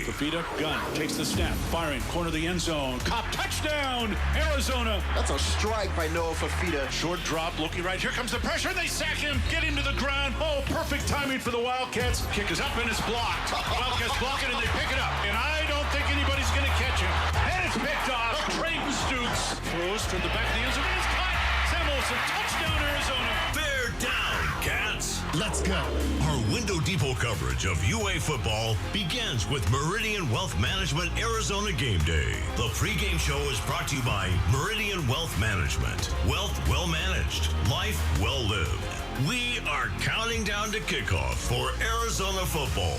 Fafita, gun, takes the snap, firing, corner of the end zone. Cop, touchdown, Arizona. That's a strike by Noah Fafita. Short drop, looking right. Here comes the pressure. They sack him, get him to the ground. Oh, perfect timing for the Wildcats. Kick is up and it's blocked. Wildcats block it and they pick it up. And I don't think anybody's going to catch him. And it's picked off. Trayton Stukes throws from the back of the end zone. It's caught. Sam Olsen, touchdown, Arizona. Bear down, Cats. Let's go. Our Window Depot coverage of UA football begins with Meridian Wealth Management Arizona Game Day. The pregame show is brought to you by Meridian Wealth Management. Wealth well managed, life well lived. We are counting down to kickoff for Arizona football.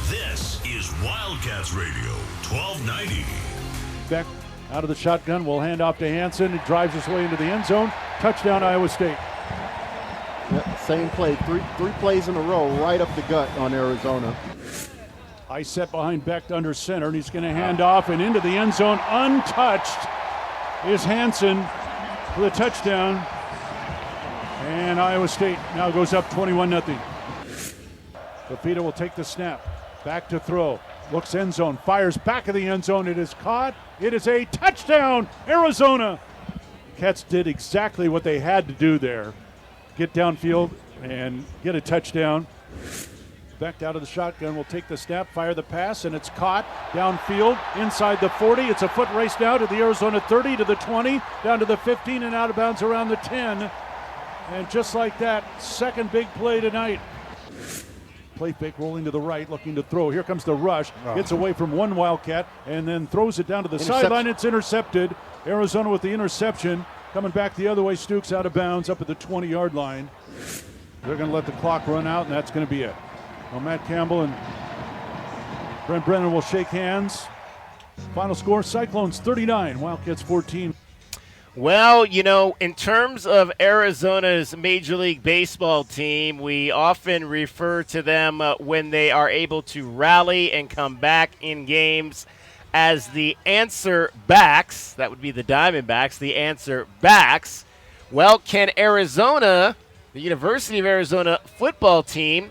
This is Wildcats Radio 1290. Beck out of the shotgun, will hand off to Hansen. He drives his way into the end zone. Touchdown, Iowa State. Yep, same play, three plays in a row, right up the gut on Arizona. I set behind Beck under center, and he's going to hand off and into the end zone, untouched, is Hansen for the touchdown. And Iowa State now goes up 21-0. Fafita will take the snap, back to throw, looks end zone, fires back of the end zone. It is caught. It is a touchdown, Arizona. Cats did exactly what they had to do there. Get downfield and get a touchdown. Beck out of the shotgun will take the snap, fire the pass, and it's caught downfield inside the 40. It's a foot race now to the Arizona 30, to the 20, down to the 15, and out of bounds around the 10. And just like that, second big play tonight. Play fake rolling to the right, looking to throw. Here comes the rush. Gets away from one Wildcat and then throws it down to the sideline. It's intercepted. Arizona with the interception. Coming back the other way, Stukes out of bounds up at the 20-yard line. They're going to let the clock run out, and that's going to be it. Well, Matt Campbell and Brent Brennan will shake hands. Final score, Cyclones 39, Wildcats 14. Well, you know, in terms of Arizona's Major League Baseball team, we often refer to them when they are able to rally and come back in games as the answer backs. That would be the Diamondbacks, the answer backs. Well, can Arizona, the University of Arizona football team,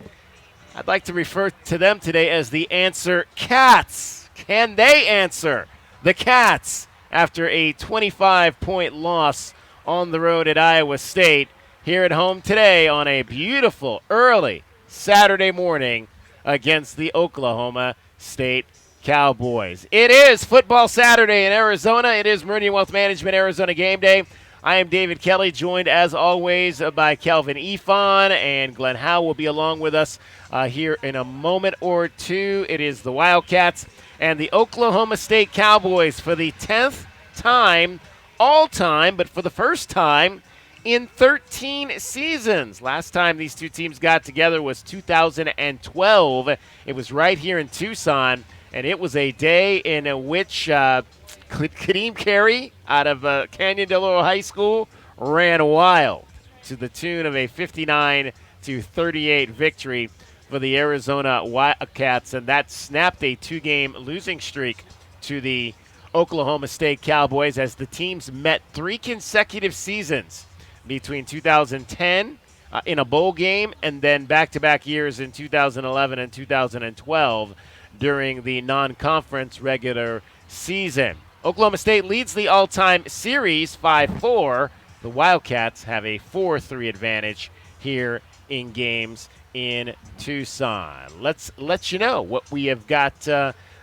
I'd like to refer to them today as the answer Cats. Can they answer the Cats after a 25-point loss on the road at Iowa State, here at home today on a beautiful early Saturday morning against the Oklahoma State Cowboys? It is Football Saturday in Arizona. It is Meridian Wealth Management Arizona Game Day. I am David Kelly, joined as always by Kelvin Ifan, and Glenn Howe will be along with us here in a moment or two. It is the Wildcats and the Oklahoma State Cowboys for the 10th time all time, but for the first time in 13 seasons. Last time these two teams got together was 2012. It was right here in Tucson, and it was a day in which Kadeem Carey out of Canyon Del Oro High School ran wild to the tune of a 59-38 victory for the Arizona Wildcats, and that snapped a two-game losing streak to the Oklahoma State Cowboys as the teams met 3 consecutive seasons between 2010 in a bowl game and then back-to-back years in 2011 and 2012 during the non-conference regular season. Oklahoma State leads the all-time series 5-4. The Wildcats have a 4-3 advantage here in games in Tucson. Let's let you know what we have got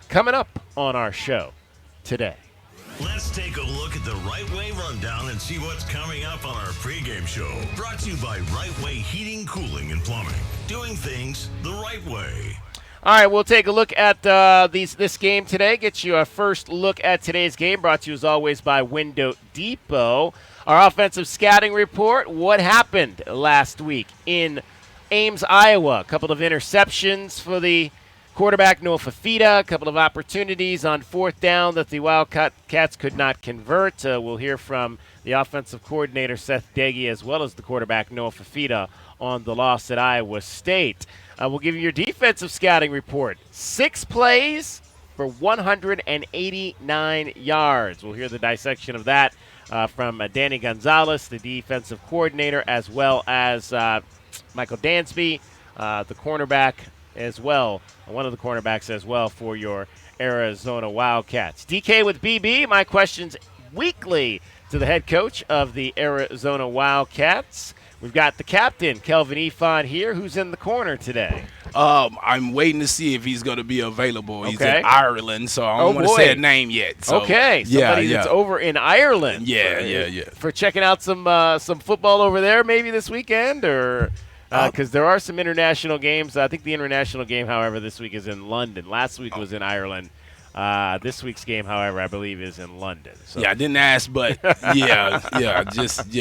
coming up on our show today. Let's take a look at the Right Way Rundown and see what's coming up on our pregame show. Brought to you by Right Way Heating, Cooling, and Plumbing. Doing things the right way. All right, we'll take a look at this game today. Get you a first look at today's game, brought to you as always by Window Depot. Our offensive scouting report, what happened last week in Ames, Iowa. A couple of interceptions for the quarterback, Noah Fafita. A couple of opportunities on fourth down that the Wildcats could not convert. We'll hear from the offensive coordinator, Seth Deggy, as well as the quarterback, Noah Fafita, on the loss at Iowa State. We'll give you your defensive scouting report. 6 plays for 189 yards. We'll hear the dissection of that from Danny Gonzalez, the defensive coordinator, as well as Michael Dansby, the cornerback as well, one of the cornerbacks as well for your Arizona Wildcats. DK with BB, my questions weekly to the head coach of the Arizona Wildcats. We've got the captain, Kelvin Efon, here. Who's in the corner today? I'm waiting to see if he's going to be available. He's in Ireland, so I don't want to say a name yet. So, somebody that's over in Ireland. For checking out some football over there maybe this weekend, or because there are some international games. I think the international game, however, this week is in London. Last week was in Ireland. This week's game, however, I believe is in London. So. Yeah, I didn't ask, but just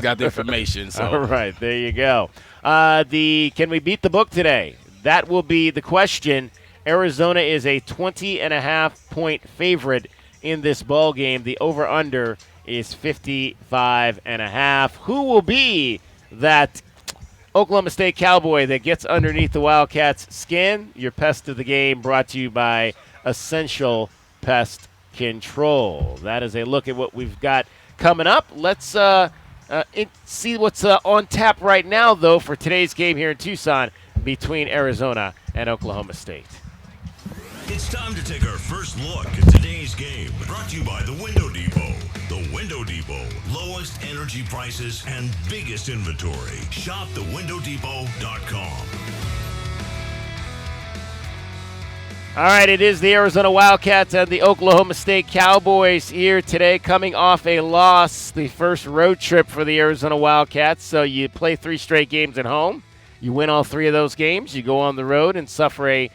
got the information. So. All right, there you go. Can we beat the book today? That will be the question. Arizona is a 20.5-point favorite in this ball game. The over/under is 55.5. Who will be that Oklahoma State Cowboy that gets underneath the Wildcats' skin? Your pest of the game, brought to you by Essential Pest Control. That is a look at what we've got coming up. Let's see what's on tap right now, though, for today's game here in Tucson between Arizona and Oklahoma State. It's time to take our first look at today's game. Brought to you by the Window Depot. The Window Depot. Lowest energy prices and biggest inventory. Shop thewindowdepot.com. All right, it is the Arizona Wildcats and the Oklahoma State Cowboys here today, coming off a loss, the first road trip for the Arizona Wildcats. So you play 3 straight games at home. You win all 3 of those games. You go on the road and suffer a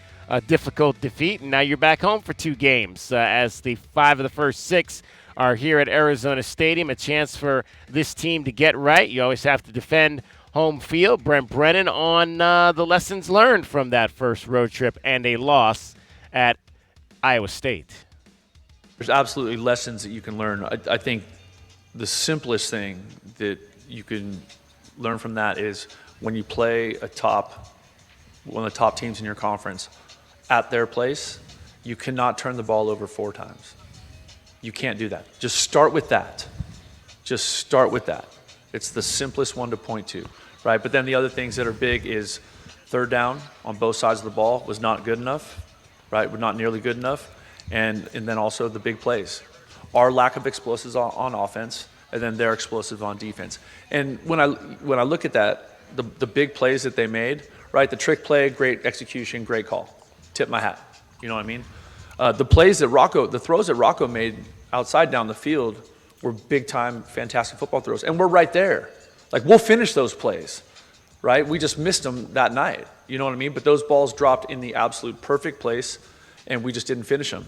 difficult defeat, and now you're back home for 2 games as the 5 of the first 6 are here at Arizona Stadium. A chance for this team to get right. You always have to defend home field. Brent Brennan on the lessons learned from that first road trip and a loss at Iowa State. There's absolutely lessons that you can learn. I think the simplest thing that you can learn from that is when you play one of the top teams in your conference at their place, you cannot turn the ball over 4 times. You can't do that. Just start with that. It's the simplest one to point to, right? But then the other things that are big is 3rd down on both sides of the ball was not good enough, right? We're not nearly good enough. And then also the big plays. Our lack of explosives on offense, and then their explosive on defense. And when I look at that, the big plays that they made, right? The trick play, great execution, great call. Tip my hat. You know what I mean? The throws that Rocco made outside down the field were big time, fantastic football throws. And we're right there. Like, we'll finish those plays, right? We just missed them that night. You know what I mean? But those balls dropped in the absolute perfect place, and we just didn't finish them.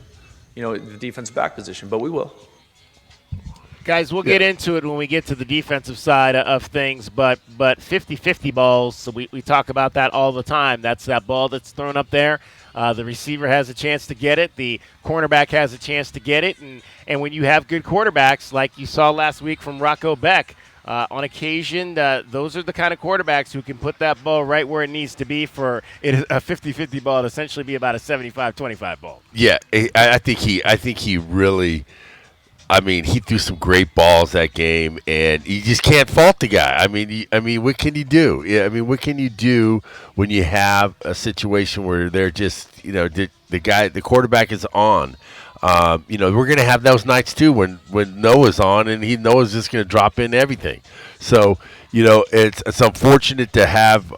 You know, the defense back position, but we will. Guys, we'll get into it when we get to the defensive side of things, but 50-50 balls, so we talk about that all the time. That's that ball that's thrown up there. The receiver has a chance to get it. The cornerback has a chance to get it. And when you have good quarterbacks, like you saw last week from Rocco Beck, on occasion, those are the kind of quarterbacks who can put that ball right where it needs to be for it, a 50-50 ball to essentially be about a 75-25 ball. Yeah, I think he really – I mean, he threw some great balls that game, and you just can't fault the guy. I mean, what can you do? Yeah, I mean, what can you do when you have a situation where they're just, the quarterback is on? We're going to have those nights too when Noah's on, and Noah's just going to drop in everything. So, it's unfortunate to have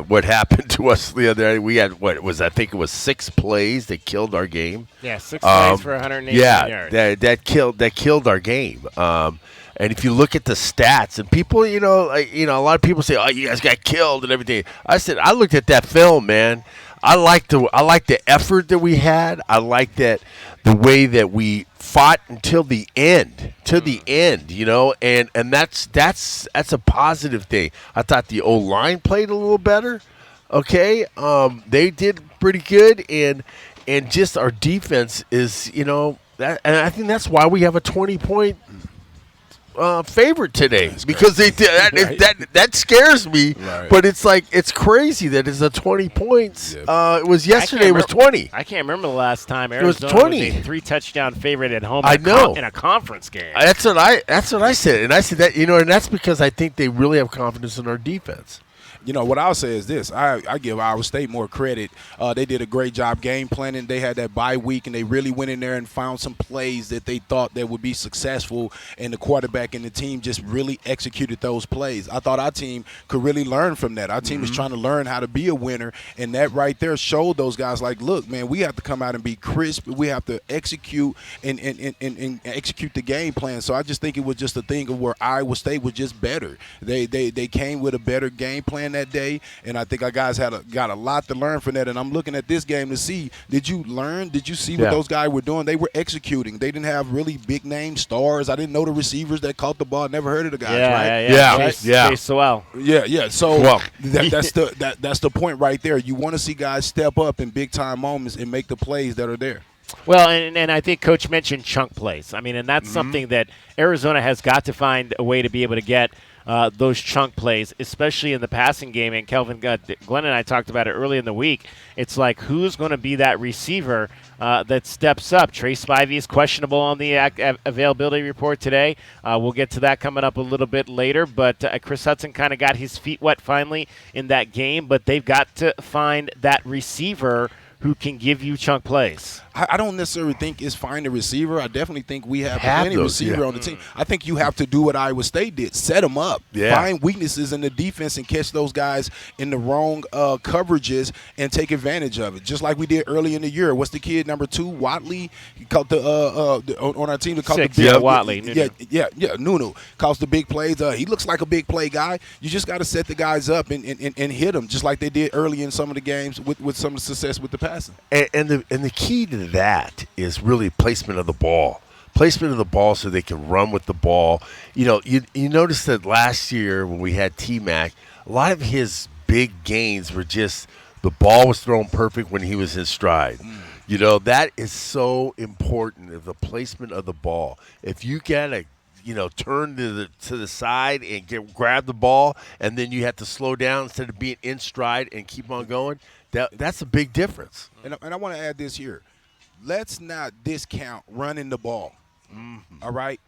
what happened to us the other day. We had I think it was 6 plays that killed our game. Yeah, 6 plays for 180 yards. Yeah, that killed our game. And if you look at the stats, and people, a lot of people say, "Oh, you guys got killed" and everything. I said, I looked at that film, man. I like the effort that we had. I like that the way that we fought until the end, and that's a positive thing. I thought the O-line played a little better. Okay, they did pretty good, and just our defense is, that, and I think that's why we have a 20-point favorite today, because they did that scares me. Right. But it's like, it's crazy that it's a 20 points. It was yesterday. It was 20. I can't remember the last time Arizona was a 3-touchdown favorite at home. In a conference game. That's what I said, and I said that, and that's because I think they really have confidence in our defense. what I'll say is this. I give Iowa State more credit. They did a great job game planning. They had that bye week, and they really went in there and found some plays that they thought that would be successful, and the quarterback and the team just really executed those plays. I thought our team could really learn from that. Our team is trying to learn how to be a winner, and that right there showed those guys, like, look, man, we have to come out and be crisp. We have to execute and execute the game plan. So I just think it was just a thing of where Iowa State was just better. They came with a better game plan that day, and I think our guys got a lot to learn from that. And I'm looking at this game to see, did you learn? Did you see what those guys were doing? They were executing. They didn't have really big name stars. I didn't know the receivers that caught the ball. Never heard of the guys, right? Yeah. So that's the point right there. You want to see guys step up in big time moments and make the plays that are there. Well, and I think Coach mentioned chunk plays. I mean, and that's something that Arizona has got to find a way to be able to get those chunk plays, especially in the passing game. And Glenn and I talked about it early in the week. It's like, who's going to be that receiver that steps up? Trey Spivey is questionable on the availability report today. We'll get to that coming up a little bit later. But Chris Hudson kind of got his feet wet finally in that game. But they've got to find that receiver who can give you chunk plays. I don't necessarily think it's find a receiver. I definitely think we have plenty of receiver on the team. I think you have to do what Iowa State did. Set them up. Find weaknesses in the defense and catch those guys in the wrong coverages and take advantage of it. Just like we did early in the year. What's the kid, number 2, Watley? He caught the on our team that caught the big Watley. Nunu calls the big plays. He looks like a big play guy. You just got to set the guys up and hit them, just like they did early in some of the games with some of the success with the passing. And the key to that is really placement of the ball. Placement of the ball so they can run with the ball. You notice that last year when we had T-Mac, a lot of his big gains were just the ball was thrown perfect when he was in stride. That is so important, the placement of the ball. If you get a turn to the side and grab the ball, and then you have to slow down instead of being in stride and keep on going, that's a big difference. And I want to add this here. Let's not discount running the ball. All right?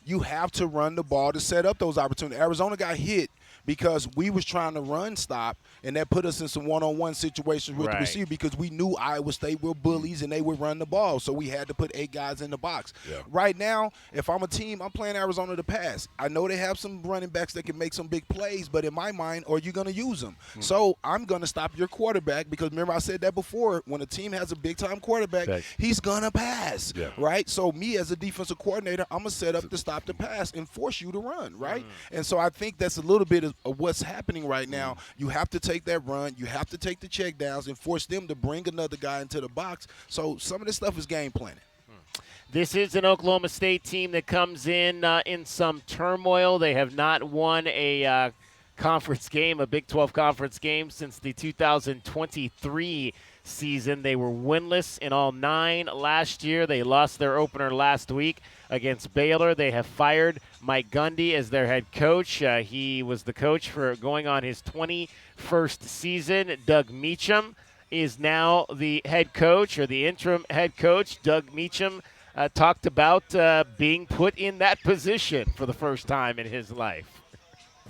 You have to run the ball to set up those opportunities. Arizona got hit because we was trying to run stop, and that put us in some one-on-one situations with the receiver because we knew Iowa State were bullies and they would run the ball, so we had to put 8 guys in the box. Right now, if I'm a team, I'm playing Arizona to pass. I know they have some running backs that can make some big plays, but in my mind, are you going to use them? So I'm going to stop your quarterback because remember I said that before, when a team has a big-time quarterback, he's going to pass, right? So me as a defensive coordinator, I'm going to set up to stop the pass and force you to run, right? And so I think that's a little bit of what's happening right now. You have to take that run. You have to take the check downs and force them to bring another guy into the box. So some of this stuff is game planning. This is an Oklahoma State team that comes in some turmoil. They have not won a conference game, a Big 12 conference game, since the 2023 season. They were winless in all 9 last year. They lost their opener last week against Baylor. They have fired Mike Gundy as their head coach. He was the coach for going on his 21st season. Doug Meacham is now the head coach, or the interim head coach. Doug Meacham talked about being put in that position for the first time in his life.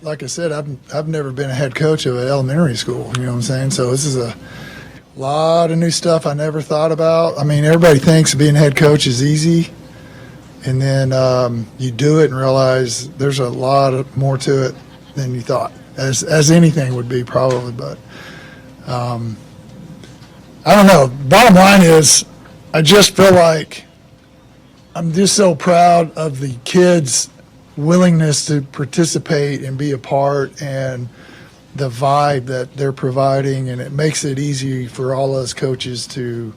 Like I said, I've never been a head coach of an elementary school, you know what I'm saying? So this is a lot of new stuff I never thought about. I mean, everybody thinks being a head coach is easy, and then you do it and realize there's a lot more to it than you thought, as anything would be probably. But I don't know. Bottom line is I just feel like I'm just so proud of the kids' willingness to participate and be a part, and the vibe that they're providing, and it makes it easy for all us coaches to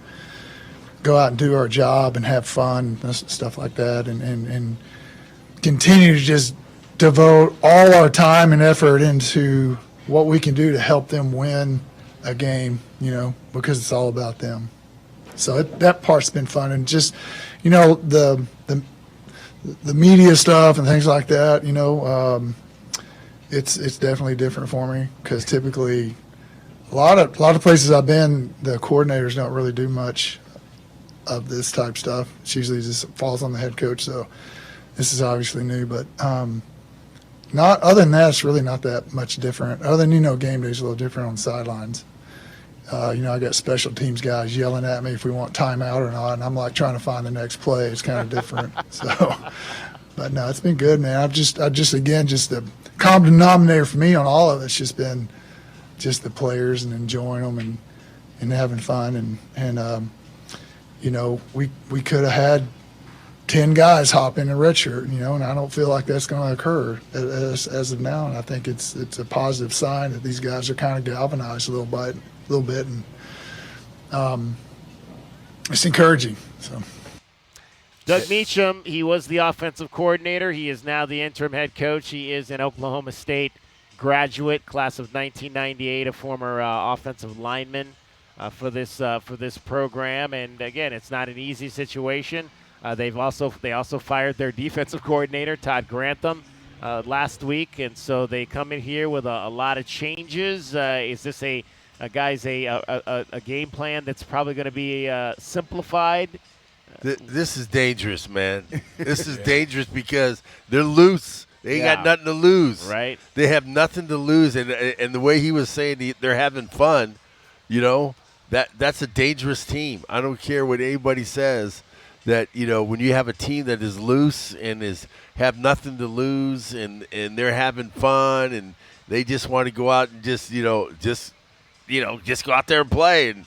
go out and do our job and have fun and stuff like that, and continue to just devote all our time and effort into what we can do to help them win a game, because it's all about them. So that part's been fun, and just, the media stuff and things like that, it's definitely different for me, because typically a lot of places I've been, the coordinators don't really do much of this type stuff. It's usually just falls on the head coach. So this is obviously new, but Not other than that, it's really not that much different. Other than, game day's a little different on the sidelines. I got special teams guys yelling at me if we want timeout or not, and I'm like trying to find the next play. It's kind of different. But no, it's been good, man. just the common denominator for me on all of it's just been just the players and enjoying them and having fun and we could have had 10 guys hop in a red shirt, and I don't feel like that's going to occur as of now. And I think it's a positive sign that these guys are kind of galvanized a little bit, and it's encouraging. So, Doug Meacham, he was the offensive coordinator. He is now the interim head coach. He is an Oklahoma State graduate, class of 1998, a former offensive lineman for this program. And again, it's not an easy situation. They also fired their defensive coordinator, Todd Grantham, last week, and so they come in here with a lot of changes. Is this a game plan that's probably going to be simplified? This is dangerous, man. This is dangerous because they're loose. They ain't got nothing to lose. Right. They have nothing to lose, and the way he was saying they're having fun, that's a dangerous team. I don't care what anybody says. That when you have a team that is loose and have nothing to lose and they're having fun and they just want to go out and just go out there and play, and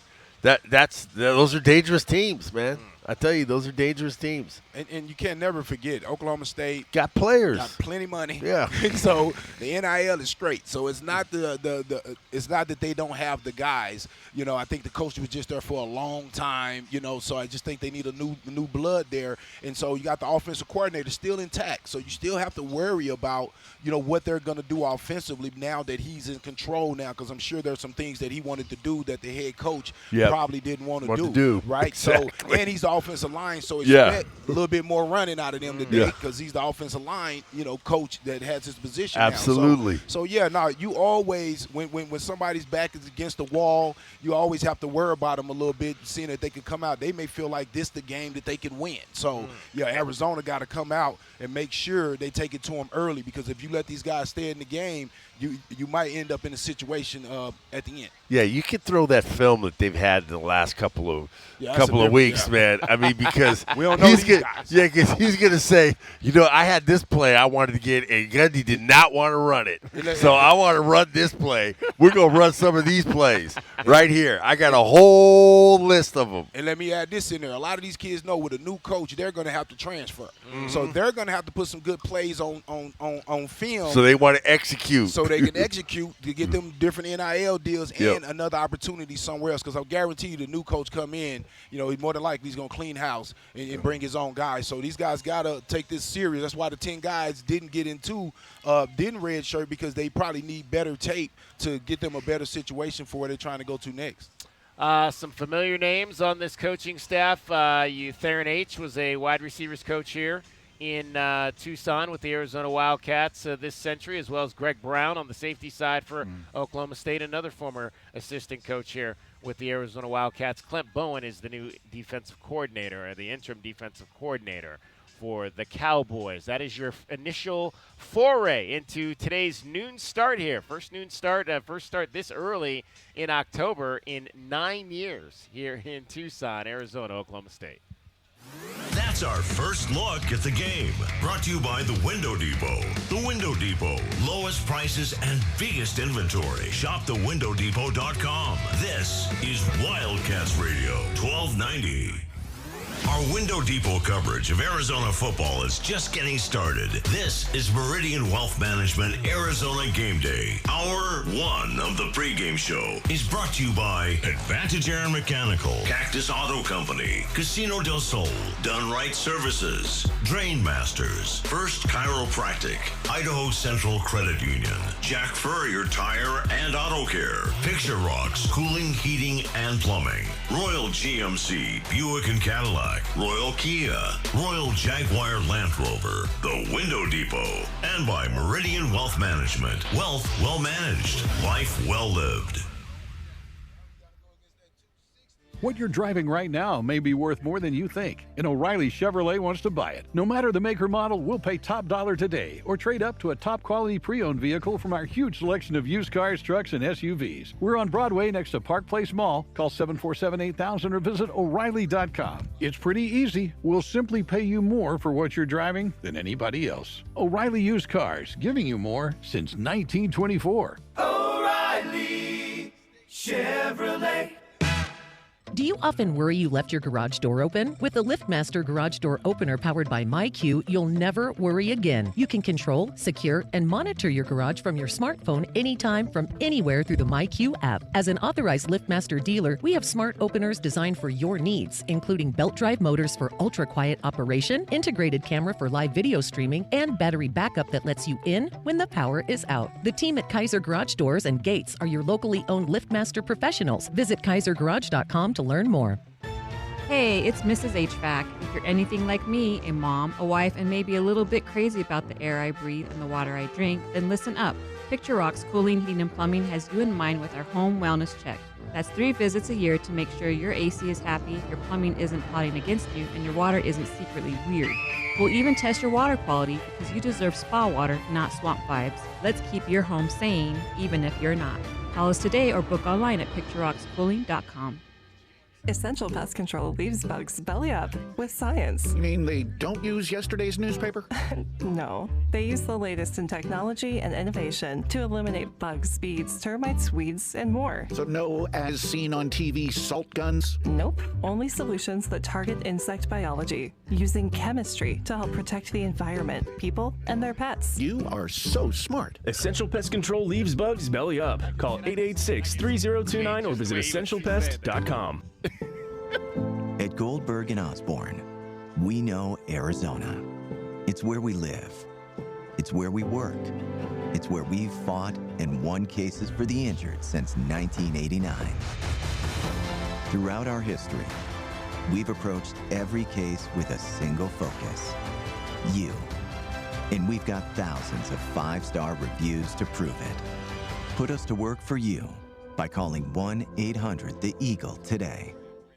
those are dangerous teams, man. I tell you, those are dangerous teams. And you can never forget, Oklahoma State got players, got plenty of money. Yeah. So the NIL is straight. So it's not it's not that they don't have the guys. I think the coach was just there for a long time. So I just think they need a new blood there. And so you got the offensive coordinator still intact. So you still have to worry about what they're going to do offensively now that he's in control now, because I'm sure there's some things that he wanted to do that the head coach probably didn't want to do. Right. Exactly. So and he's the offensive line, so expect a little bit more running out of them today because he's the offensive line, coach that has his position. Absolutely. Now. So you always when somebody's back is against the wall, you always have to worry about them a little bit, seeing that they can come out. They may feel like this the game that they can win. So Arizona got to come out and make sure they take it to them early, because if you let these guys stay in the game, you might end up in a situation at the end. Yeah, you could throw that film that they've had in the last couple of weeks, man. I mean, because we don't know these guys. Yeah, because he's gonna say, I had this play I wanted to get, and Gundy did not want to run it, so I want to run this play. We're gonna run some of these plays right here. I got a whole list of them. And let me add this in there: a lot of these kids know with a new coach, they're gonna have to transfer, so they're gonna have to put some good plays on film. So they want to execute. So they can execute to get them different NIL deals and another opportunity somewhere else. Because I'll guarantee you the new coach come in, more than likely he's going to clean house and bring his own guys. So these guys got to take this serious. That's why the 10 guys didn't red shirt, because they probably need better tape to get them a better situation for where they're trying to go to next. Some familiar names on this coaching staff. Theron H. was a wide receivers coach here in Tucson with the Arizona Wildcats this century, as well as Greg Brown on the safety side for Oklahoma State, another former assistant coach here with the Arizona Wildcats. Clint Bowen is the new defensive coordinator, or the interim defensive coordinator for the Cowboys. That is your initial foray into today's noon start here. First start this early in October in 9 years here in Tucson, Arizona, Oklahoma State. That's our first look at the game. Brought to you by the Window Depot. The Window Depot. Lowest prices and biggest inventory. Shop thewindow.depot.com. This is Wildcats Radio 1290. Our Window Depot coverage of Arizona football is just getting started. This is Meridian Wealth Management Arizona Gameday. Hour 1 of the pregame show is brought to you by Advantage Air and Mechanical, Cactus Auto Company, Casino del Sol, Done Right Services, Drain Masters, First Chiropractic, Idaho Central Credit Union, Jack Furrier Tire and Auto Care, Picture Rocks Cooling, Heating, and Plumbing, Royal GMC, Buick and Cadillac, Royal Kia, Royal Jaguar Land Rover, The Window Depot, and by Meridian Wealth Management. Wealth well managed, life well lived. What you're driving right now may be worth more than you think, and O'Reilly Chevrolet wants to buy it. No matter the make or model, we'll pay top dollar today or trade up to a top quality pre-owned vehicle from our huge selection of used cars, trucks, and SUVs. We're on Broadway next to Park Place Mall. Call 747-8000 or visit O'Reilly.com. It's pretty easy. We'll simply pay you more for what you're driving than anybody else. O'Reilly Used Cars, giving you more since 1924. O'Reilly Chevrolet. Do you often worry you left your garage door open? With the LiftMaster Garage Door Opener powered by MyQ, you'll never worry again. You can control, secure, and monitor your garage from your smartphone anytime from anywhere through the MyQ app. As an authorized LiftMaster dealer, we have smart openers designed for your needs, including belt drive motors for ultra-quiet operation, integrated camera for live video streaming, and battery backup that lets you in when the power is out. The team at Kaiser Garage Doors and Gates are your locally owned LiftMaster professionals. Visit KaiserGarage.com to learn more. Hey, it's Mrs. HVAC. If you're anything like me, a mom, a wife, and maybe a little bit crazy about the air I breathe and the water I drink, then listen up. Picture Rock's Cooling, Heating, and Plumbing has you in mind with our home wellness check. That's 3 visits a year to make sure your AC is happy, your plumbing isn't plotting against you, and your water isn't secretly weird. We'll even test your water quality because you deserve spa water, not swamp vibes. Let's keep your home sane, even if you're not. Call us today or book online at picturerockscooling.com. Essential Pest Control leaves bugs belly up with science. You mean they don't use yesterday's newspaper? No, they use the latest in technology and innovation to eliminate bugs, bees, termites, weeds, and more. So no as seen on TV salt guns? Nope, only solutions that target insect biology, using chemistry to help protect the environment, people, and their pets. You are so smart. Essential Pest Control leaves bugs belly up. Call 886-3029 or visit essentialpest.com. At Goldberg and Osborne, we know Arizona. It's where we live. It's where we work. It's where we've fought and won cases for the injured since 1989. Throughout our history, we've approached every case with a single focus: you. And we've got thousands of 5-star reviews to prove it. Put us to work for you by calling 1-800-THE-EAGLE today.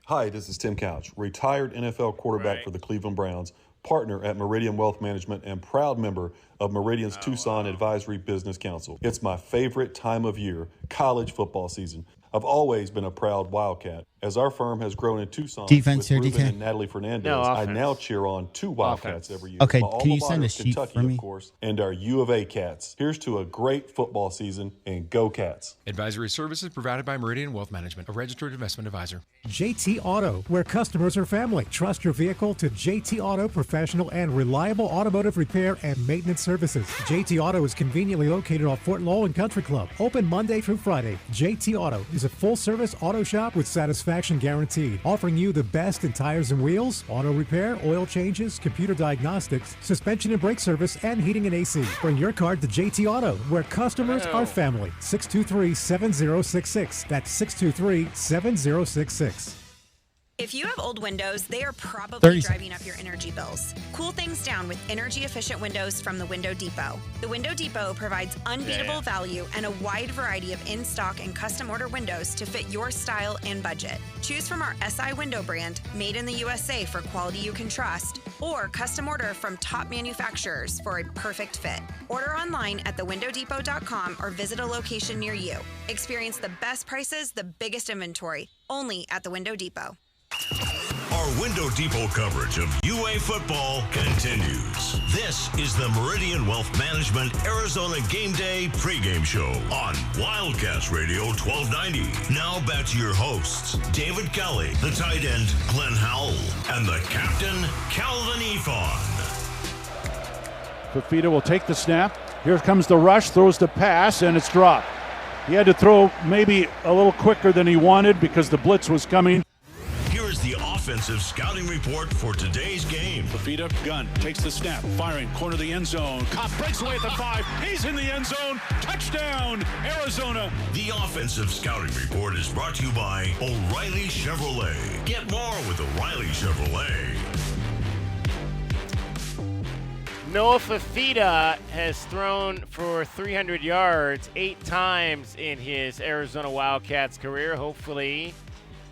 Hi, this is Tim Couch, retired NFL quarterback for the Cleveland Browns, partner at Meridian Wealth Management, and proud member of Meridian's Tucson Advisory Business Council. It's my favorite time of year, college football season. I've always been a proud Wildcat. As our firm has grown in Tucson Defense with here, Ruben DK. and Natalie Fernandez, No, I offense. now cheer on 2 Wildcats Offense. every year. Okay, My can alma you send mater, a sheet Kentucky, for me? of course, and our U of A Cats. Here's to a great football season, and go Cats. Advisory services provided by Meridian Wealth Management, a registered investment advisor. JT Auto, where customers are family. Trust your vehicle to JT Auto, professional and reliable automotive repair and maintenance services. JT Auto is conveniently located off Fort Lowell and Country Club. Open Monday through Friday. JT Auto is a full-service auto shop with satisfaction guaranteed, offering you the best in tires and wheels, auto repair, oil changes, computer diagnostics, suspension and brake service, and heating and AC. Bring your car to JT Auto, where customers are family. 623-7066. That's 623-7066. If you have old windows, they are probably 30 driving up your energy bills. Cool things down with energy-efficient windows from the Window Depot. The Window Depot provides unbeatable value and a wide variety of in-stock and custom order windows to fit your style and budget. Choose from our SI window brand, made in the USA for quality you can trust, or custom order from top manufacturers for a perfect fit. Order online at thewindowdepot.com or visit a location near you. Experience the best prices, the biggest inventory, only at the Window Depot. Our Window Depot coverage of UA football continues. This is the Meridian Wealth Management Arizona Gameday pregame show on Wildcats Radio 1290. Now back to your hosts, David Kelly, the tight end Glenn Howell, and the captain Calvin Efon. Fafita will take the snap. Here comes the rush, throws the pass, and it's dropped. He had to throw maybe a little quicker than he wanted because the blitz was coming. Here is the offensive scouting report for today's game. Fafita, gun, takes the snap, firing, corner of the end zone. Cop breaks away at the 5. He's in the end zone. Touchdown, Arizona. The offensive scouting report is brought to you by O'Reilly Chevrolet. Get more with O'Reilly Chevrolet. Noah Fafita has thrown for 300 yards 8 times in his Arizona Wildcats career. Hopefully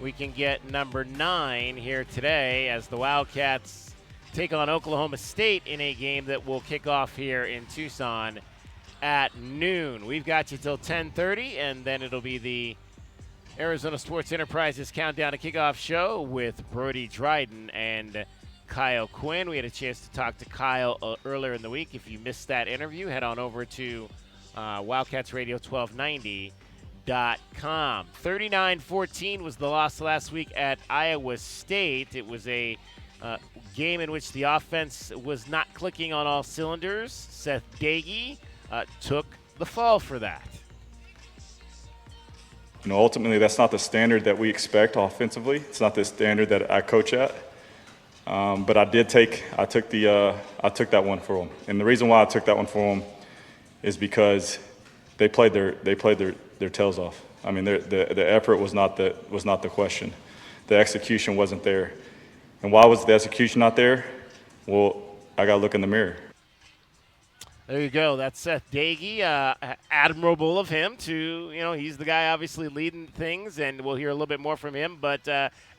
we can get number 9 here today as the Wildcats take on Oklahoma State in a game that will kick off here in Tucson at noon. We've got you till 10:30, and then it'll be the Arizona Sports Enterprises Countdown to Kickoff show with Brody Dryden and Kyle Quinn. We had a chance to talk to Kyle earlier in the week. If you missed that interview, head on over to Wildcats Radio 1290.com. 39-14 was the loss last week at Iowa State. It was a game in which the offense was not clicking on all cylinders. Seth Dagey took the fall for that. Ultimately, that's not the standard that we expect offensively. It's not the standard that I coach at. But I took that one for them. And the reason why I took that one for them is because they played their tails off. I mean, the effort was not the question. The execution wasn't there. And why was the execution not there? Well, I got to look in the mirror. There you go. That's Seth Dagey. Admirable of him to, he's the guy obviously leading things, and we'll hear a little bit more from him, but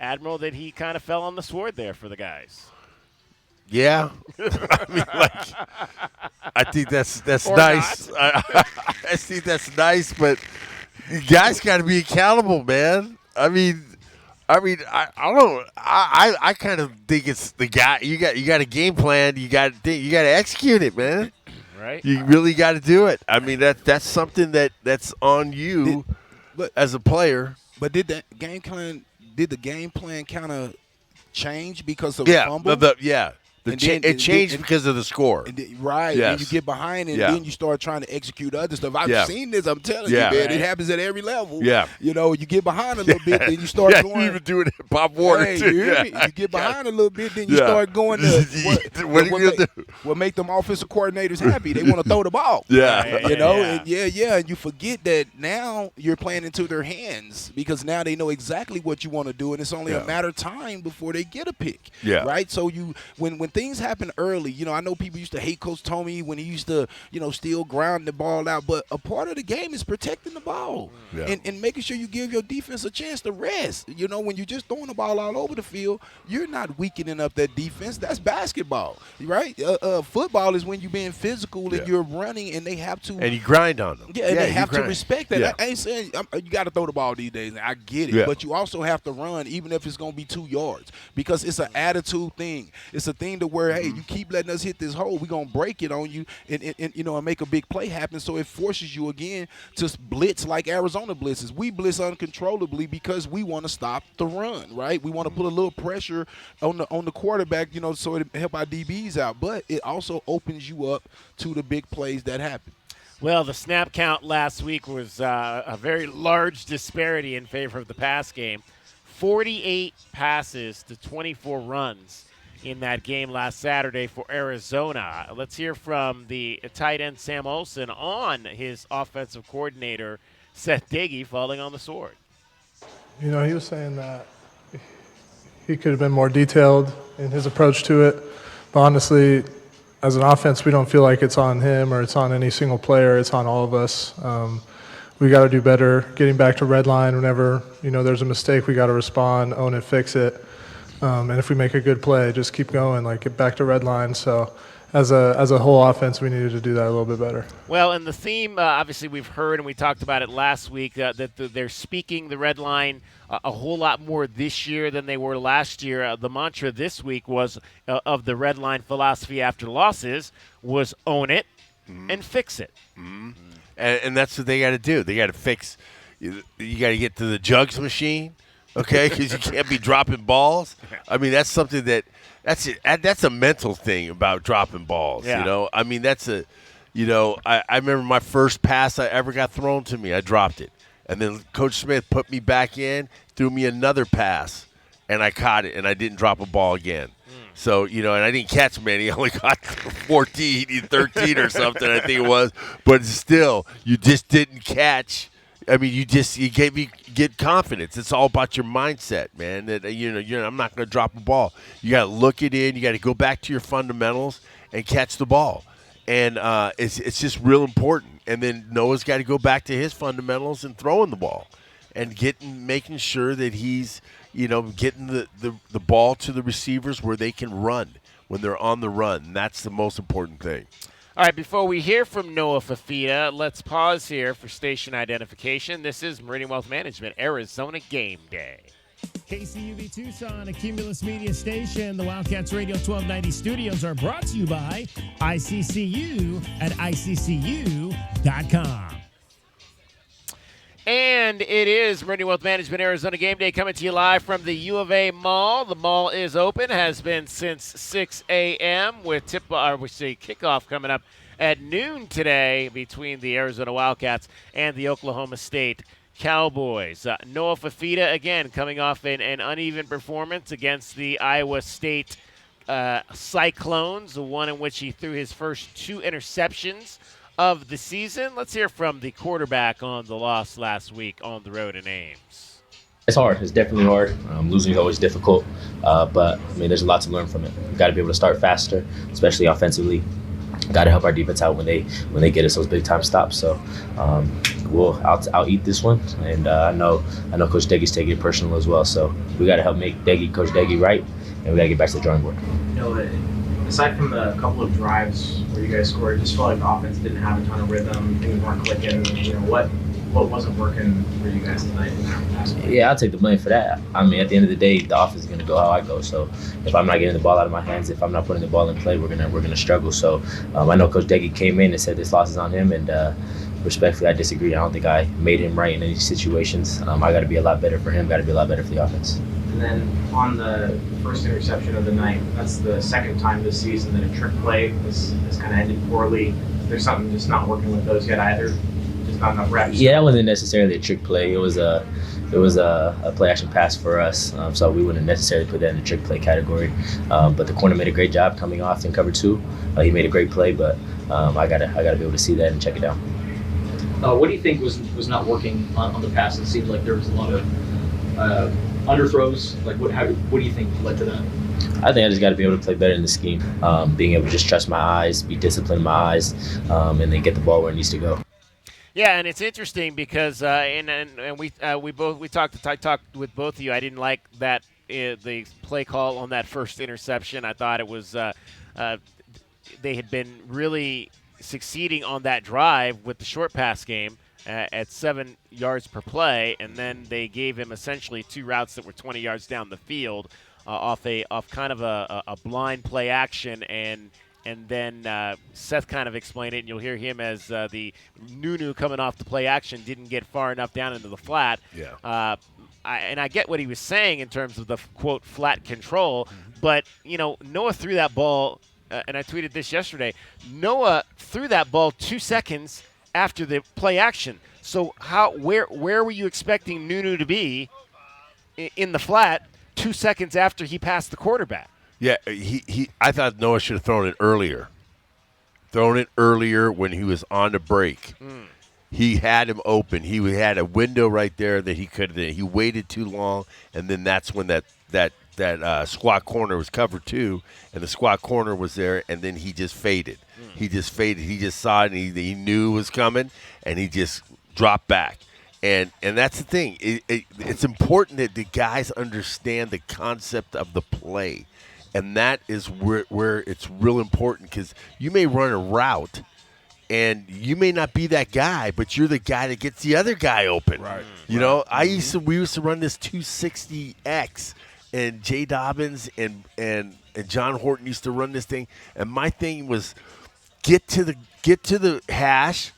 admirable that he kind of fell on the sword there for the guys. Yeah. I mean, I think that's nice. I think that's nice, but you guys got to be accountable, man. I kind of think it's the guy. You got a game plan. You got to execute it, man. Right. You really got to do it. I mean, that's something that's on you as a player. But did the game plan kind of change because of the fumble? It changed because of the score. Right. Yes. And you get behind, and then you start trying to execute other stuff. I've seen this. I'm telling you, man. Right. It happens at every level. Yeah. You get behind a little bit, then you start going. You even do it at Pop Warner, hey, too. You hear me? You get behind a little bit, then you start going to what make them offensive coordinators happy. They want to throw the ball. And you forget that now you're playing into their hands because now they know exactly what you want to do, and it's only a matter of time before they get a pick. Yeah. Right? So when things happen early, I know people used to hate Coach Tomey when he used to, still ground the ball out, but a part of the game is protecting the ball and making sure you give your defense a chance to rest. When you're just throwing the ball all over the field, you're not weakening up that defense. That's basketball, right? Football is when you're being physical and you're running, and they have to. And you grind on them. Yeah, and they have to respect that. Yeah. I ain't saying you got to throw the ball these days. I get it, but you also have to run, even if it's going to be 2 yards, because it's an attitude thing. It's a thing to where, hey, you keep letting us hit this hole, we're going to break it on you and make a big play happen. So it forces you again to blitz like Arizona blitzes. We blitz uncontrollably because we want to stop the run, right? We want to put a little pressure on the quarterback, so it help our DBs out. But it also opens you up to the big plays that happen. Well, the snap count last week was a very large disparity in favor of the pass game. 48 passes to 24 runs in that game last Saturday for Arizona. Let's hear from the tight end Sam Olsen on his offensive coordinator, Seth Dagey, falling on the sword. He was saying that he could have been more detailed in his approach to it. But honestly, as an offense, we don't feel like it's on him or it's on any single player. It's on all of us. We got to do better. Getting back to red line whenever, there's a mistake, we got to respond, own it, fix it. And if we make a good play, just keep going, get back to red line. So as a whole offense, we needed to do that a little bit better. Well, and the theme, obviously, we've heard and we talked about it last week, that they're speaking the red line a whole lot more this year than they were last year. The mantra this week was of the red line philosophy after losses was own it and fix it. Mm-hmm. And that's what they got to do. They got to fix. You got to get to the jugs machine. Okay, because you can't be dropping balls. I mean, that's something that's a mental thing about dropping balls. Yeah. I mean, that's I remember my first pass I ever got thrown to me. I dropped it, and then Coach Smith put me back in, threw me another pass, and I caught it, and I didn't drop a ball again. So, and I didn't catch many. I only got 14, 13 or something, I think it was. But still, you just didn't catch. I mean, you get confidence. It's all about your mindset, man. That I'm not going to drop a ball. You got to look it in. You got to go back to your fundamentals and catch the ball. And it's just real important. And then Noah's got to go back to his fundamentals and throwing the ball. and making sure that he's, getting the ball to the receivers where they can run when they're on the run. And that's the most important thing. All right, before we hear from Noah Fafita, let's pause here for station identification. This is Meridian Wealth Management, Arizona Game Day. KCUB Tucson, a Cumulus media station. The Wildcats Radio 1290 studios are brought to you by ICCU at ICCU.com. And it is Meridian Wealth Management Arizona Game Day coming to you live from the U of A Mall. The mall is open, has been since 6 a.m. with kickoff coming up at noon today between the Arizona Wildcats and the Oklahoma State Cowboys. Noah Fafita, again, coming off an uneven performance against the Iowa State Cyclones, the one in which he threw his first 2 interceptions of the season. Let's hear from the quarterback on the loss last week on the road in Ames. It's hard. It's definitely hard. Losing is always difficult, but there's a lot to learn from it. We've got to be able to start faster, especially offensively. Got to help our defense out when they get us those big time stops. So I'll eat this one, and I know Coach Deggy's taking it personal as well. So we got to help make Coach Deggy right, and we got to get back to the drawing board. Aside from the couple of drives where you guys scored, it just felt like the offense didn't have a ton of rhythm, things weren't clicking. What wasn't working for you guys tonight in that aspect? Yeah, I'll take the blame for that. At the end of the day, the offense is going to go how I go. So if I'm not getting the ball out of my hands, if I'm not putting the ball in play, we're gonna struggle. So I know Coach Deggy came in and said this loss is on him, and respectfully, I disagree. I don't think I made him right in any situations. I got to be a lot better for him. Got to be a lot better for the offense. And then on the first interception of the night, that's the second time this season that a trick play has kind of ended poorly. There's something just not working with those yet either. Just not enough reps. Yeah, that wasn't necessarily a trick play. It was a play action pass for us, so we wouldn't necessarily put that in the trick play category. But the corner made a great job coming off in cover 2. He made a great play, but I gotta be able to see that and check it down. What do you think was not working on the pass? It seemed like there was a lot of underthrows. What do you think led to that? I think I just got to be able to play better in the scheme, being able to just trust my eyes, be disciplined in my eyes, and then get the ball where it needs to go. Yeah, and it's interesting because we talked with both of you. I didn't like that the play call on that first interception. I thought it was they had been really succeeding on that drive with the short pass game at 7 yards per play, and then they gave him essentially 2 routes that were 20 yards down the field off kind of a blind play action, and then Seth kind of explained it, and you'll hear him as the Nunu coming off the play action didn't get far enough down into the flat. Yeah. I get what he was saying in terms of the, quote, flat control, but, Noah threw that ball, and I tweeted this yesterday, Noah threw that ball 2 seconds after the play action. So where were you expecting Nunu to be in the flat 2 seconds after he passed the quarterback? Yeah, I thought Noah should have thrown it earlier. Thrown it earlier when he was on the break. He had him open. He had a window right there that he could. He waited too long, and then that's when that squat corner was covered too, and the squat corner was there, and then he just faded. He just faded. He just saw it, and he knew it was coming, and he just dropped back. And that's the thing. It's important that the guys understand the concept of the play, and that is where it's real important, because you may run a route, and you may not be that guy, but you're the guy that gets the other guy open. Right. We used to run this 260X, and Jay Dobbins and John Horton used to run this thing, and my thing was get to the hash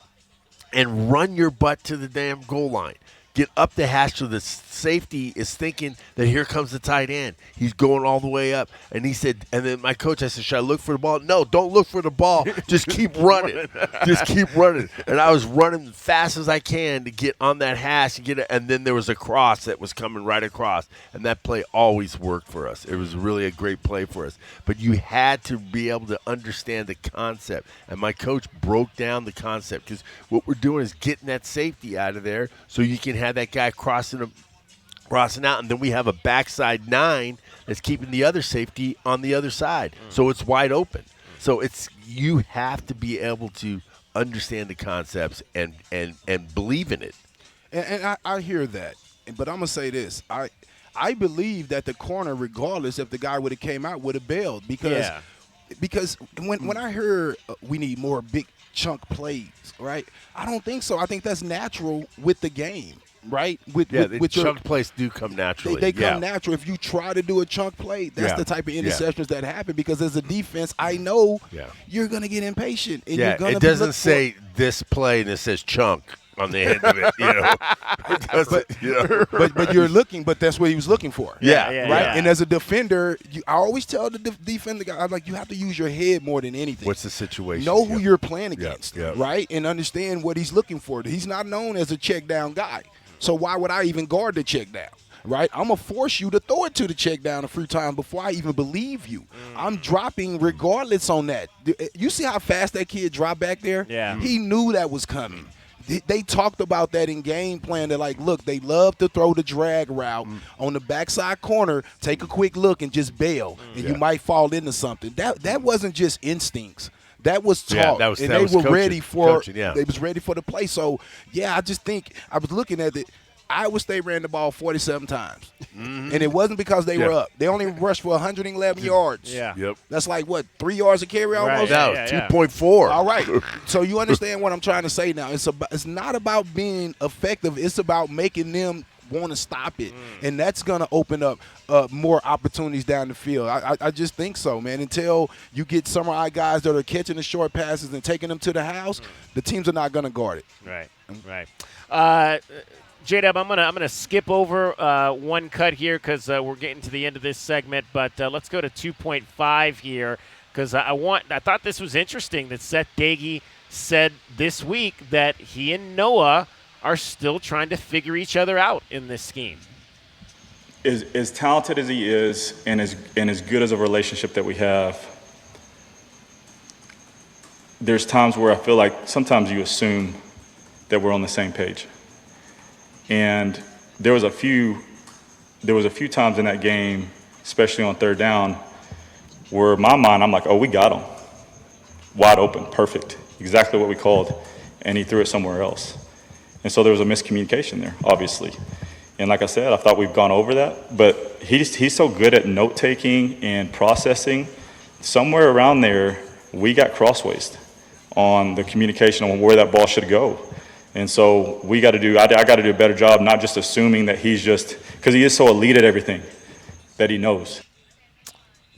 and run your butt to the damn goal line. Get up the hash so the safety is thinking that here comes the tight end. He's going all the way up. And he said, and then my coach, I said, should I look for the ball? No, don't look for the ball. Just keep running. Just keep running. And I was running as fast as I can to get on that hash and get it. And then there was a cross that was coming right across. And that play always worked for us. It was really a great play for us. But you had to be able to understand the concept. And my coach broke down the concept, because what we're doing is getting that safety out of there so you can have that guy crossing out, and then we have a backside 9 that's keeping the other safety on the other side, so it's wide open. So you have to be able to understand the concepts and believe in it. And I hear that, but I'm gonna say this. I believe that the corner, regardless if the guy would have came out, would have bailed because when I heard we need more big chunk plays, right? I don't think so. I think that's natural with the game, right? With chunk plays do come naturally. They come natural. If you try to do a chunk play, that's the type of interceptions that happen because as a defense, I know you're going to get impatient. And you're gonna it doesn't say this play and it says chunk on the end of it, but you're looking, but that's what he was looking for. Right? Yeah. And as a defender, I always tell the defender guy, I'm like, you have to use your head more than anything. What's the situation? Know who you're playing against, right? And understand what he's looking for. He's not known as a check down guy. So why would I even guard the check down? Right? I'm going to force you to throw it to the check down a few times before I even believe you. I'm dropping regardless on that. You see how fast that kid dropped back there? Yeah. He knew that was coming. They talked about that in game plan. They're like, look, they love to throw the drag route on the backside corner, take a quick look, and just bail, and you might fall into something. That wasn't just instincts. That was taught, and they were ready for. They was ready for the play. So I just think I was looking at it. Iowa State ran the ball 47 times, and it wasn't because they were up. They only rushed for 111 yards. That's like, what, 3 yards a carry almost? No, 2.4. All right. So you understand what I'm trying to say now. It's not about being effective. It's about making them want to stop it, and that's going to open up more opportunities down the field. I just think so, man. Until you get some of our guys that are catching the short passes and taking them to the house, the teams are not going to guard it. Right. J-Dub, I'm gonna skip over one cut here because we're getting to the end of this segment, but let's go to 2.5 here because I thought this was interesting that Seth Dagey said this week that he and Noah are still trying to figure each other out in this scheme. As talented as he is and as good as a relationship that we have, there's times where I feel like sometimes you assume that we're on the same page. And there was a few times in that game, especially on third down, where in my mind I'm like, oh, we got him. Wide open, perfect, exactly what we called. And he threw it somewhere else. And so there was a miscommunication there, obviously. And like I said, I thought we've gone over that. But he's so good at note-taking and processing. Somewhere around there, we got crosswayed on the communication on where that ball should go. And so I got to do a better job, not just assuming that he's just, because he is so elite at everything that he knows.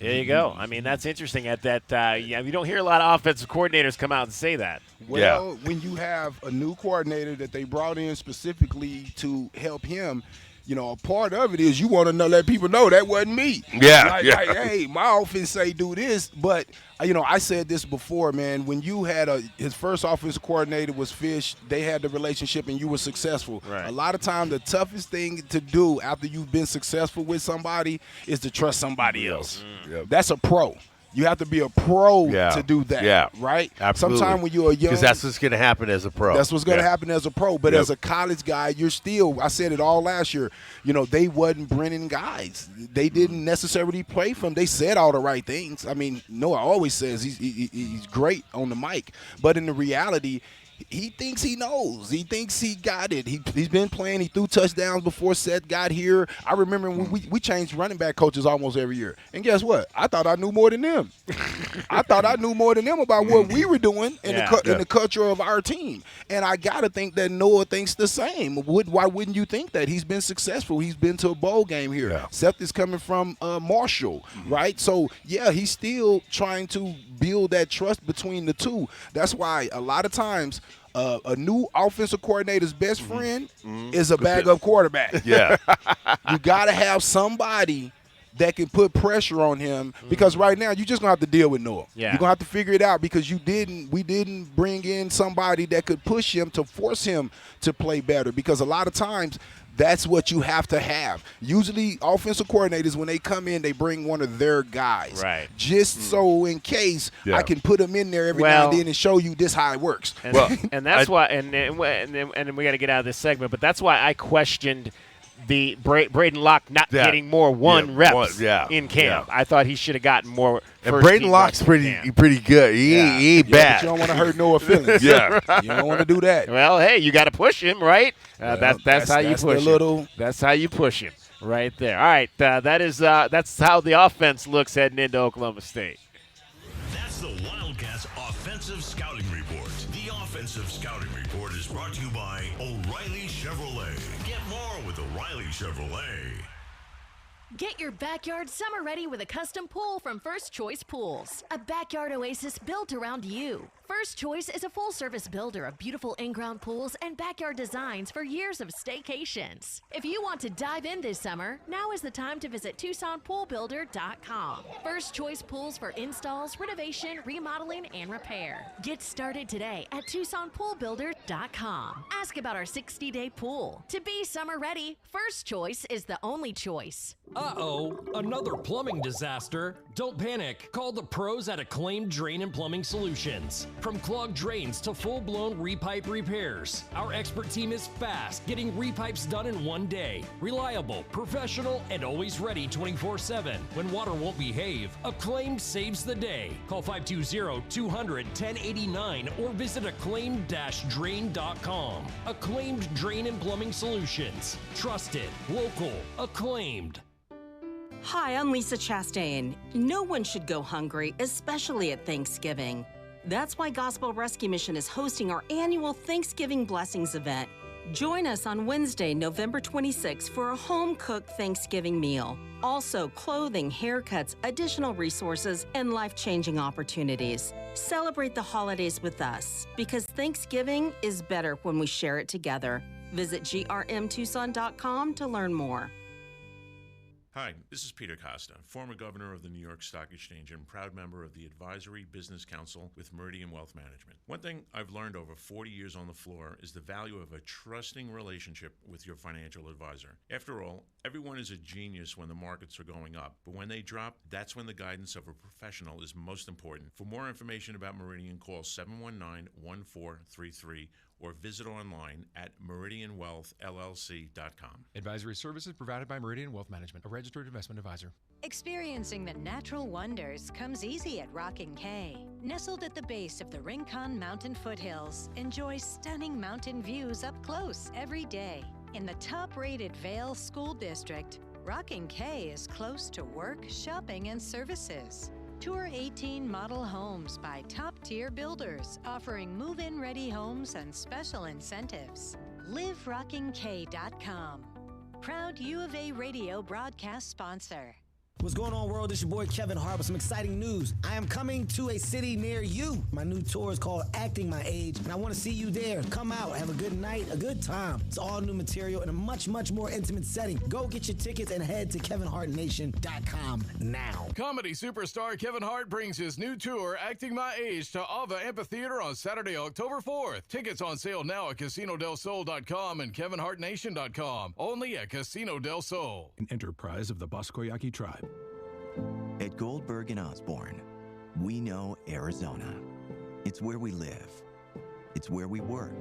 There you go. I mean, that's interesting at that. You don't hear a lot of offensive coordinators come out and say that. Well, when you have a new coordinator that they brought in specifically to help him, a part of it is you want to let people know that wasn't me. Like, hey, my offense say do this, but I said this before, man. When you had his first offensive coordinator was Fish, they had the relationship and you were successful. Right. A lot of times, the toughest thing to do after you've been successful with somebody is to trust somebody else. That's a pro. You have to be a pro to do that, right? Absolutely. Sometimes when you're a young – because that's what's going to happen as a pro. That's what's going to happen as a pro. But as a college guy, you're still – I said it all last year. They wasn't Brennan guys. They didn't necessarily play for him. They said all the right things. I mean, Noah always says he's great on the mic. But in the reality – he thinks he knows. He thinks he got it. He's been playing. He threw touchdowns before Seth got here. I remember when we changed running back coaches almost every year. And guess what? I thought I knew more than them. I thought I knew more than them about what we were doing in the culture of our team. And I got to think that Noah thinks the same. Why wouldn't you think that? He's been successful. He's been to a bowl game here. Yeah. Seth is coming from Marshall, right? So, he's still trying to build that trust between the two. That's why a lot of times a new offensive coordinator's best friend is a backup quarterback. Yeah. You got to have somebody that can put pressure on him because right now you're just going to have to deal with Noah. Yeah. You're going to have to figure it out because we didn't bring in somebody that could push him to force him to play better because a lot of times that's what you have to have. Usually offensive coordinators, when they come in, they bring one of their guys. Right. Just so in case I can put them in there every now and then and show you this how it works. And, and that's why, and we got to get out of this segment, but that's why I questioned the Braden Locke not getting more reps in camp. I thought he should have gotten more. And Braden Locke's pretty good. He ain't bad. But you don't want to hurt Noah's feelings. You don't want to do that. Well, hey, you got to push him, right? That's how you push him. That's how you push him, right there. All right, that's how the offense looks heading into Oklahoma State. That's the Wildcats Offensive Scouting Report. The Offensive Scouting Report is brought to you by O'Reilly Chevrolet. Get more with O'Reilly Chevrolet. Get your backyard summer ready with a custom pool from First Choice Pools. A backyard oasis built around you. First Choice is a full-service builder of beautiful in-ground pools and backyard designs for years of staycations. If you want to dive in this summer, now is the time to visit TucsonPoolBuilder.com. First Choice Pools for installs, renovation, remodeling, and repair. Get started today at TucsonPoolBuilder.com. Ask about our 60-day pool. To be summer ready, First Choice is the only choice. Uh-oh, another plumbing disaster. Don't panic. Call the pros at Acclaimed Drain and Plumbing Solutions. From clogged drains to full-blown repipe repairs, our expert team is fast, getting repipes done in one day. Reliable, professional, and always ready 24/7. When water won't behave, Acclaimed saves the day. Call 520-200-1089 or visit acclaimed-drain.com. Acclaimed Drain and Plumbing Solutions. Trusted, local, acclaimed. Hi, I'm Lisa Chastain. No one should go hungry, especially at Thanksgiving. That's why Gospel Rescue Mission is hosting our annual Thanksgiving Blessings event. Join us on Wednesday, November 26th for a home-cooked Thanksgiving meal. Also, clothing, haircuts, additional resources, and life-changing opportunities. Celebrate the holidays with us, because Thanksgiving is better when we share it together. Visit grmtucson.com to learn more. Hi, this is Peter Costa, former governor of the New York Stock Exchange and proud member of the Advisory Business Council with Meridian Wealth Management. One thing I've learned over 40 years on the floor is the value of a trusting relationship with your financial advisor. After all, everyone is a genius when the markets are going up, but when they drop, that's when the guidance of a professional is most important. For more information about Meridian, call 719-1433 or visit online at meridianwealthllc.com. Advisory services provided by Meridian Wealth Management, a registered investment advisor. Experiencing the natural wonders comes easy at Rockin' K. Nestled at the base of the Rincon Mountain foothills, enjoy stunning mountain views up close every day. In the top-rated Vail School District, Rockin' K is close to work, shopping, and services. Tour 18 model homes by top-tier builders, offering move-in ready homes and special incentives. LiveRockingK.com. Proud U of A radio broadcast sponsor. What's going on, world? It's your boy Kevin Hart with some exciting news. I am coming to a city near you. My new tour is called Acting My Age, and I want to see you there. Come out, have a good night, a good time. It's all new material in a much, much more intimate setting. Go get your tickets and head to KevinHartNation.com now. Comedy superstar Kevin Hart brings his new tour, Acting My Age, to Ava Amphitheater on Saturday, October 4th. Tickets on sale now at CasinoDelSol.com and KevinHartNation.com. Only at Casino del Sol. An enterprise of the Boscoyaki tribe. At Goldberg and Osborne, we know Arizona. It's where we live. It's where we work.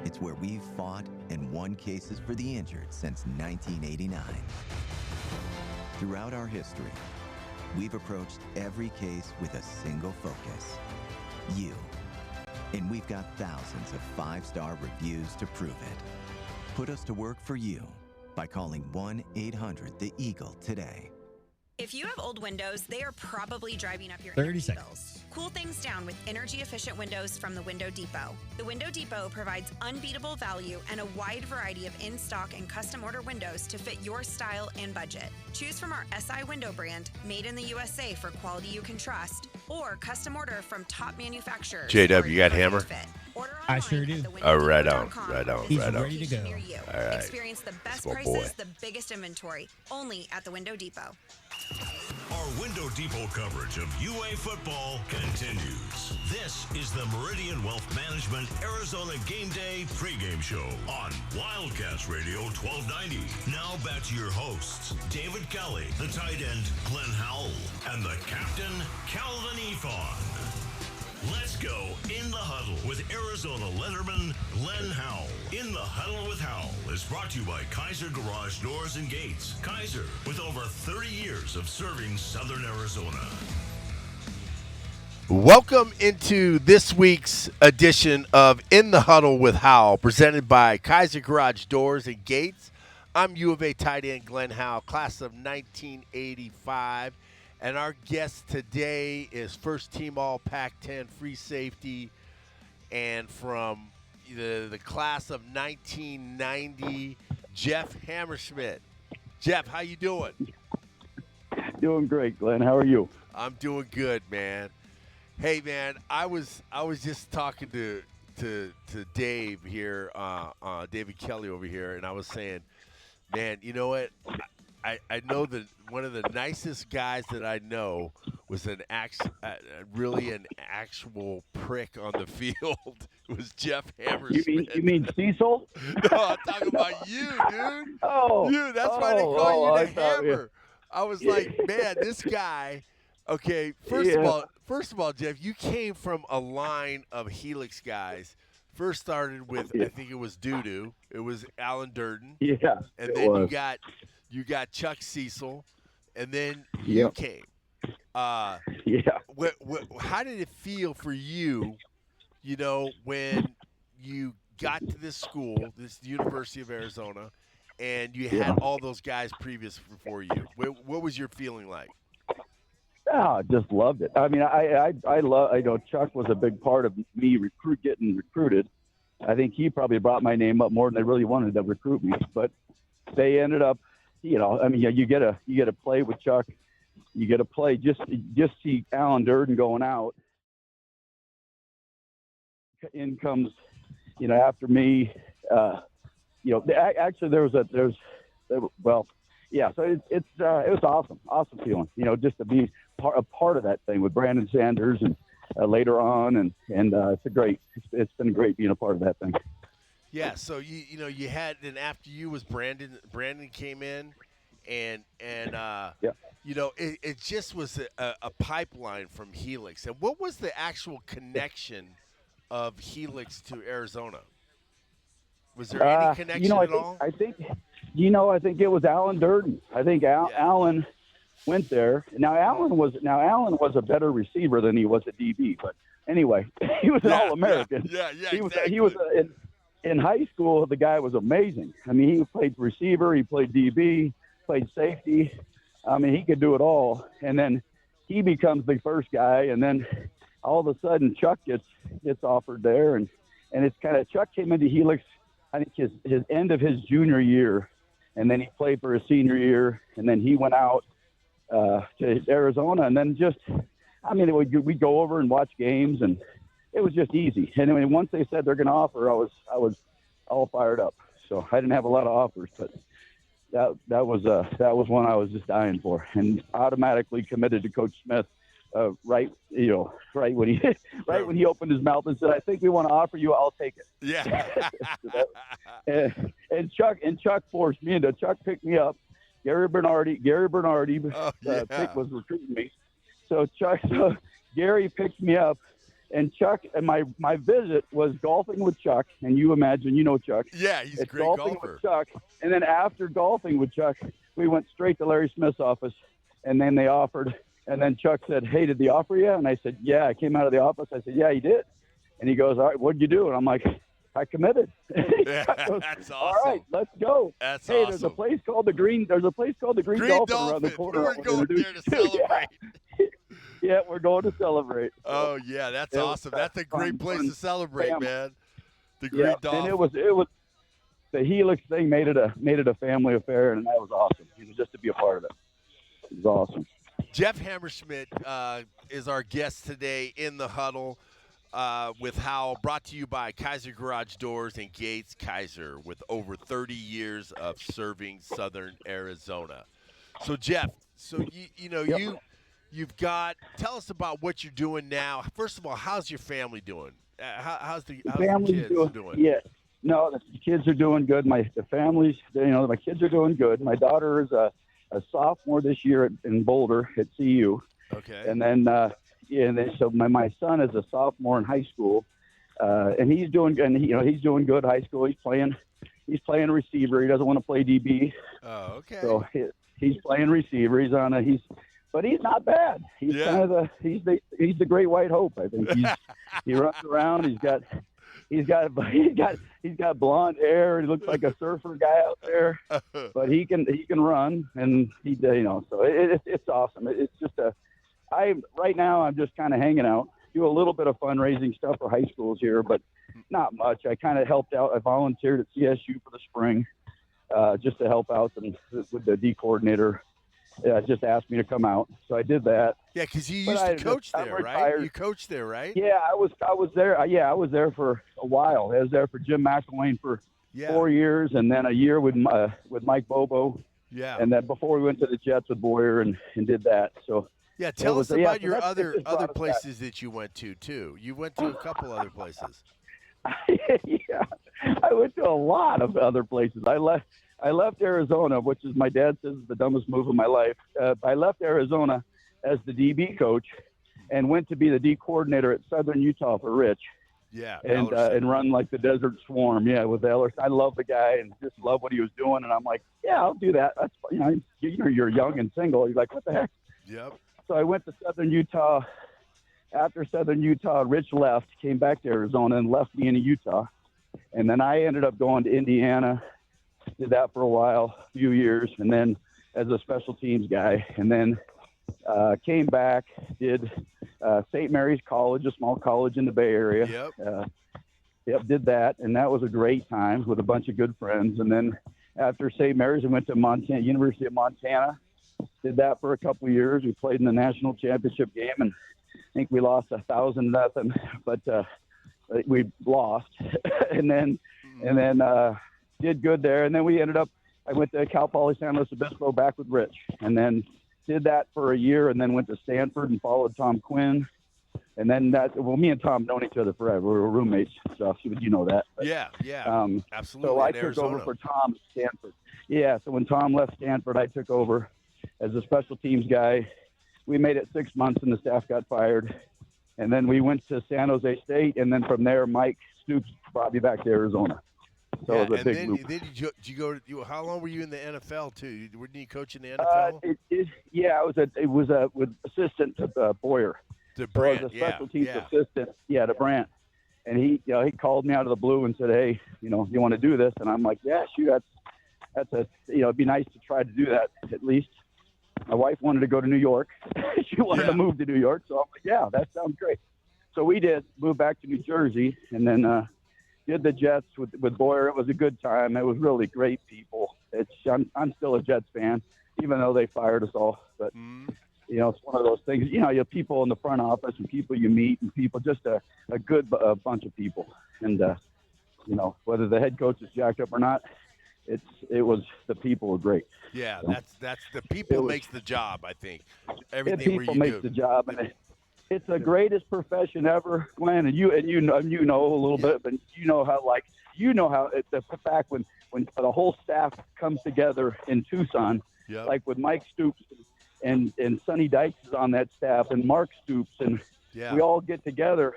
It's where we've fought and won cases for the injured since 1989. Throughout our history, we've approached every case with a single focus: you. And we've got thousands of 5-star reviews to prove it. Put us to work for you by calling 1-800-THE-EAGLE today. If you have old windows, they are probably driving up your 30 energy seconds. bills. Cool things down with energy-efficient windows from the Window Depot. The Window Depot provides unbeatable value and a wide variety of in-stock and custom-order windows to fit your style and budget. Choose from our SI window brand, made in the USA for quality you can trust, or custom order from top manufacturers. JW, you got hammer? I sure do. Oh, right on, right on, He's right on. ready to go. All right. Experience the best That's my prices, boy. the biggest inventory, only at the Window Depot. Our Window Depot coverage of UA football continues. This is the Meridian Wealth Management Arizona Gameday pregame show on Wildcats Radio 1290. Now back to your hosts, David Kelly, the tight end, Glenn Howell, and the captain, Calvin Efon. Let's go In the Huddle with Arizona letterman Glenn Howell. In the Huddle with Howell is brought to you by Kaiser Garage Doors and Gates. Kaiser, with over 30 years of serving Southern Arizona. Welcome into this week's edition of In the Huddle with Howell, presented by Kaiser Garage Doors and Gates. I'm U of A tight end Glenn Howell, class of 1985. And our guest today is first team all Pac-10 free safety and from the class of 1990, Jeff Hammerschmidt. Jeff, how you doing? Doing great, Glenn. How are you? I'm doing good, man. Hey, man, I was just talking to Dave here, David Kelly over here, and I was saying, man, you know what? I know that one of the nicest guys that I know was really an actual prick on the field. It was Jeff Hammerschmidt. You mean Cecil? No, I'm talking about you, dude. Oh, you. That's why they call you the Hammer. Yeah. I was like, man, this guy. Okay, first of all, Jeff, you came from a line of Helix guys. First started with, I think it was Doo-Doo. It was Alan Durden. Yeah, and then you got Chuck Cecil, and then you came. How did it feel for you, when you got to this school, this University of Arizona, and you had all those guys previous before you? What was your feeling like? I just loved it. I mean, I love. I know Chuck was a big part of me getting recruited. I think he probably brought my name up more than they really wanted to recruit me, but they ended up. I mean, you get to play with Chuck. You get to play just see Alan Durden going out. In comes, after me. Actually so it was awesome feeling. Just to be a part of that thing with Brandon Sanders and later on, and it's been great being a part of that thing. Yeah, so you had, then after you was Brandon came in, and it just was a pipeline from Helix. And what was the actual connection of Helix to Arizona? Was there any connection at all? I think it was Alan Durden. I think Alan went there. Now Alan was a better receiver than he was a DB, but anyway, he was an All-American. He was in high school, the guy was amazing. I mean, he played receiver, he played DB, played safety. I mean, he could do it all. And then he becomes the first guy, and then all of a sudden Chuck gets offered there, and it's kind of, Chuck came into Helix, I think his end of his junior year, and then he played for his senior year, and then he went out to Arizona, and then we'd go over and watch games, and it was just easy. And I mean, once they said they're going to offer, I was all fired up. So I didn't have a lot of offers, but that was one I was just dying for, and automatically committed to Coach Smith. Right when he opened his mouth and said, "I think we want to offer you. I'll take it." Yeah. and Chuck forced me into. Chuck picked me up. Gary Bernardi was recruiting me. So Gary picked me up, and Chuck, and my visit was golfing with Chuck, and you imagine, Chuck. Yeah, he's a great golfing golfer. with Chuck, and then after golfing with Chuck, we went straight to Larry Smith's office, and then they offered, and then Chuck said, "Hey, did they offer you?" And I said, "Yeah." I came out of the office. I said, "Yeah, he did." And he goes, "All right, what'd you do?" And I'm like, "I committed." Yeah, that's awesome. All right, let's go. That's awesome. There's a place called the Green Dolphin around the corner. We're going there to celebrate. Yeah, we're going to celebrate. Oh yeah, that's awesome. That's a great place to celebrate, man. The Green Dolphin. And it was the Helix thing made it a family affair, and that was awesome. Just to be a part of it. It was awesome. Jeff Hammerschmidt is our guest today in the huddle with Howell, brought to you by Kaiser Garage Doors and Gates. Kaiser, with over 30 years of serving Southern Arizona. So Jeff, you've got. Tell us about what you're doing now. First of all, how's your family doing? How's the kids doing? Yeah, no, the kids are doing good. My kids are doing good. My daughter is a sophomore this year in Boulder at CU. Okay. And then And then, so my son is a sophomore in high school, and he's doing good high school. He's playing receiver. He doesn't want to play DB. Oh, okay. So he's playing receiver. But he's not bad. He's kind of he's the great white hope. I think he runs around. He's got blonde hair. He looks like a surfer guy out there. But he can run, and so it's awesome. It's just right now I'm just kind of hanging out. Do a little bit of fundraising stuff for high schools here, but not much. I kind of helped out. I volunteered at CSU for the spring, just to help out with the D coordinator. Just asked me to come out, so I did that. Yeah, because you used to coach there, right? You coached there, right? Yeah, I was there. I was there for a while. I was there for Jim McElwain for 4 years, and then a year with Mike Bobo. Yeah. And then before we went to the Jets with Boyer and did that. So yeah, tell us about your other places that you went to too. You went to a couple other places. Yeah, I went to a lot of other places. I left Arizona, which is my dad says is the dumbest move of my life. I left Arizona as the DB coach and went to be the D coordinator at Southern Utah for Rich. Yeah. And run like the Desert Swarm. Yeah, with Ellerson. I love the guy and just love what he was doing. And I'm like, yeah, I'll do that. That's you're young and single. He's like, what the heck? Yep. So I went to Southern Utah. After Southern Utah, Rich left, came back to Arizona and left me in Utah. And then I ended up going to Indiana. Did that for a while, a few years, and then as a special teams guy, and then came back, did St. Mary's College, a small college in the Bay Area. Yep. Did that, and that was a great time with a bunch of good friends. And then after St. Mary's, I went to University of Montana, did that for a couple of years. We played in the national championship game, and I think we lost 1,000-0, but we lost. and then did good there. And then I went to Cal Poly San Luis Obispo back with Rich, and then did that for a year, and then went to Stanford and followed Tom Quinn. And then me and Tom known each other forever. We were roommates, so you know that. But, absolutely. So I took over for Tom at Stanford. Yeah, so when Tom left Stanford, I took over as a special teams guy. We made it 6 months, and the staff got fired. And then we went to San Jose State, and then from there, Mike Stoops brought me back to Arizona. So it was a big loop. Then did you go to? How long were you in the NFL too? Didn't you coach in the NFL? It was with assistant to Boyer. To Brant, so I was a special teams assistant. Yeah, to Brant, and he called me out of the blue and said, "Hey, you want to do this?" And I'm like, "Yeah, shoot, it'd be nice to try to do that at least." My wife wanted to go to New York. She wanted to move to New York, so I'm like, "Yeah, that sounds great." So we did move back to New Jersey, and then. Did the Jets with Boyer. It was a good time. It was really great people. I'm still a Jets fan, even though they fired us all. But it's one of those things. You have people in the front office and people you meet and people just a good bunch of people. And whether the head coach is jacked up or not, it was the people were great. Yeah, so that's the people makes the job. I think everything people where you makes the job and. It's the greatest profession ever, Glenn, and you know a little bit, but how the fact when the whole staff comes together in Tucson, like with Mike Stoops and Sonny Dykes is on that staff and Mark Stoops, and we all get together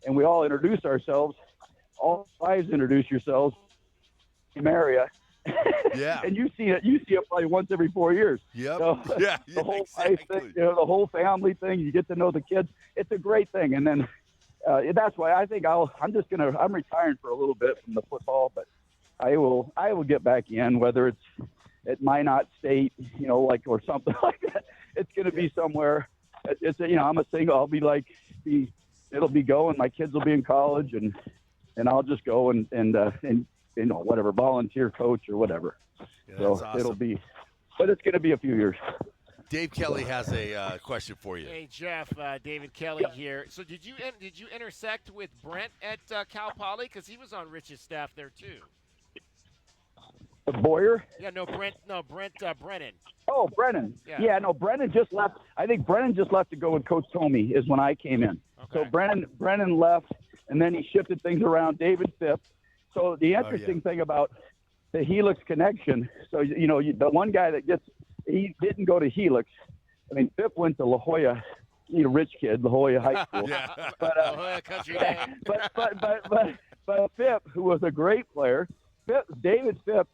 and we all introduce ourselves. All wives introduce yourselves. Same area. Yeah. And you see it probably once every 4 years. Yep. So, the whole life thing, the whole family thing, you get to know the kids. It's a great thing. And then that's why I think I'm retiring for a little bit from the football, but I will get back in, whether it's at Minot State, or something like that. It's going to be somewhere. I'm a single. I'll be it'll be going. My kids will be in college and I'll just go and whatever, volunteer coach or whatever. Yeah, so awesome. It'll be, but it's going to be a few years. Dave Kelly has a question for you. Hey, Jeff, David Kelly here. So did you intersect with Brent at Cal Poly? Because he was on Rich's staff there, too. Boyer? Yeah, Brent Brennan. Oh, Brennan. Yeah, no, Brennan just left. I think Brennan just left to go with Coach Tomey is when I came in. Okay. So Brennan left, and then he shifted things around. David Phipps. So the interesting thing about the Helix connection, so, the one guy he didn't go to Helix. I mean, Phipps went to La Jolla he's a rich kid, La Jolla High School. Yeah. But, La Jolla Country Day. but Phipp, who was a great player, David Phipp.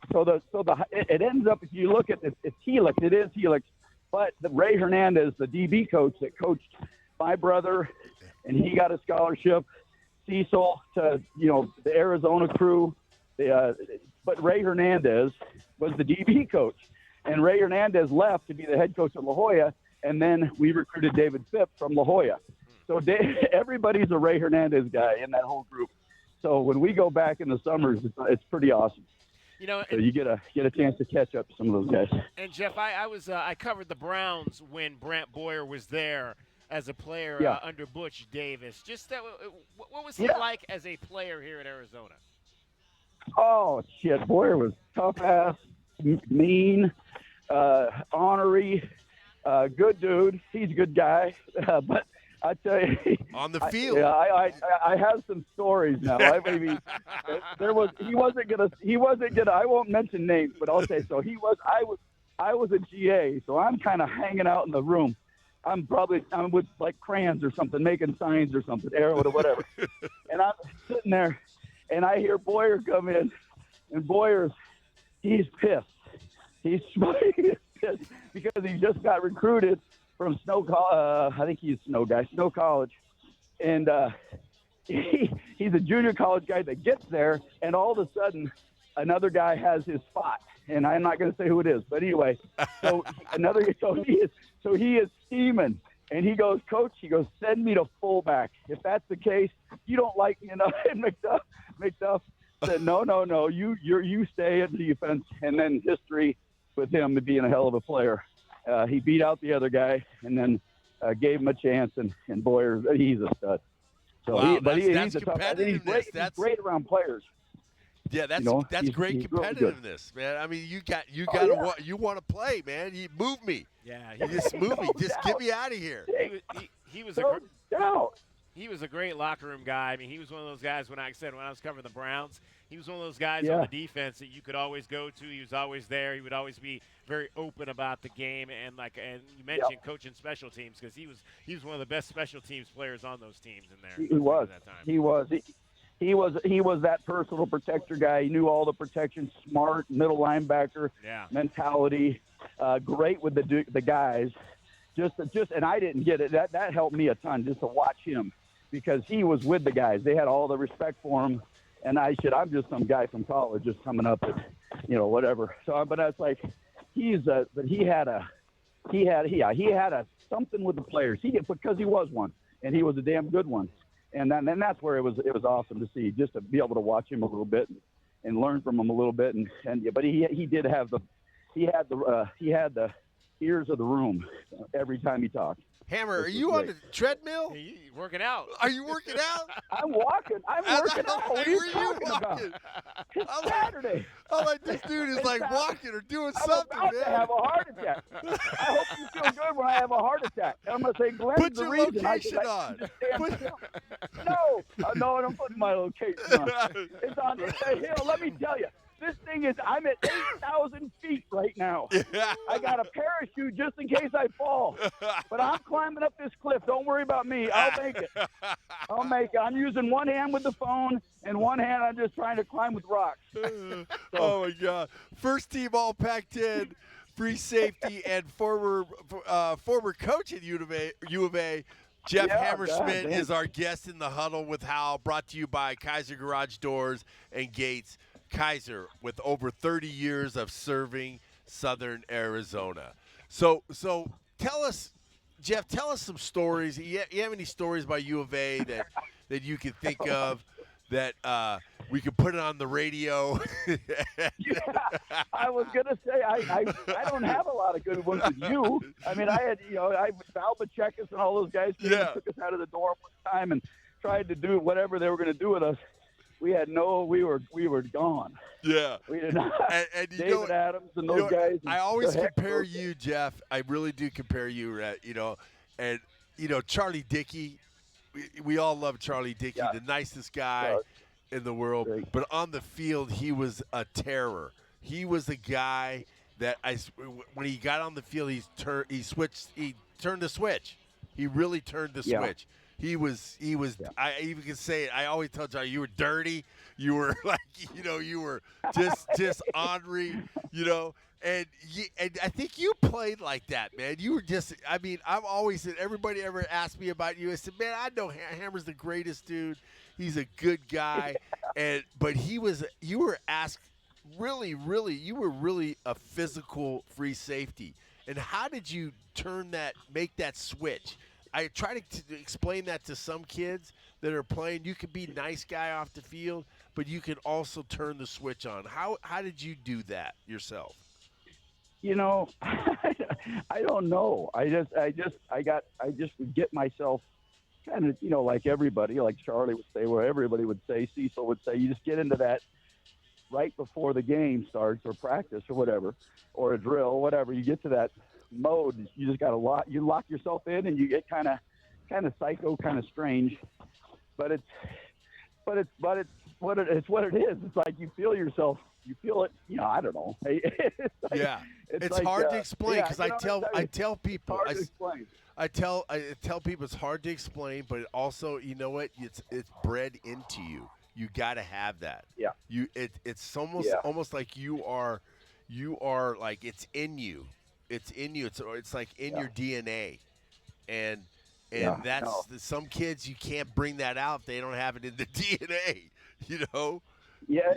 It ends up, if you look at it's Helix. It is Helix. But Ray Hernandez, the DB coach that coached my brother, and he got a scholarship. Cecil to the Arizona crew. But Ray Hernandez was the DB coach, and Ray Hernandez left to be the head coach at La Jolla, and then we recruited David Phipp from La Jolla. So everybody's a Ray Hernandez guy in that whole group. So when we go back in the summers, it's pretty awesome. So you get a chance to catch up to some of those guys. And Jeff, I covered the Browns when Brant Boyer was there as a player under Butch Davis. Just what was he like as a player here at Arizona? Oh shit, Boyer was tough ass, mean, ornery, good dude. He's a good guy, but I tell you, on the field, I have some stories now. He wasn't gonna. I won't mention names, but I'll say so. I was a GA, so I'm kind of hanging out in the room. I'm with like crayons or something, making signs or something, arrow or whatever. And I'm sitting there, and I hear Boyer come in, and he's pissed. He's pissed because he just got recruited from Snow College, and he's a junior college guy that gets there, and all of a sudden, another guy has his spot, and I'm not going to say who it is, but anyway, he is steaming, and he goes, Coach, send me to fullback. If that's the case, you don't like me enough. And McDuff said, no, you stay at defense, and then history with him being a hell of a player. He beat out the other guy, and then gave him a chance, and Boyer, he's a stud. So, wow, he's a tough. He's great around players. Yeah, that's great competitiveness, man. I mean, you want to play, man. You move me. Yeah, just move me. Just get me out of here. He was he was a great locker room guy. I mean, he was one of those guys when I was covering the Browns. He was one of those guys on the defense that you could always go to. He was always there. He would always be very open about the game, and you mentioned coaching special teams because he was one of the best special teams players on those teams in there. He was. At that time. He was that personal protector guy. He knew all the protection, smart, middle linebacker mentality, great with the guys. And I didn't get it. That helped me a ton just to watch him because he was with the guys. They had all the respect for him. And I'm just some guy from college just coming up at, whatever. So, but I was like, he had something with the players. Because he was one, and he was a damn good one. And then that's where it was awesome to see, just to be able to watch him a little bit and learn from him a little bit. But he had the ears of the room every time he talked. Hammer, are you on the treadmill? Are you working out? Are you working out? I'm walking. I'm working out. What are you talking about? It's Saturday. I'm like, this dude is like walking or doing something, I'm about man. to have a heart attack. I hope you feel good when I have a heart attack. I'm going to say, Glenn, put the your reason location on. No, I don't put my location on. It's on the hill. Let me tell you. This thing is, I'm at 8,000 feet right now. I got a parachute just in case I fall. But I'm climbing up this cliff. Don't worry about me. I'll make it. I'm using one hand with the phone, and one hand I'm just trying to climb with rocks. Oh, my God. First team all Pac-10, free safety, and former coach at U of A, Jeff Hammerschmidt is our guest in the Huddle with Hal, brought to you by Kaiser Garage Doors and Gates. Kaiser with over 30 years of serving Southern Arizona. So tell us, Jeff, some stories. You have any stories about U of A that you can think of that we could put it on the radio? I was going to say, I don't have a lot of good ones with you. I mean, I had, Val Bachekis and all those guys took us out of the dorm one time and tried to do whatever they were going to do with us. We were gone. Yeah. We did not. And David Adams and those guys. I always compare you, Jeff. I really do compare you, and Charlie Dickey. We all love Charlie Dickey, the nicest guy in the world. Great. But on the field, he was a terror. He was a guy that when he got on the field, he turned the switch. He really turned the Yeah. switch. He was. Yeah. I even can say it. I always tell John, you were dirty. You were like, you were just ornery, And I think you played like that, man. You were just. I mean, I've always said, everybody ever asked me about you, I said, man, I know Hammer's the greatest dude. He's a good guy, but you were asked. Really, you were really a physical free safety. And how did you make that switch? I try to explain that to some kids that are playing. You can be nice guy off the field, but you can also turn the switch on. How did you do that yourself? I don't know. I just would get myself kind of, like everybody, like Charlie would say, where everybody would say, Cecil would say, you just get into that right before the game starts or practice or whatever, or a drill, whatever. You get to that mode, you just got to lock yourself in, and you get kind of psycho, kind of strange, but it's what it is. It's like you feel yourself, you feel it, I don't know. It's like, hard to explain, because I tell people it's hard to explain, but also, you know what, it's bred into you. You got to have that. Yeah. It's almost like you are like, it's in you. It's in you. It's like in your DNA. And some kids, you can't bring that out if they don't have it in the DNA, Yeah.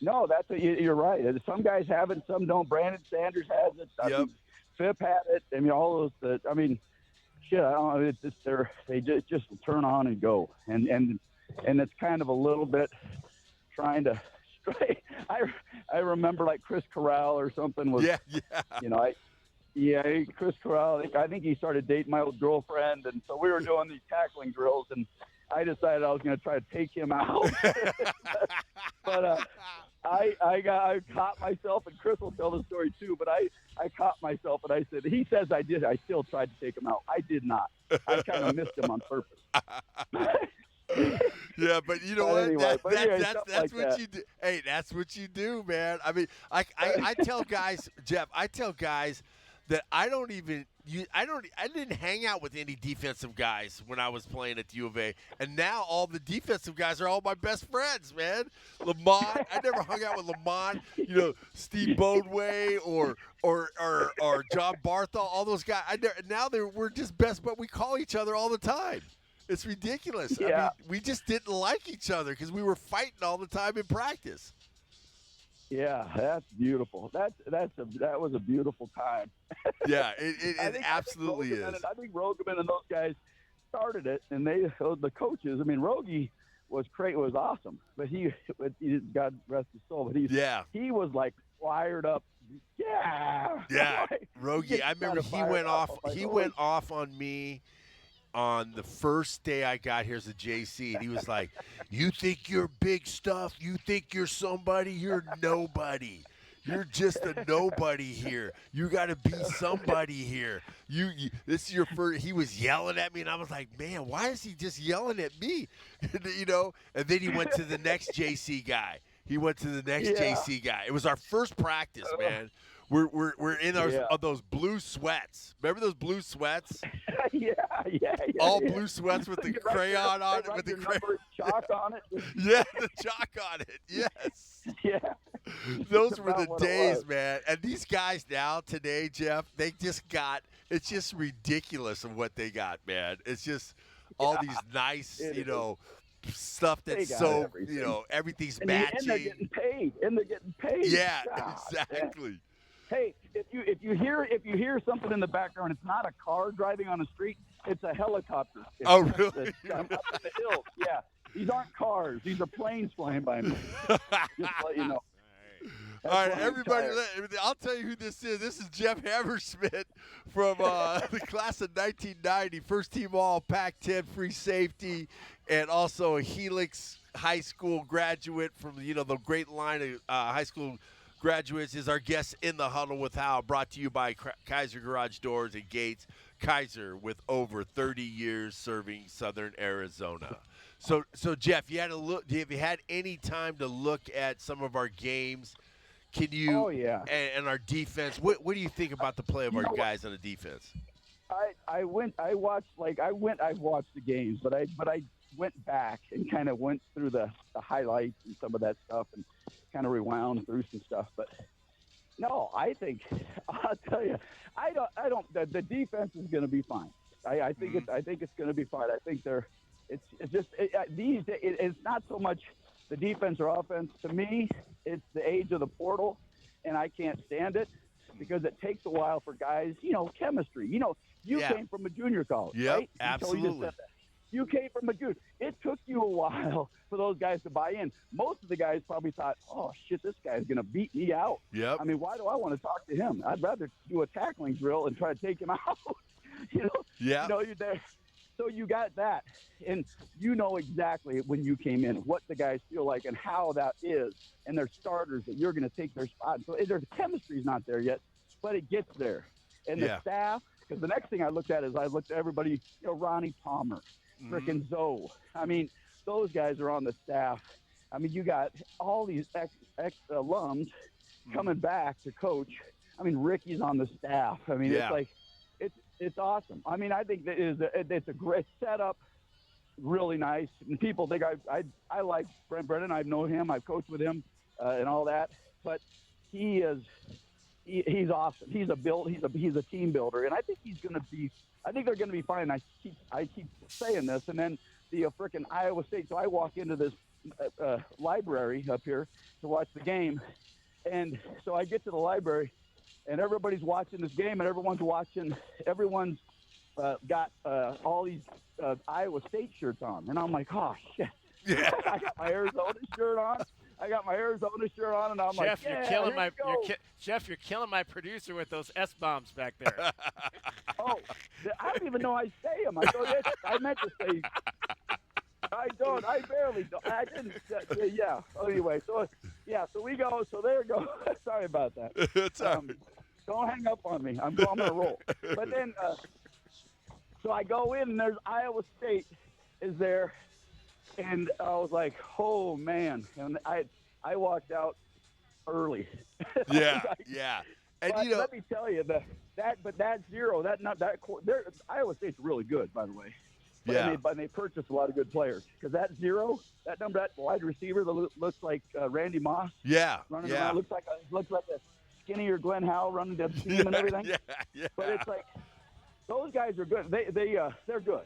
No, you're right. Some guys have it, some don't. Brandon Sanders has it. Phip had it. I mean, all those. Shit. I don't know. It's just they just turn on and go, and it's kind of a little bit trying to. I remember like Chris Corral or something was. Chris Corral. I think he started dating my old girlfriend, and so we were doing these tackling drills, and I decided I was going to try to take him out. But I caught myself, and Chris will tell the story too, but I caught myself, and I said, he says I did. I still tried to take him out. I did not. I kind of missed him on purpose. Yeah, but you know what? Anyway, that's what you do. Hey, that's what you do, man. I mean, I tell guys, Jeff, that I didn't hang out with any defensive guys when I was playing at the U of A, and now all the defensive guys are all my best friends, man. Lamont, I never hung out with Lamont, Steve Bodway or John Barthol, all those guys. We're just best, but we call each other all the time. It's ridiculous. Yeah. I mean, we just didn't like each other because we were fighting all the time in practice. Yeah, that's beautiful. That was a beautiful time. Yeah, it absolutely is. I think Rogeman and those guys started it, and the coaches. I mean, Rogie was great, was awesome, but he God rest his soul, but he was like fired up. Yeah. Rogie. I remember he went off. He went off on me on the first day I got here as a JC, and he was like, "You think you're big stuff? You think you're somebody? You're nobody. You're just a nobody here. You got to be somebody here. This is your first." He was yelling at me, and I was like, "Man, why is he just yelling at me?" And then he went to the next JC guy. JC guy. It was our first practice, man. We're in those blue sweats. Remember those blue sweats? Yeah. All blue sweats with the crayon on it, with the chalk on it. Yeah, the chalk on it. Yes. Yeah. Those were the days, man. And these guys now today, Jeff, it's just ridiculous of what they got, man. It's just all these nice, stuff that's so, everything's matching. And they're getting paid. Yeah, God, exactly. Man. Hey, if you hear something in the background, it's not a car driving on the street; it's a helicopter. Oh, really? Up in the hills. Yeah, these aren't cars; these are planes flying by me. Just to let you know. All right, everybody, I'll tell you who this is. This is Jeff Hammersmith from the class of 1990, first team all Pac-10 free safety, and also a Helix High School graduate from the great line of high school graduates. Is our guest in the huddle with Hal, brought to you by Kaiser Garage Doors and Gates. Kaiser with over 30 years serving Southern Arizona. So Jeff, have you had any time to look at some of our games? Can you? Oh yeah. And our defense. What do you think about the play of our guys on the defense? I watched the games, but I went back and kind of went through the highlights and some of that stuff and kind of rewound through some stuff. But no, I think I'll tell you, the defense is going to be fine. I think it's going to be fine. I think it's not so much the defense or offense. To me, it's the age of the portal, and I can't stand it because it takes a while for guys, chemistry. You came from a junior college, right? Absolutely. You came from a junior. It took you a while for those guys to buy in. Most of the guys probably thought, oh, shit, this guy's going to beat me out. Yep. I mean, why do I want to talk to him? I'd rather do a tackling drill and try to take him out. Yeah. You're there. So you got that. And you know exactly when you came in what the guys feel like and how that is. And they're starters that you're going to take their spot. So the chemistry's not there yet, but it gets there. And the staff, because the next thing I looked at is I looked at everybody, Ronnie Palmer, frickin' Zoe. I mean, those guys are on the staff. I mean, you got all these ex-alums coming back to coach. I mean, Ricky's on the staff. I mean, it's like, it's awesome. I mean, I think that it's a great setup, really nice. And people think I like Brent Brennan. I've known him. I've coached with him and all that. But he's awesome. He's a team builder, and I think he's going to be. I think they're going to be fine. I keep saying this, and then the frickin' Iowa State. So I walk into this library up here to watch the game, and so I get to the library. And everybody's watching this game, and everyone's got all these Iowa State shirts on. And I'm like, oh, shit. Yeah. I got my Arizona shirt on. And I'm like, Jeff, you're killing my producer with those S-bombs back there. Oh, I don't even know I say them. I meant to say I don't. I barely don't. I didn't. Yeah. Anyway, so we go. So there you go. Sorry about that. It's all right. Don't hang up on me. I'm going to roll. But then, so I go in, and there's Iowa State is there, and I was like, oh man, and I walked out early. Yeah. And but let me tell you that zero, Iowa State's really good, by the way. But they purchased a lot of good players because that number, that wide receiver that looks like Randy Moss. Running around, looks like a skinnier Glenn Howell running the team and everything. Yeah. But it's like those guys are good. They're good,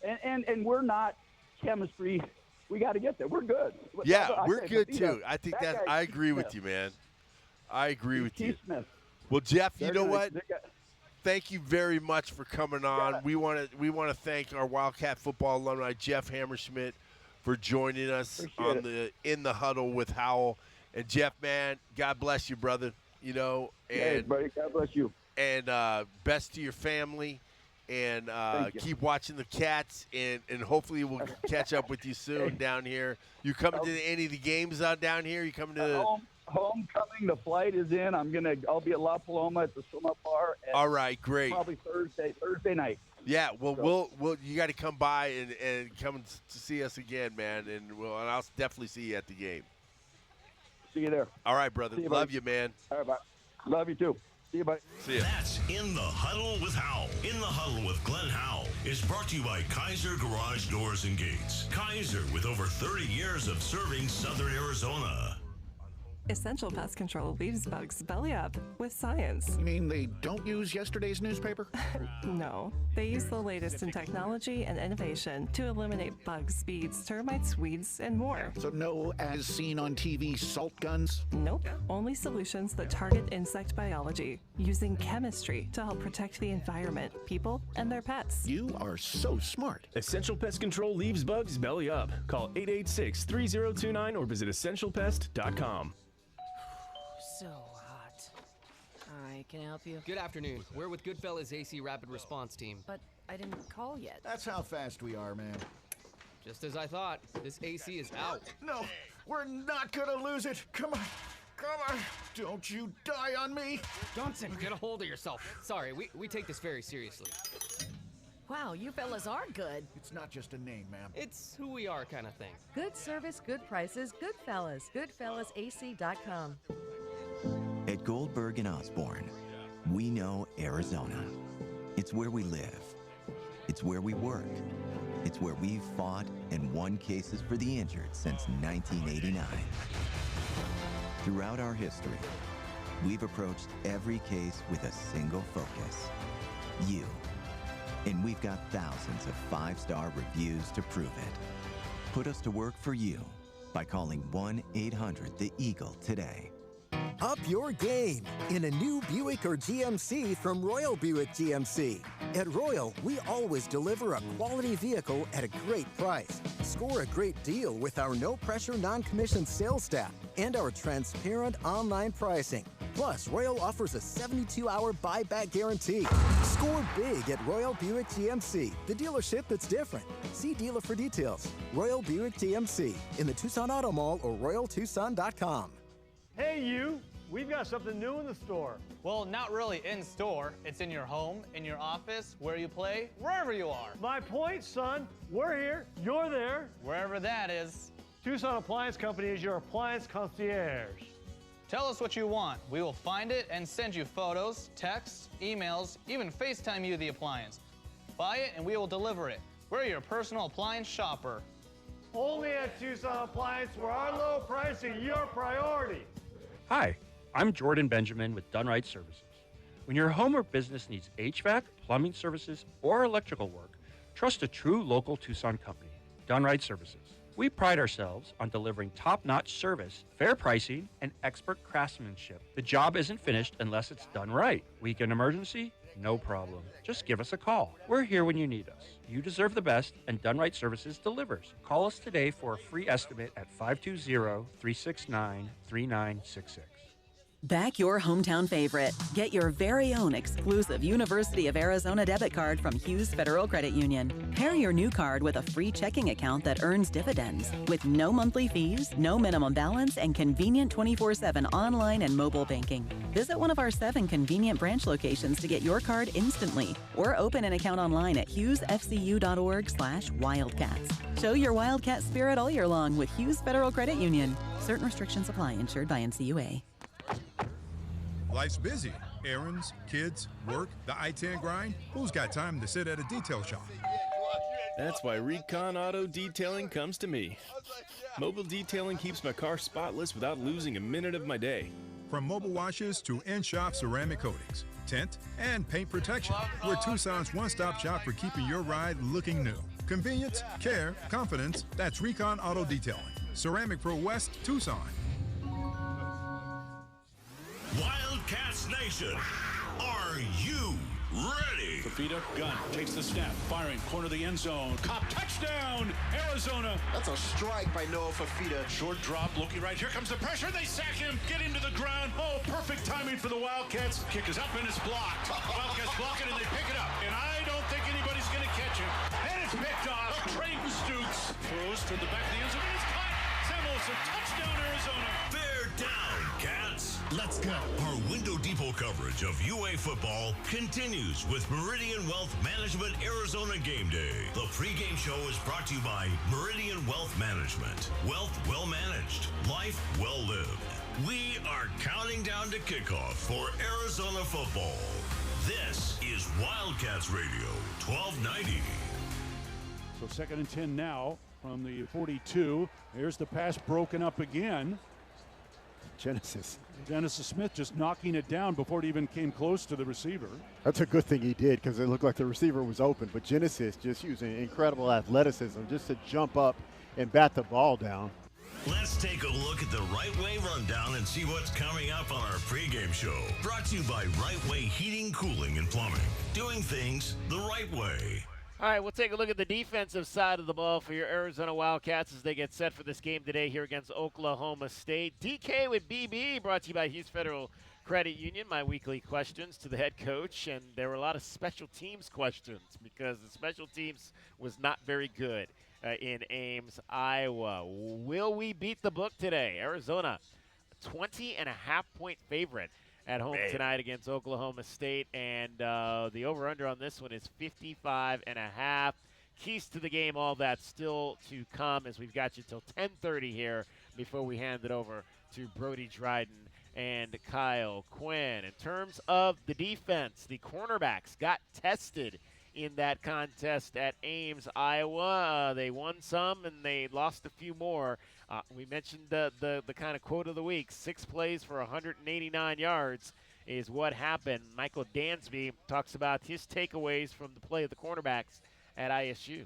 and we're not chemistry. We got to get there. We're good. Yeah, we're good too. I think I agree with you, man. I agree with you. Smith. Well, Jeff, you know what? Thank you very much for coming on. Yeah. We want to thank our Wildcat football alumni Jeff Hammerschmidt for joining us In the Huddle with Howell. And Jeff, man, God bless you, brother. And hey, buddy, God bless you. And best to your family. And keep watching the Cats. And hopefully we'll catch up with you soon down here. You coming to any of the games out down here? You coming to homecoming? The flight is in. I'll be at La Paloma at the swim-up bar. All right, great. Probably Thursday night. Yeah, well, you got to come by and come to see us again, man. And I'll definitely see you at the game. See you there. All right, brother. Love you, man. All right, bye. Love you too. See you, buddy. See you. That's In the Huddle with Howell. In the Huddle with Glenn Howell is brought to you by Kaiser Garage Doors and Gates. Kaiser, with over 30 years of serving Southern Arizona. Essential Pest Control leaves bugs belly up with science. You mean they don't use yesterday's newspaper? No. They use the latest in technology and innovation to eliminate bugs, bees, termites, weeds, and more. So no as seen on TV salt guns? Nope. Only solutions that target insect biology, using chemistry to help protect the environment, people, and their pets. You are so smart. Essential Pest Control leaves bugs belly up. Call 886-3029 or visit essentialpest.com. So hot. Hi, can I help you? Good afternoon. We're with Goodfellas AC Rapid Response Team. But I didn't call yet. That's how fast we are, man. Just as I thought. This AC is out. No, we're not gonna lose it. Come on. Don't you die on me. Johnson, get a hold of yourself. Sorry, we take this very seriously. Wow, you fellas are good. It's not just a name, ma'am. It's who we are kind of thing. Good service, good prices, Goodfellas. GoodfellasAC.com. At Goldberg and Osborne, we know Arizona. It's where we live. It's where we work. It's where we've fought and won cases for the injured since 1989. Throughout our history, we've approached every case with a single focus: you. And we've got thousands of 5-star reviews to prove it. Put us to work for you by calling 1-800-THE-EAGLE today. Up your game in a new Buick or GMC from Royal Buick GMC. At Royal, we always deliver a quality vehicle at a great price. Score a great deal with our no-pressure, non-commissioned sales staff and our transparent online pricing. Plus, Royal offers a 72-hour buyback guarantee. Score big at Royal Buick GMC, the dealership that's different. See dealer for details. Royal Buick GMC in the Tucson Auto Mall or RoyalTucson.com. Hey, you! We've got something new in the store. Well, not really in store. It's in your home, in your office, where you play, wherever you are. My point, son. We're here. You're there. Wherever that is. Tucson Appliance Company is your appliance concierge. Tell us what you want. We will find it and send you photos, texts, emails, even FaceTime you the appliance. Buy it and we will deliver it. We're your personal appliance shopper. Only at Tucson Appliance, where our low pricing is your priority. Hi, I'm Jordan Benjamin with Done Right Services. When your home or business needs HVAC, plumbing services, or electrical work, trust a true local Tucson company, Done Right Services. We pride ourselves on delivering top-notch service, fair pricing, and expert craftsmanship. The job isn't finished unless it's done right. Weekend emergency? No problem. Just give us a call. We're here when you need us. You deserve the best, and Done Right Services delivers. Call us today for a free estimate at 520-369-3966. Back your hometown favorite. Get your very own exclusive University of Arizona debit card from Hughes Federal Credit Union. Pair your new card with a free checking account that earns dividends with no monthly fees, no minimum balance, and convenient 24/7 online and mobile banking. Visit one of our 7 convenient branch locations to get your card instantly or open an account online at hughesfcu.org/wildcats. Show your Wildcat spirit all year long with Hughes Federal Credit Union. Certain restrictions apply. Insured by NCUA. Life's busy. Errands, kids, work, the I-10 grind. Who's got time to sit at a detail shop? That's why Recon Auto Detailing comes to me. Mobile detailing keeps my car spotless without losing a minute of my day. From mobile washes to in-shop ceramic coatings, tint, and paint protection, we're Tucson's one-stop shop for keeping your ride looking new. Convenience, care, confidence, that's Recon Auto Detailing. Ceramic Pro West, Tucson. Wildcats Nation, are you ready? Fafita, gun, takes the snap, firing, corner of the end zone. Cop, touchdown, Arizona. That's a strike by Noah Fafita. Short drop, looking right. Here comes the pressure. They sack him, get him to the ground. Oh, perfect timing for the Wildcats. Kick is up and it's blocked. Wildcats block it and they pick it up. And I don't think anybody's going to catch him. And it's picked off. Trayton Stooks throws to the back of the end zone. And it's caught. Samuelson, touchdown, Arizona. Bear down, Cats. Let's go. Our Window Depot coverage of UA football continues with Meridian Wealth Management Arizona Gameday. The pregame show is brought to you by Meridian Wealth Management. Wealth well managed, life well lived. We are counting down to kickoff for Arizona football. This is Wildcats Radio 1290. So 2nd and 10 now from the 42. Here's the pass broken up again. Genesis Smith just knocking it down before it even came close to the receiver. That's a good thing he did because it looked like the receiver was open. But Genesis just using incredible athleticism just to jump up and bat the ball down. Let's take a look at the Right Way Rundown and see what's coming up on our pregame show. Brought to you by Right Way Heating, Cooling, and Plumbing. Doing things the right way. All right, we'll take a look at the defensive side of the ball for your Arizona Wildcats as they get set for this game today here against Oklahoma State. DK with BB, brought to you by Hughes Federal Credit Union. My weekly questions to the head coach, and there were a lot of special teams questions because the special teams was not very good in Ames, Iowa. Will we beat the book today? Arizona, 20.5-point favorite at home tonight against Oklahoma State, and the over-under on this one is 55.5. Keys to the game, all that still to come as we've got you till 10:30 here before we hand it over to Brody Dryden and Kyle Quinn. In terms of the defense, the cornerbacks got tested in that contest at Ames, Iowa. They won some and they lost a few more. We mentioned the kind of quote of the week, 6 plays for 189 yards is what happened. Michael Dansby talks about his takeaways from the play of the cornerbacks at ISU.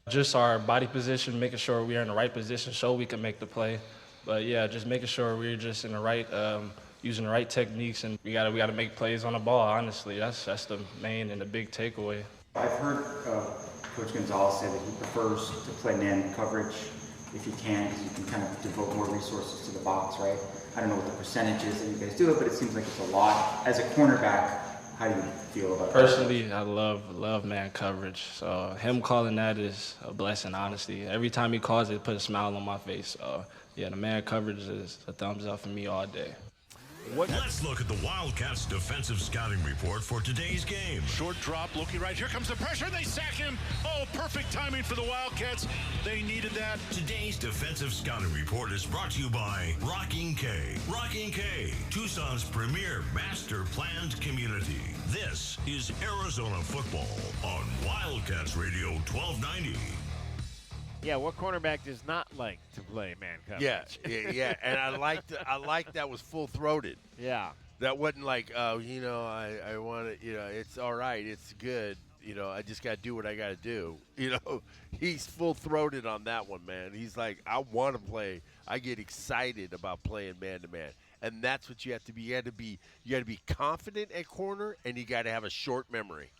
Just our body position, making sure we're in the right position so we can make the play. But yeah, just making sure we're just in the right, using the right techniques, and we gotta make plays on the ball. Honestly, that's the main and the big takeaway. I've heard Coach Gonzalez say that he prefers to play man coverage if he can, because you can kind of devote more resources to the box, right? I don't know what the percentage is that you guys do it, but it seems like it's a lot. As a cornerback, how do you feel about that? Personally, I love man coverage. So him calling that is a blessing, honestly. Every time he calls it, put a smile on my face. So yeah, the man coverage is a thumbs up for me all day. Let's look at the Wildcats defensive scouting report for today's game. Short drop, looking right. Here comes the pressure. They sack him. Oh, perfect timing for the Wildcats. They needed that. Today's defensive scouting report is brought to you by Rocking K. Rocking K, Tucson's premier master planned community. This is Arizona football on Wildcats Radio 1290. Yeah, what cornerback does not like to play man coverage? Yeah, and I like that was full-throated. Yeah. That wasn't like, oh, I want to, it's all right, it's good, I just got to do what I got to do. He's full-throated on that one, man. He's like, I want to play. I get excited about playing man-to-man. And that's what you have to be. You got to be confident at corner, and you got to have a short memory.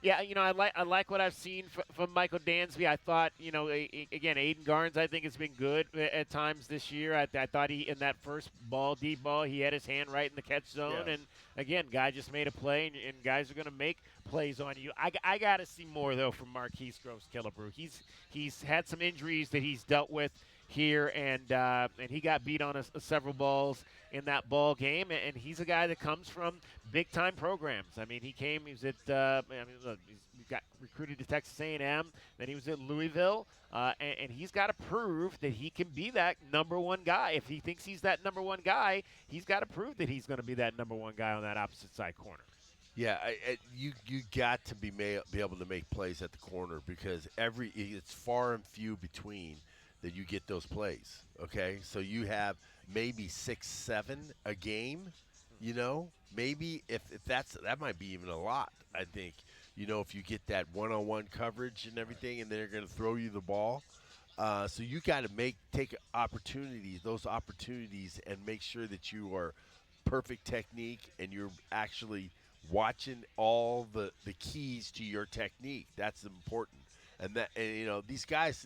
Yeah, I like what I've seen from Michael Dansby. I thought, again, Aiden Garnes, I think, has been good at times this year. I thought he, in that first deep ball, he had his hand right in the catch zone. Yeah. And, again, guy just made a play, and guys are going to make plays on you. I got to see more, though, from Marquise Gross-Killebrew. He's had some injuries that he's dealt with here, and he got beat on several balls in that ball game, and he's a guy that comes from big-time programs. I mean, he was at he got recruited to Texas A&M, then he was at Louisville, and he's got to prove that he can be that number one guy. If he thinks he's that number one guy, he's got to prove that he's going to be that number one guy on that opposite side corner. Yeah, you got to be able to make plays at the corner, because it's far and few between that you get those plays, okay? So you have maybe 6, 7 a game, maybe if that might be even a lot, I think, if you get that one-on-one coverage and everything, and they're going to throw you the ball. So you got to take those opportunities, and make sure that you are perfect technique and you're actually watching all the keys to your technique. That's important. And these guys,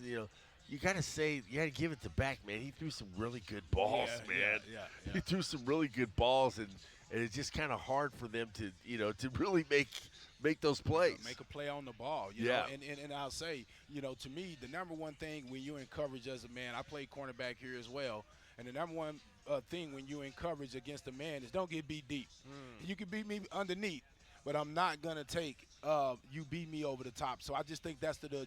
you got to give it to Beck, man. He threw some really good balls, man. Yeah. He threw some really good balls, and it's just kind of hard for them to, to really make those plays. Make a play on the ball, know. And I'll say, to me, the number one thing when you're in coverage as a man, I played cornerback here as well, and the number one thing when you're in coverage against a man is don't get beat deep. You can beat me underneath, but I'm not going to take you beat me over the top. So I just think that's the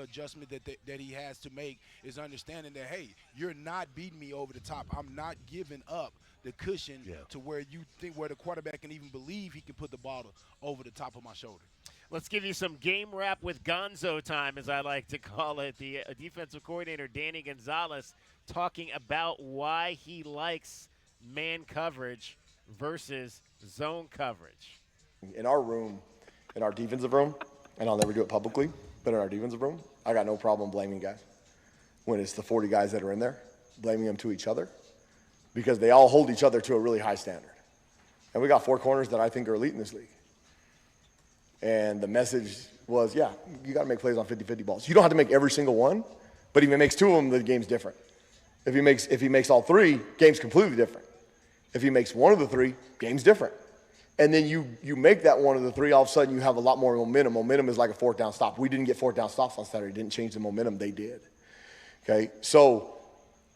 adjustment that he has to make, is understanding that, hey, you're not beating me over the top. I'm not giving up the cushion to where the quarterback can even believe he can put the ball over the top of my shoulder. Let's give you some game wrap with Gonzo time, as I like to call it. The defensive coordinator, Danny Gonzalez, talking about why he likes man coverage versus zone coverage. In our room, in our defensive room, and I'll never do it publicly, but in our defensive room, I got no problem blaming guys. When it's the 40 guys that are in there, blaming them to each other, because they all hold each other to a really high standard. And we got 4 corners that I think are elite in this league. And the message was, you got to make plays on 50-50 balls. You don't have to make every single one, but if he makes 2 of them, the game's different. If he makes all 3, game's completely different. If he makes 1 of the 3, game's different. And then you make that 1 of the 3, all of a sudden you have a lot more momentum. Momentum is like a 4th down stop. We didn't get 4th down stops on Saturday. Didn't change the momentum. They did. Okay? So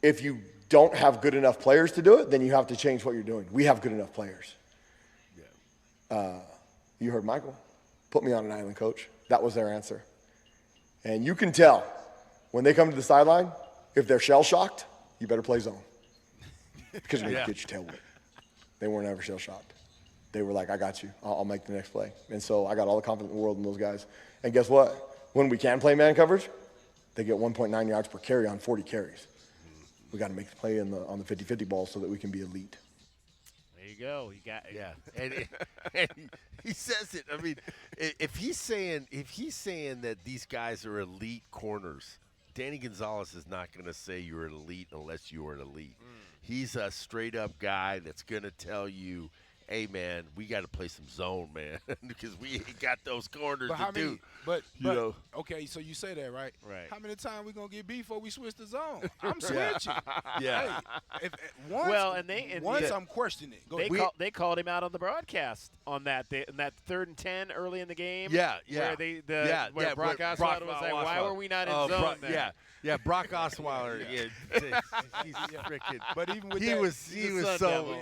if you don't have good enough players to do it, then you have to change what you're doing. We have good enough players. You heard Michael. Put me on an island, coach. That was their answer. And you can tell when they come to the sideline, if they're shell-shocked, you better play zone. because you're going to get your tail whipped. They weren't ever shell-shocked. They were like, I got you. I'll make the next play. And so I got all the confidence in the world in those guys. And guess what? When we can play man coverage, they get 1.9 yards per carry on 40 carries. We got to make the play on the 50-50 ball so that we can be elite. There you go. You got and he says it. I mean, if he's saying that these guys are elite corners, Danny Gonzalez is not going to say you're an elite unless you are an elite. He's a straight-up guy that's going to tell you, hey, man, we got to play some zone, man, because we ain't got those corners But to how many? do. But you know. okay, so you say that, right? Right. How many times we gonna get beat before we switch the zone? I'm switching. Yeah. Hey, once I'm questioning. Go ahead. They called him out on the broadcast on that in that 3rd and 10 early in the game. Yeah. Where Brock Osweiler was like, why were we not in zone then? Yeah, Brock Osweiler. He's freaking. But even with he was so.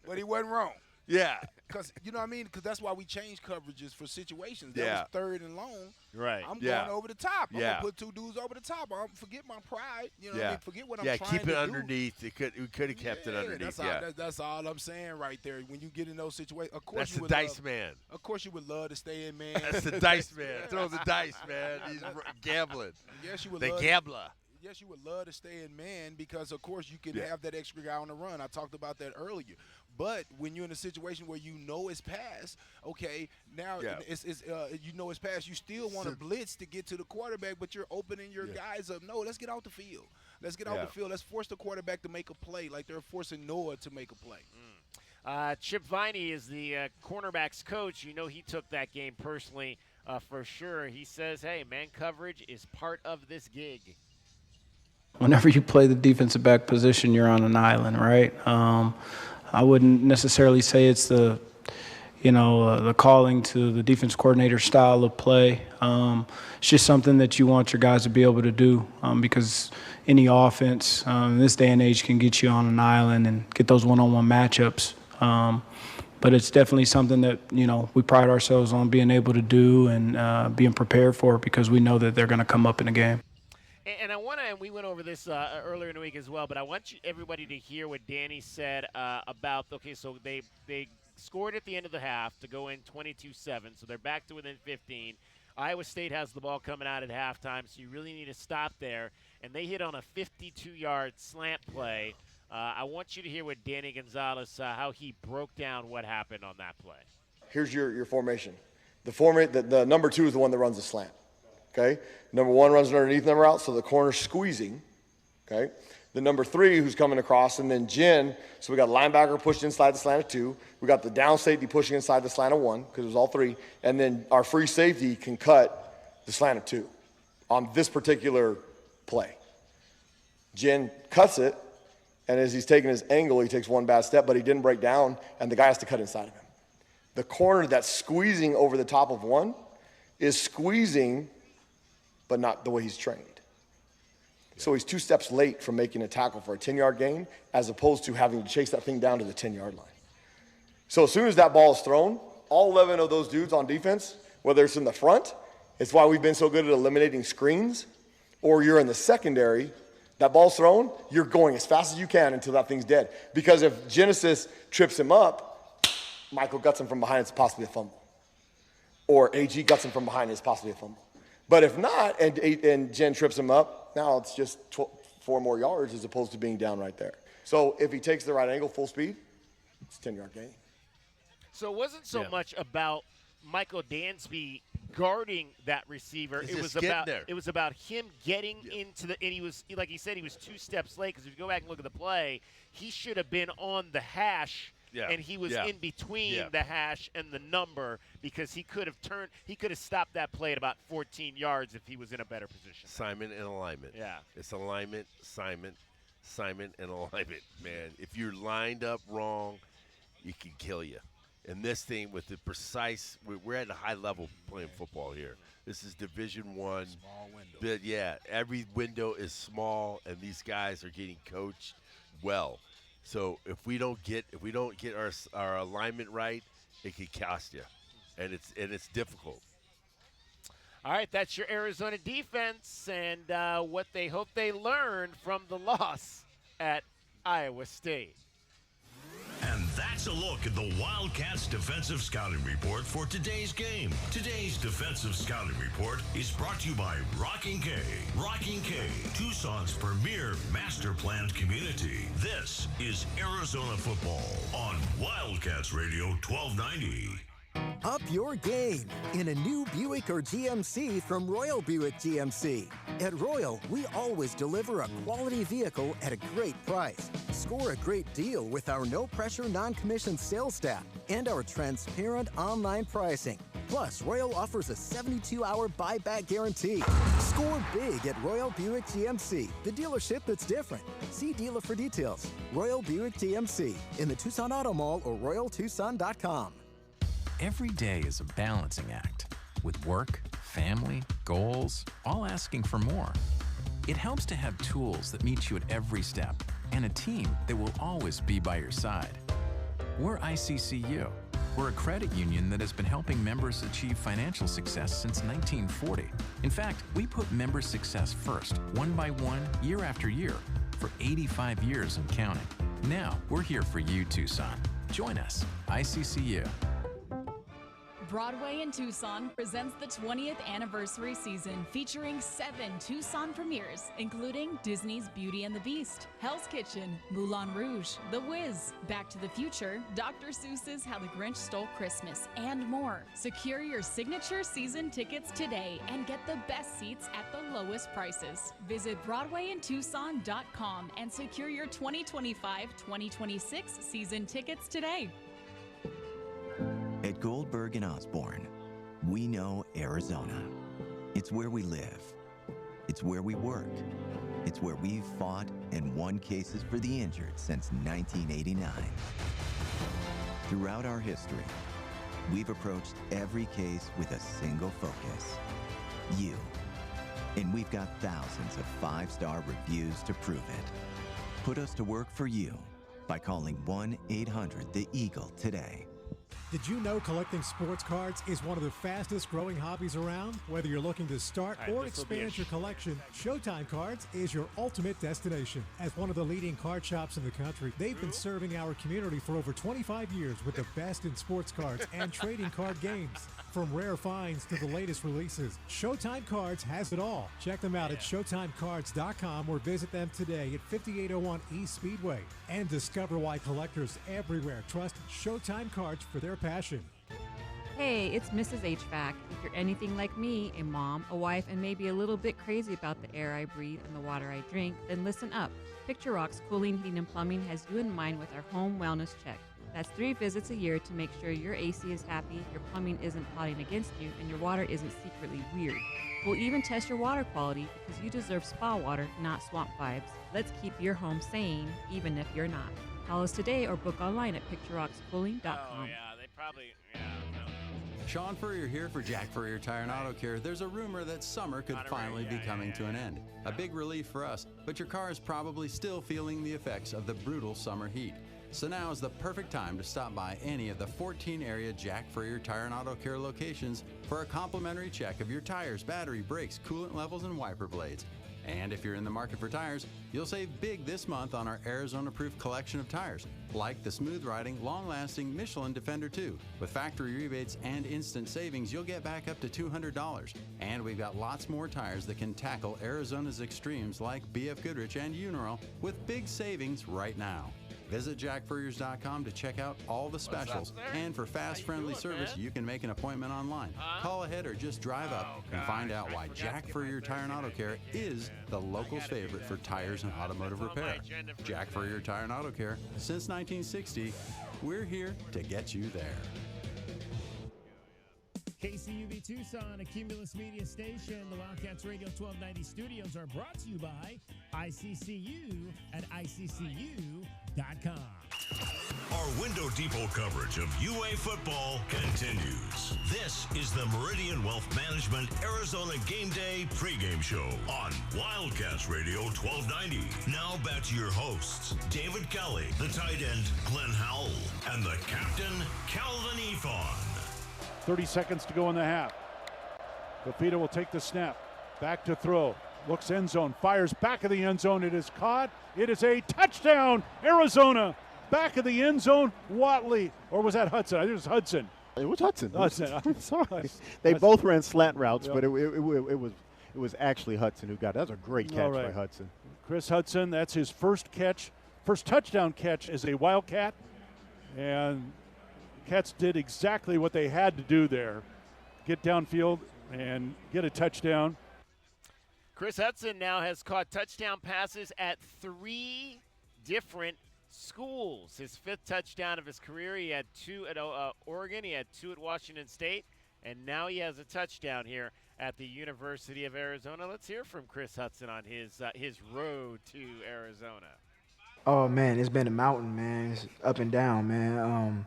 But he wasn't wrong. Yeah. Because, you know what I mean? Because that's why we change coverages for situations. That Yeah. was 3rd and long. Right. I'm going over the top. I'm Yeah. going to put 2 dudes over the top. I'm forget my pride. You know what I Yeah. mean? Forget what I'm trying to do. Keep it underneath. We could have kept it underneath. That's all I'm saying right there. When you get in those situations, of course That's you the would dice love, man. Of course you would love to stay in, man. That's the dice man. Throw the dice, man. He's gambling. Yes, you would the love gambler. Yes, you would love to stay in man because, of course, you can have that extra guy on the run. I talked about that earlier. But when you're in a situation where you know it's past, okay, now it's you know it's past, you still want to blitz to get to the quarterback, but you're opening your guys up. No, let's get out the field. Let's get out the field. Let's force the quarterback to make a play like they're forcing Noah to make a play. Chip Viney is the cornerbacks coach. You know he took that game personally for sure. He says, hey, man coverage is part of this gig. Whenever you play the defensive back position, you're on an island, right? I wouldn't necessarily say it's the calling to the defense coordinator style of play. It's just something that you want your guys to be able to do because any offense in this day and age can get you on an island and get those one-on-one matchups. But it's definitely something that, we pride ourselves on being able to do and being prepared for because we know that they're going to come up in a game. And we went over this earlier in the week as well, but I want everybody to hear what Danny said about, so they scored at the end of the half to go in 22-7, so they're back to within 15. Iowa State has the ball coming out at halftime, so you really need to stop there. And they hit on a 52-yard slant play. I want you to hear what Danny Gonzalez, how he broke down what happened on that play. Here's your formation. The number 2 is the one that runs the slant. Okay? Number 1 runs underneath number out, so the corner's squeezing. Okay? The number 3 who's coming across, and then Jen. So we got linebacker pushed inside the slant of 2. We got the down safety pushing inside the slant of 1 because it was all 3. And then our free safety can cut the slant of 2 on this particular play. Jen cuts it, and as he's taking his angle, he takes one bad step, but he didn't break down, and the guy has to cut inside of him. The corner that's squeezing over the top of 1 is squeezing, but not the way he's trained. So he's 2 steps late from making a tackle for a 10-yard gain as opposed to having to chase that thing down to the 10-yard line. So as soon as that ball is thrown, all 11 of those dudes on defense, whether it's in the front, it's why we've been so good at eliminating screens, or you're in the secondary, that ball's thrown, you're going as fast as you can until that thing's dead. Because if Genesis trips him up, Michael guts him from behind, it's possibly a fumble. Or AG guts him from behind, it's possibly a fumble. But if not, and Jen trips him up, now it's just 4 more yards as opposed to being down right there. So if he takes the right angle, full speed, it's a 10-yard gain. So it wasn't so much about Michael Dansby guarding that receiver. It was about him getting into the – and he was, like he said, he was 2 steps late because if you go back and look at the play, he should have been on the hash. Yeah. And he was in between the hash and the number because he could have stopped that play at about 14 yards if he was in a better position. Simon and alignment. Yeah. It's alignment, Simon, and alignment, man. If you're lined up wrong, it can kill you. And this thing with the precise, we're at a high level playing football here. This is Division I. Small window. But every window is small, and these guys are getting coached well. So if we don't get our alignment right, it could cost you, and it's difficult. All right, that's your Arizona defense and what they hope they learned from the loss at Iowa State. And that's a look at the Wildcats defensive scouting report for today's game. Today's defensive scouting report is brought to you by Rocking K. Rocking K, Tucson's premier master planned community. This is Arizona football on Wildcats Radio 1290. Up your game in a new Buick or GMC from Royal Buick GMC. At Royal, we always deliver a quality vehicle at a great price. Score a great deal with our no-pressure, non-commissioned sales staff and our transparent online pricing. Plus, Royal offers a 72-hour buyback guarantee. Score big at Royal Buick GMC, the dealership that's different. See dealer for details. Royal Buick GMC in the Tucson Auto Mall or royaltucson.com. Every day is a balancing act, with work, family, goals, all asking for more. It helps to have tools that meet you at every step and a team that will always be by your side. We're ICCU. We're a credit union that has been helping members achieve financial success since 1940. In fact, we put member success first, one by one, year after year, for 85 years and counting. Now, we're here for you, Tucson. Join us, ICCU. Broadway in Tucson presents the 20th anniversary season featuring 7 Tucson premieres, including Disney's Beauty and the Beast, Hell's Kitchen, Moulin Rouge, The Wiz, Back to the Future, Dr. Seuss's How the Grinch Stole Christmas, and more. Secure your signature season tickets today and get the best seats at the lowest prices. Visit BroadwayInTucson.com and secure your 2025-2026 season tickets today. At Goldberg and Osborne, we know Arizona. It's where we live. It's where we work. It's where we've fought and won cases for the injured since 1989. Throughout our history, we've approached every case with a single focus: you. And we've got thousands of 5-star reviews to prove it. Put us to work for you by calling 1-800-THE-EAGLE today. Did you know collecting sports cards is one of the fastest growing hobbies around? Whether you're looking to start or expand your collection, Showtime Cards is your ultimate destination. As one of the leading card shops in the country, they've been serving our community for over 25 years with the best in sports cards and trading card games. From rare finds to the latest releases, Showtime Cards has it all. Check them out at ShowtimeCards.com or visit them today at 5801 East Speedway. And discover why collectors everywhere trust Showtime Cards for their passion. Hey, it's Mrs. HVAC. If you're anything like me, a mom, a wife, and maybe a little bit crazy about the air I breathe and the water I drink, then listen up. Picture Rock's Cooling, Heating, and Plumbing has you in mind with our home wellness check. That's 3 visits a year to make sure your AC is happy, your plumbing isn't plotting against you, and your water isn't secretly weird. We'll even test your water quality because you deserve spa water, not swamp vibes. Let's keep your home sane, even if you're not. Call us today or book online at picturerockscooling.com. Oh, yeah, they probably, Sean Furrier here for Jack Furrier Tire and Auto Care. There's a rumor that summer could finally be coming to an end. A big relief for us, but your car is probably still feeling the effects of the brutal summer heat. So now is the perfect time to stop by any of the 14 area Jack Furrier Tire and Auto Care locations for a complimentary check of your tires, battery, brakes, coolant levels, and wiper blades. And if you're in the market for tires, you'll save big this month on our Arizona-approved collection of tires, like the smooth-riding, long-lasting Michelin Defender 2. With factory rebates and instant savings, you'll get back up to $200. And we've got lots more tires that can tackle Arizona's extremes like BF Goodrich and Uniroyal with big savings right now. Visit jackfurriers.com to check out all the specials. And for fast, friendly service, you can make an appointment online. Call ahead or just drive up and find out why Jack Furrier Tire and Auto Care is the local's favorite for tires and automotive repair. Jack Furrier Tire and Auto Care, since 1960, we're here to get you there. KCUB Tucson, a Cumulus media station. The Wildcats Radio 1290 studios are brought to you by ICCU at ICCU.com. Our Window Depot coverage of UA football continues. This is the Meridian Wealth Management Arizona Gameday pregame show on Wildcats Radio 1290. Now back to your hosts, David Kelly, the tight end Glenn Howell, and the captain Calvin Efon. 30 seconds to go in the half. Fafita will take the snap. Back to throw. Looks end zone, fires back of the end zone. It is caught. It is a touchdown, Arizona. Back of the end zone, Watley. Or was that Hudson? I think it was Hudson. It was Hudson. I'm sorry. They both ran slant routes, but it was actually Hudson who got it. That was a great catch by Hudson. Chris Hudson, that's his first touchdown catch as a Wildcat. And Cats did exactly what they had to do there. Get downfield and get a touchdown. Chris Hudson now has caught touchdown passes at 3 different schools. His 5th touchdown of his career. He had 2 at Oregon. He had 2 at Washington State. And now he has a touchdown here at the University of Arizona. Let's hear from Chris Hudson on his road to Arizona. Oh, man, it's been a mountain, man. It's up and down, man.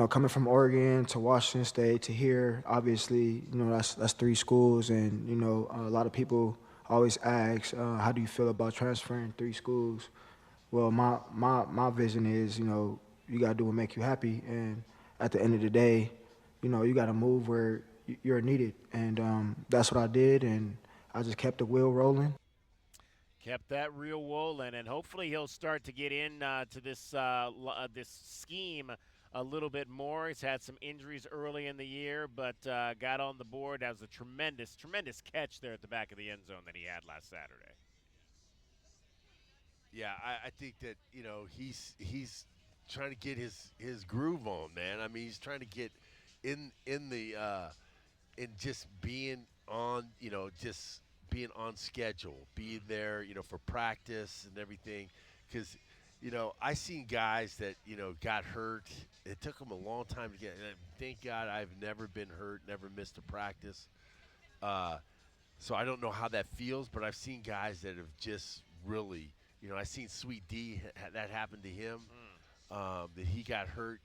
Coming from Oregon to Washington State to here, obviously, that's 3 schools. And, a lot of people always ask, how do you feel about transferring 3 schools? Well, my vision is, you got to do what make you happy. And at the end of the day, you got to move where you're needed. And that's what I did, and I just kept the wheel rolling. Kept that reel rolling, and hopefully he'll start to get in to this scheme a little bit more. He's had some injuries early in the year, but got on the board. That was a tremendous catch there at the back of the end zone that he had last Saturday. Yeah, I think that, he's trying to get his groove on, man. I mean, he's trying to get in just being on, just being on schedule, being there, for practice and everything. Because, I seen guys that, got hurt. It took them a long time to get. And thank God I've never been hurt, never missed a practice. So I don't know how that feels, but I've seen guys that have just really, I seen Sweet D, that happened to him, that he got hurt,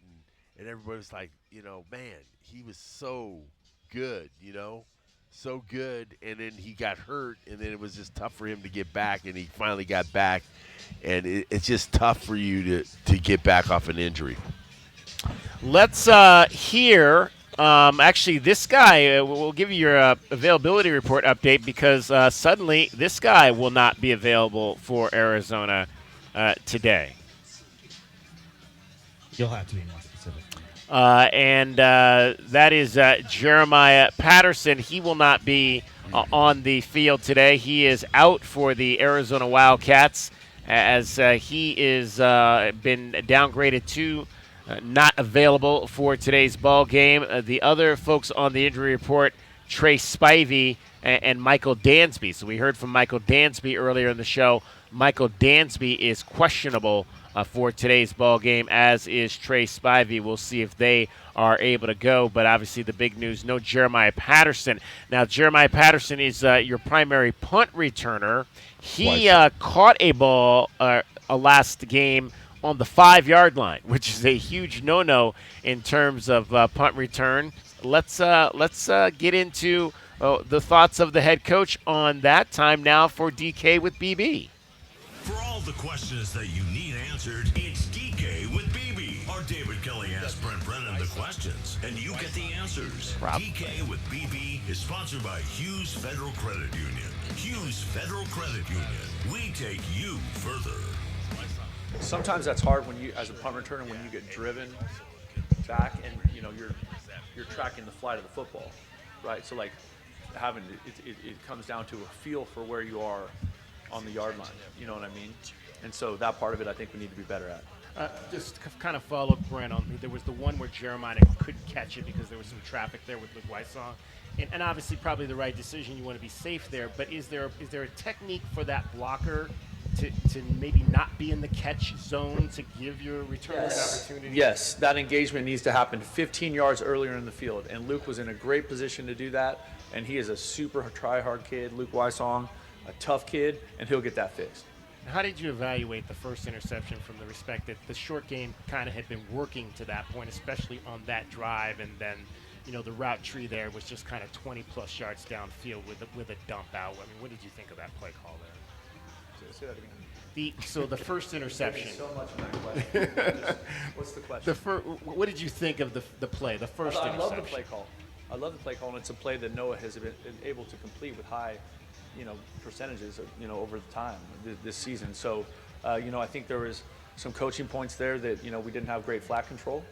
and everybody was like, man, he was so good, so good, and then he got hurt, and then it was just tough for him to get back, and he finally got back, and it's just tough for you to get back off an injury. Let's hear. Actually, this guy, we'll give you your availability report update because suddenly this guy will not be available for Arizona today. You'll have to be more specific. And that is Jeremiah Patterson. He will not be on the field today. He is out for the Arizona Wildcats as he is been downgraded to not available for today's ball game. The other folks on the injury report, Trey Spivey and Michael Dansby. So we heard from Michael Dansby earlier in the show. Michael Dansby is questionable for today's ball game, as is Trey Spivey. We'll see if they are able to go. But obviously the big news, no Jeremiah Patterson. Now, Jeremiah Patterson is your primary punt returner. He caught a ball last game on the 5-yard line, which is a huge no-no in terms of punt return. Let's get into the thoughts of the head coach on that. Time now for DK with BB. For all the questions that you need answered, it's DK with BB. Our David Kelly asks Brent Brennan the questions, and you get the answers. DK with BB is sponsored by Hughes Federal Credit Union. Hughes Federal Credit Union. We take you further. Sometimes that's hard when you, as a punt returner, when you get driven back and you're tracking the flight of the football, right? So like it comes down to a feel for where you are on the yard line. You know what I mean? And so that part of it, I think we need to be better at. Just to kind of follow up, Brent, on there was the one where Jeremiah couldn't catch it because there was some traffic there with Luke Weissong. And obviously probably the right decision. You want to be safe there. But is there a technique for that blocker to maybe not be in the catch zone to give your returner an opportunity? Yes, that engagement needs to happen 15 yards earlier in the field. And Luke was in a great position to do that. And he is a super try-hard kid, Luke Weissong, a tough kid, and he'll get that fixed. How did you evaluate the first interception from the respect that the short game kind of had been working to that point, especially on that drive, and then the route tree there was just kind of 20-plus yards downfield with a dump out? I mean, what did you think of that play call there? Say that again. So the first interception. So much in that question. What's the question? What did you think of the play, the first interception? I love the play call. I love the play call, and it's a play that Noah has been able to complete with high percentages, over the time this season. So, I think there was some coaching points there that, we didn't have great flat control.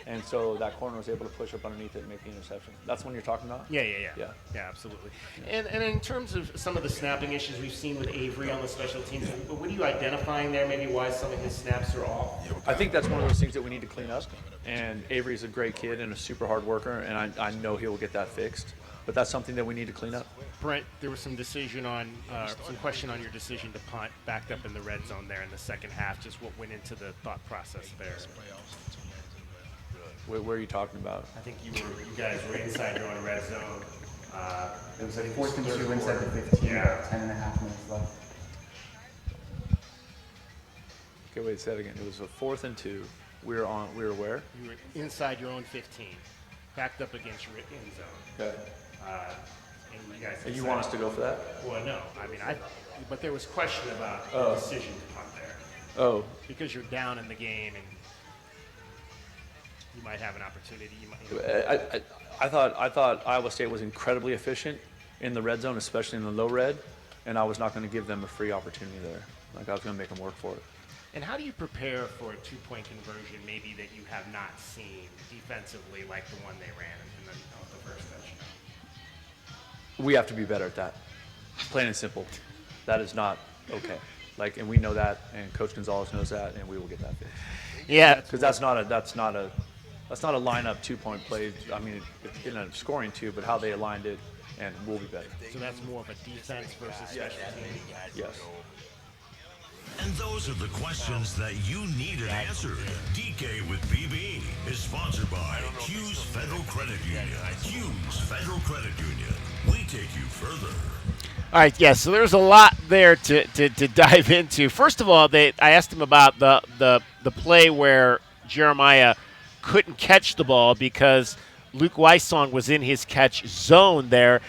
And so that corner was able to push up underneath it and make the interception. That's what you're talking about? Yeah, absolutely. And in terms of some of the snapping issues we've seen with Avery on the special teams, what are you identifying there, maybe why some of his snaps are off? I think that's one of those things that we need to clean up. And Avery's a great kid and a super hard worker, and I know he will get that fixed. But that's something that we need to clean up. Brent, there was some question on your decision to punt backed up in the red zone there in the second half. Just what went into the thought process there? Where are you talking about? I think you guys were inside your own red zone. It was like 4th and 2 inside the 15. Yeah. 10 and a half minutes left. Okay, wait, say that again. It was a 4th and 2. We were where? You were inside your own 15, backed up against your end zone. Okay. And you want us to go for that? Well, no. I mean, but there was question about the decision to punt there. Oh. Because you're down in the game and you might have an opportunity. I thought Iowa State was incredibly efficient in the red zone, especially in the low red, and I was not going to give them a free opportunity there. Like, I was going to make them work for it. And how do you prepare for a two-point conversion maybe that you have not seen defensively like the one they ran in the first session? We have to be better at that. Plain and simple. That is not okay. And we know that, and Coach Gonzalez knows that, and we will get that fixed. Yeah. Because that's not a lineup 2-point play. I mean, it's in a scoring two, but how they aligned it, and we'll be better. So that's more of a defense versus special teams? Yes. And those are the questions that you needed answered. DK with BB is sponsored by Hughes Federal Credit Union. Hughes Federal Credit Union. We take you further. All right, yes. So there's a lot there to dive into. First of all, I asked him about the play where Jeremiah couldn't catch the ball because Luke Weissong was in his catch zone there.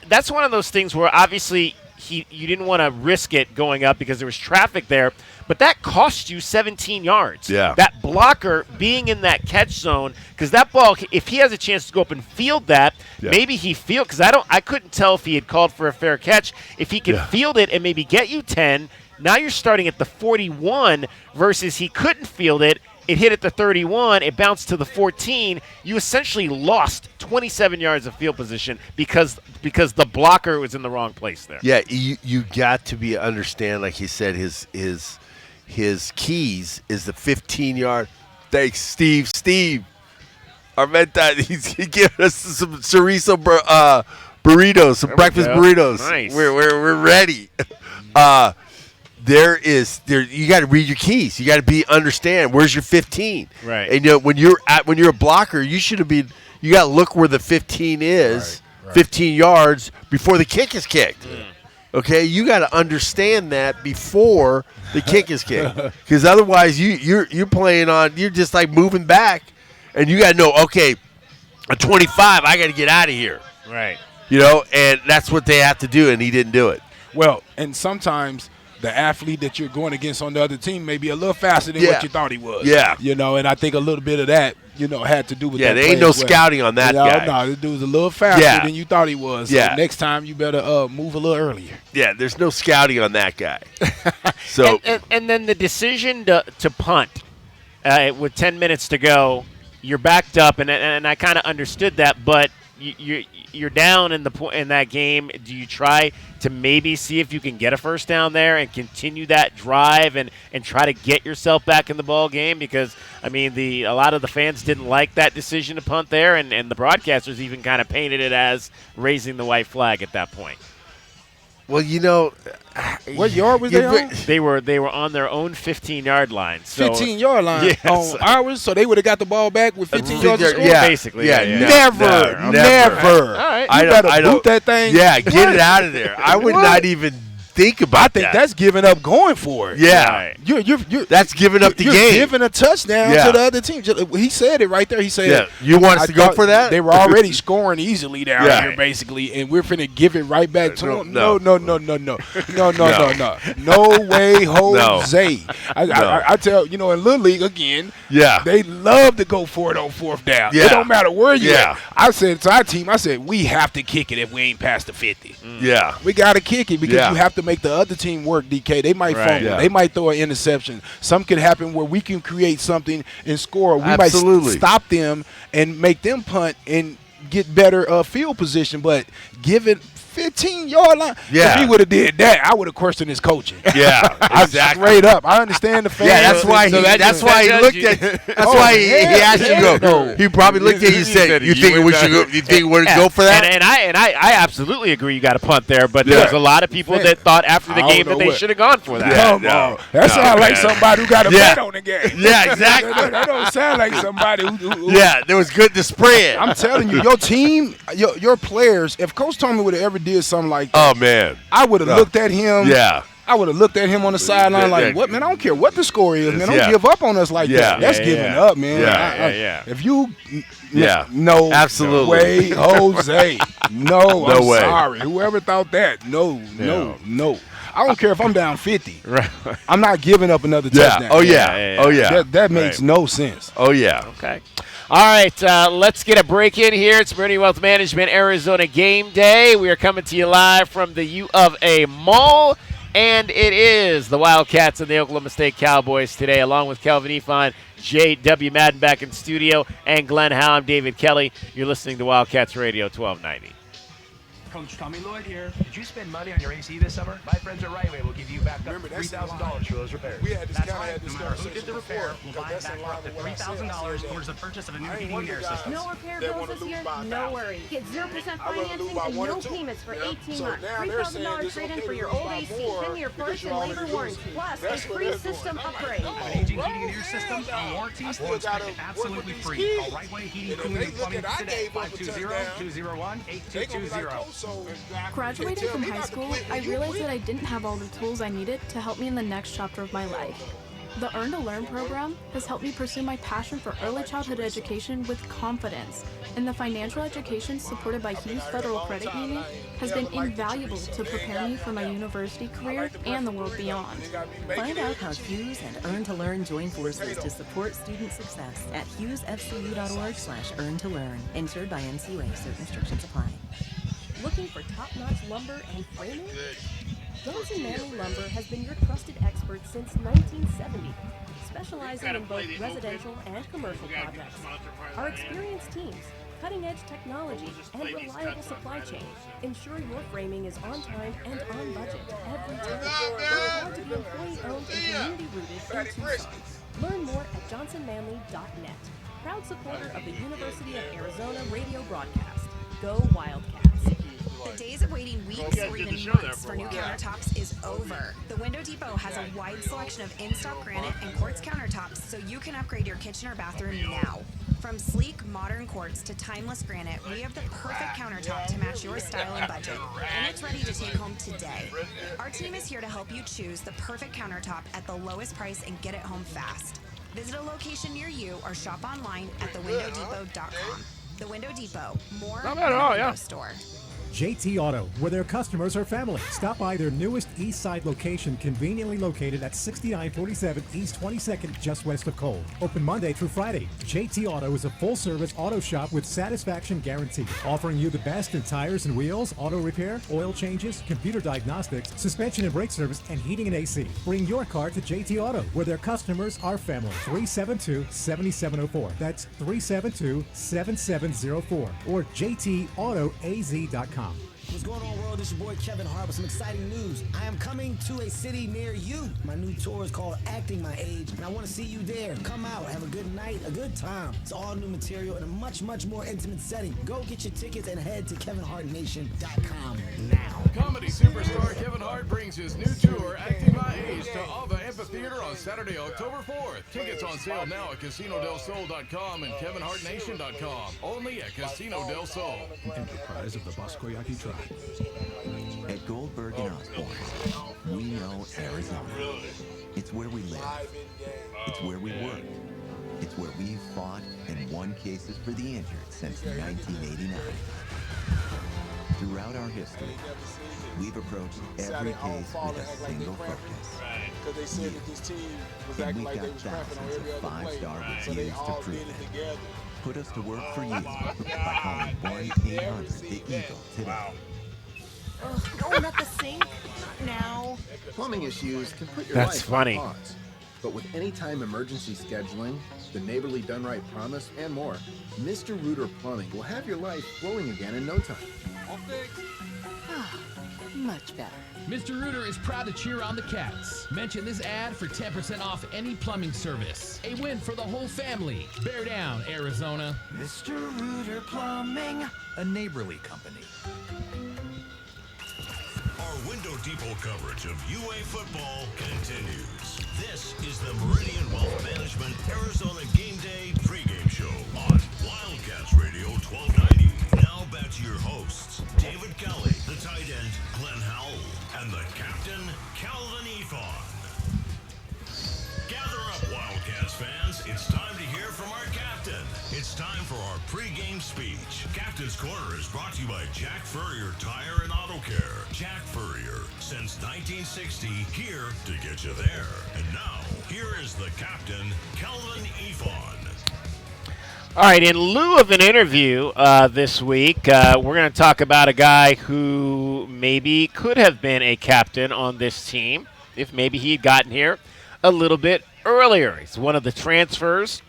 That's one of those things where obviously you didn't want to risk it going up because there was traffic there, but that cost you 17 yards. Yeah. That blocker being in that catch zone, because that ball, if he has a chance to go up and field that, maybe he field, because I couldn't tell if he had called for a fair catch. If he could field it and maybe get you 10, now you're starting at the 41 versus he couldn't field it. It hit at the 31. It bounced to the 14. You essentially lost 27 yards of field position because the blocker was in the wrong place there. Yeah, you got to understand, like he said, his keys is the 15-yard. Thanks, Steve. Our mentor, he's giving us some chorizo burritos, some breakfast burritos. Nice. We're ready. You got to read your keys. You got to understand where's your 15. Right. And when you're a blocker, you got to look where the 15 is, right. 15 yards before the kick is kicked. Okay, you got to understand that before the kick is kicked, because otherwise you're playing on. You're just like moving back, and you got to know. Okay, at 25, I got to get out of here. Right. And that's what they have to do, and he didn't do it. Well, and sometimes the athlete that you're going against on the other team may be a little faster than what you thought he was. Yeah. And I think a little bit of that, had to do with that. Yeah, there ain't no scouting on that guy. No, this dude's a little faster than you thought he was. So next time you better move a little earlier. Yeah, there's no scouting on that guy. So and then the decision to punt with 10 minutes to go, you're backed up, and I kind of understood that, but you're down in that game. Do you try to maybe see if you can get a first down there and continue that drive and try to get yourself back in the ball game? Because I mean, a lot of the fans didn't like that decision to punt there, and the broadcasters even kind of painted it as raising the white flag at that point. Well, what yard was they on? They were on their own 15-yard line. So 15-yard line on ours, so they would have got the ball back with 15 yards to score? Yeah, basically. Yeah, never. All right. You better boot that thing. Yeah, get it out of there. I would not even think about I think that's giving up going for it. Yeah. You're that's giving up the you're game. giving a touchdown to the other team. He said it right there. He said, you want us to go for that? They were already scoring easily down here, basically, and we're finna give it right back to them. No. No way, Jose. I tell in Little League again. Yeah. They love to go for it on fourth down. Yeah. It don't matter where you at. I said to our team, we have to kick it if we ain't past the 50. Yeah. We got to kick it because you have to make the other team work, DK. They might fumble. Yeah. They might throw an interception. Something could happen where we can create something and score. We might stop them and make them punt and get better field position, but give it 15-yard line. Yeah. If he would have did that, I would have questioned his coaching. Yeah, exactly. Straight up. I understand the fans. Yeah, that's why he looked at. That's why he asked you to go. He probably looked at you and said, "You think we should go? You think we're going to go for that?" And I absolutely agree. You got to punt there, but there's a lot of people that thought after the game that they should have gone for that. Come on, that sounds like somebody who got a bet on the game. Yeah, exactly. That don't sound like somebody who. Yeah, there was good to spread. I'm telling you, your team, your players. If Coach Tommy would have ever did something like that, oh man, I would have looked at him. Yeah. I would have looked at him on the sideline like, what, man? I don't care what the score is, man. Don't give up on us like that. That's giving up, man. If you no absolutely way, Jose. No, I'm way. sorry. Whoever thought that, no. I don't care if I'm down 50. Right. I'm not giving up another touchdown. Oh, yeah. Oh, yeah. That makes no sense. Oh, yeah. Okay. All right, let's get a break in here. It's Meridian Wealth Management Arizona Game Day. We are coming to you live from the U of A Mall, and it is the Wildcats and the Oklahoma State Cowboys today, along with Kelvin Efon, J.W. Madden back in studio, and Glenn Howe. I'm David Kelly. You're listening to Wildcats Radio 1290. Coach Tommy Lloyd here. Did you spend money on your AC this summer? My friends at Right Way will give you back up to $3,000 for those repairs. We had this That's kind of right. had this No matter who conversation did the repair, we'll buy it back up to $3,000 towards the purchase of a new heating and air system. No repair bills this year? No worries. Get 0% financing and no payments for 18 months. $3,000 trade-in for your old AC, 10-year parts and labor warranty, plus a free system upgrade. An aging heating and air system, a warranty, we'll inspect it absolutely free. Call Right Way Heating, Cooling, and Plumbing today, 520-201-8220. Graduating from high school, I realized that I didn't have all the tools I needed to help me in the next chapter of my life. The Earn to Learn program has helped me pursue my passion for early childhood education with confidence, and the financial education supported by Hughes Federal Credit Union has been invaluable to prepare me for my university career and the world beyond. Find out how Hughes and Earn to Learn join forces to support student success at hughesfcu.org/earn-to-learn. Insured by NCUA. Certain restrictions apply. Looking for top-notch lumber and framing? Johnson Manley Lumber has been your trusted expert since 1970, specializing in both residential and commercial projects. Our experienced teams, cutting-edge technology, and reliable supply chain ensure your framing is on time and on budget every time. We're proud to be employee-owned and community-rooted in Tucson. Learn more at johnsonmanley.net. Proud supporter of the University of Arizona radio broadcast. Go Wildcats. The days of waiting weeks or even months for new countertops is over. The Window Depot has a wide selection of in-stock granite and quartz countertops so you can upgrade your kitchen or bathroom now. From sleek, modern quartz to timeless granite, we have the perfect countertop to match your style and budget. And it's ready to take home today. Our team is here to help you choose the perfect countertop at the lowest price and get it home fast. Visit a location near you or shop online at thewindowdepot.com. The Window Depot, more than a window store. JT Auto, where their customers are family. Stop by their newest East Side location, conveniently located at 6947 East 22nd, just west of Cole. Open Monday through Friday. JT Auto is a full-service auto shop with satisfaction guaranteed, offering you the best in tires and wheels, auto repair, oil changes, computer diagnostics, suspension and brake service, and heating and AC. Bring your car to JT Auto, where their customers are family. 372-7704. That's 372-7704. Or JTAutoAZ.com. What's going on, world? It's your boy Kevin Hart with some exciting news. I am coming to a city near you. My new tour is called Acting My Age, and I want to see you there. Come out, have a good night, a good time. It's all new material in a much, much more intimate setting. Go get your tickets and head to KevinHartNation.com now. Comedy superstar Kevin Hart brings his new tour, Acting My Age, to Ava Amphitheater on Saturday, October 4th. Tickets on sale now at CasinoDelSol.com and KevinHartNation.com. Only at Casino Del Sol. Enterprise of the Bosco VIP Tribe. At Goldberg and Osborne, we know Arizona. It's where we live. It's where we work. It's where we've fought and won cases for the injured since 1989. Throughout our history, we've approached every case with a single focus. And we've got thousands of five-star reviews to prove it. Put us to work for you by calling 1-800-THE-EAGLE today. Oh, not the sink. Now. Plumbing issues can put your That's life funny. on pause. But with anytime emergency scheduling, the neighborly Done Right promise, and more, Mr. Rooter Plumbing will have your life flowing again in no time. Much better. Mr. Rooter is proud to cheer on the Cats. Mention this ad for 10% off any plumbing service. A win for the whole family. Bear down, Arizona. Mr. Rooter Plumbing, a neighborly company. Our Window Depot coverage of UA football continues. This is the Meridian Wealth Management Arizona Gameday pregame show on Wildcats Radio 1290. Now back to your hosts, David Kelly, the tight end, Glenn Howell, and the captain, Calvin Efon. Gather up, Wildcats fans. It's time to hear from our captain. It's time for our pregame speech. Captain's Corner is brought to you by Jack Furrier Tire and Auto Care. Jack Furrier, since 1960, here to get you there. And now, here is the captain, Calvin Efon. All right, in lieu of an interview this week, we're going to talk about a guy who maybe could have been a captain on this team if maybe he had gotten here a little bit earlier. He's one of the transfers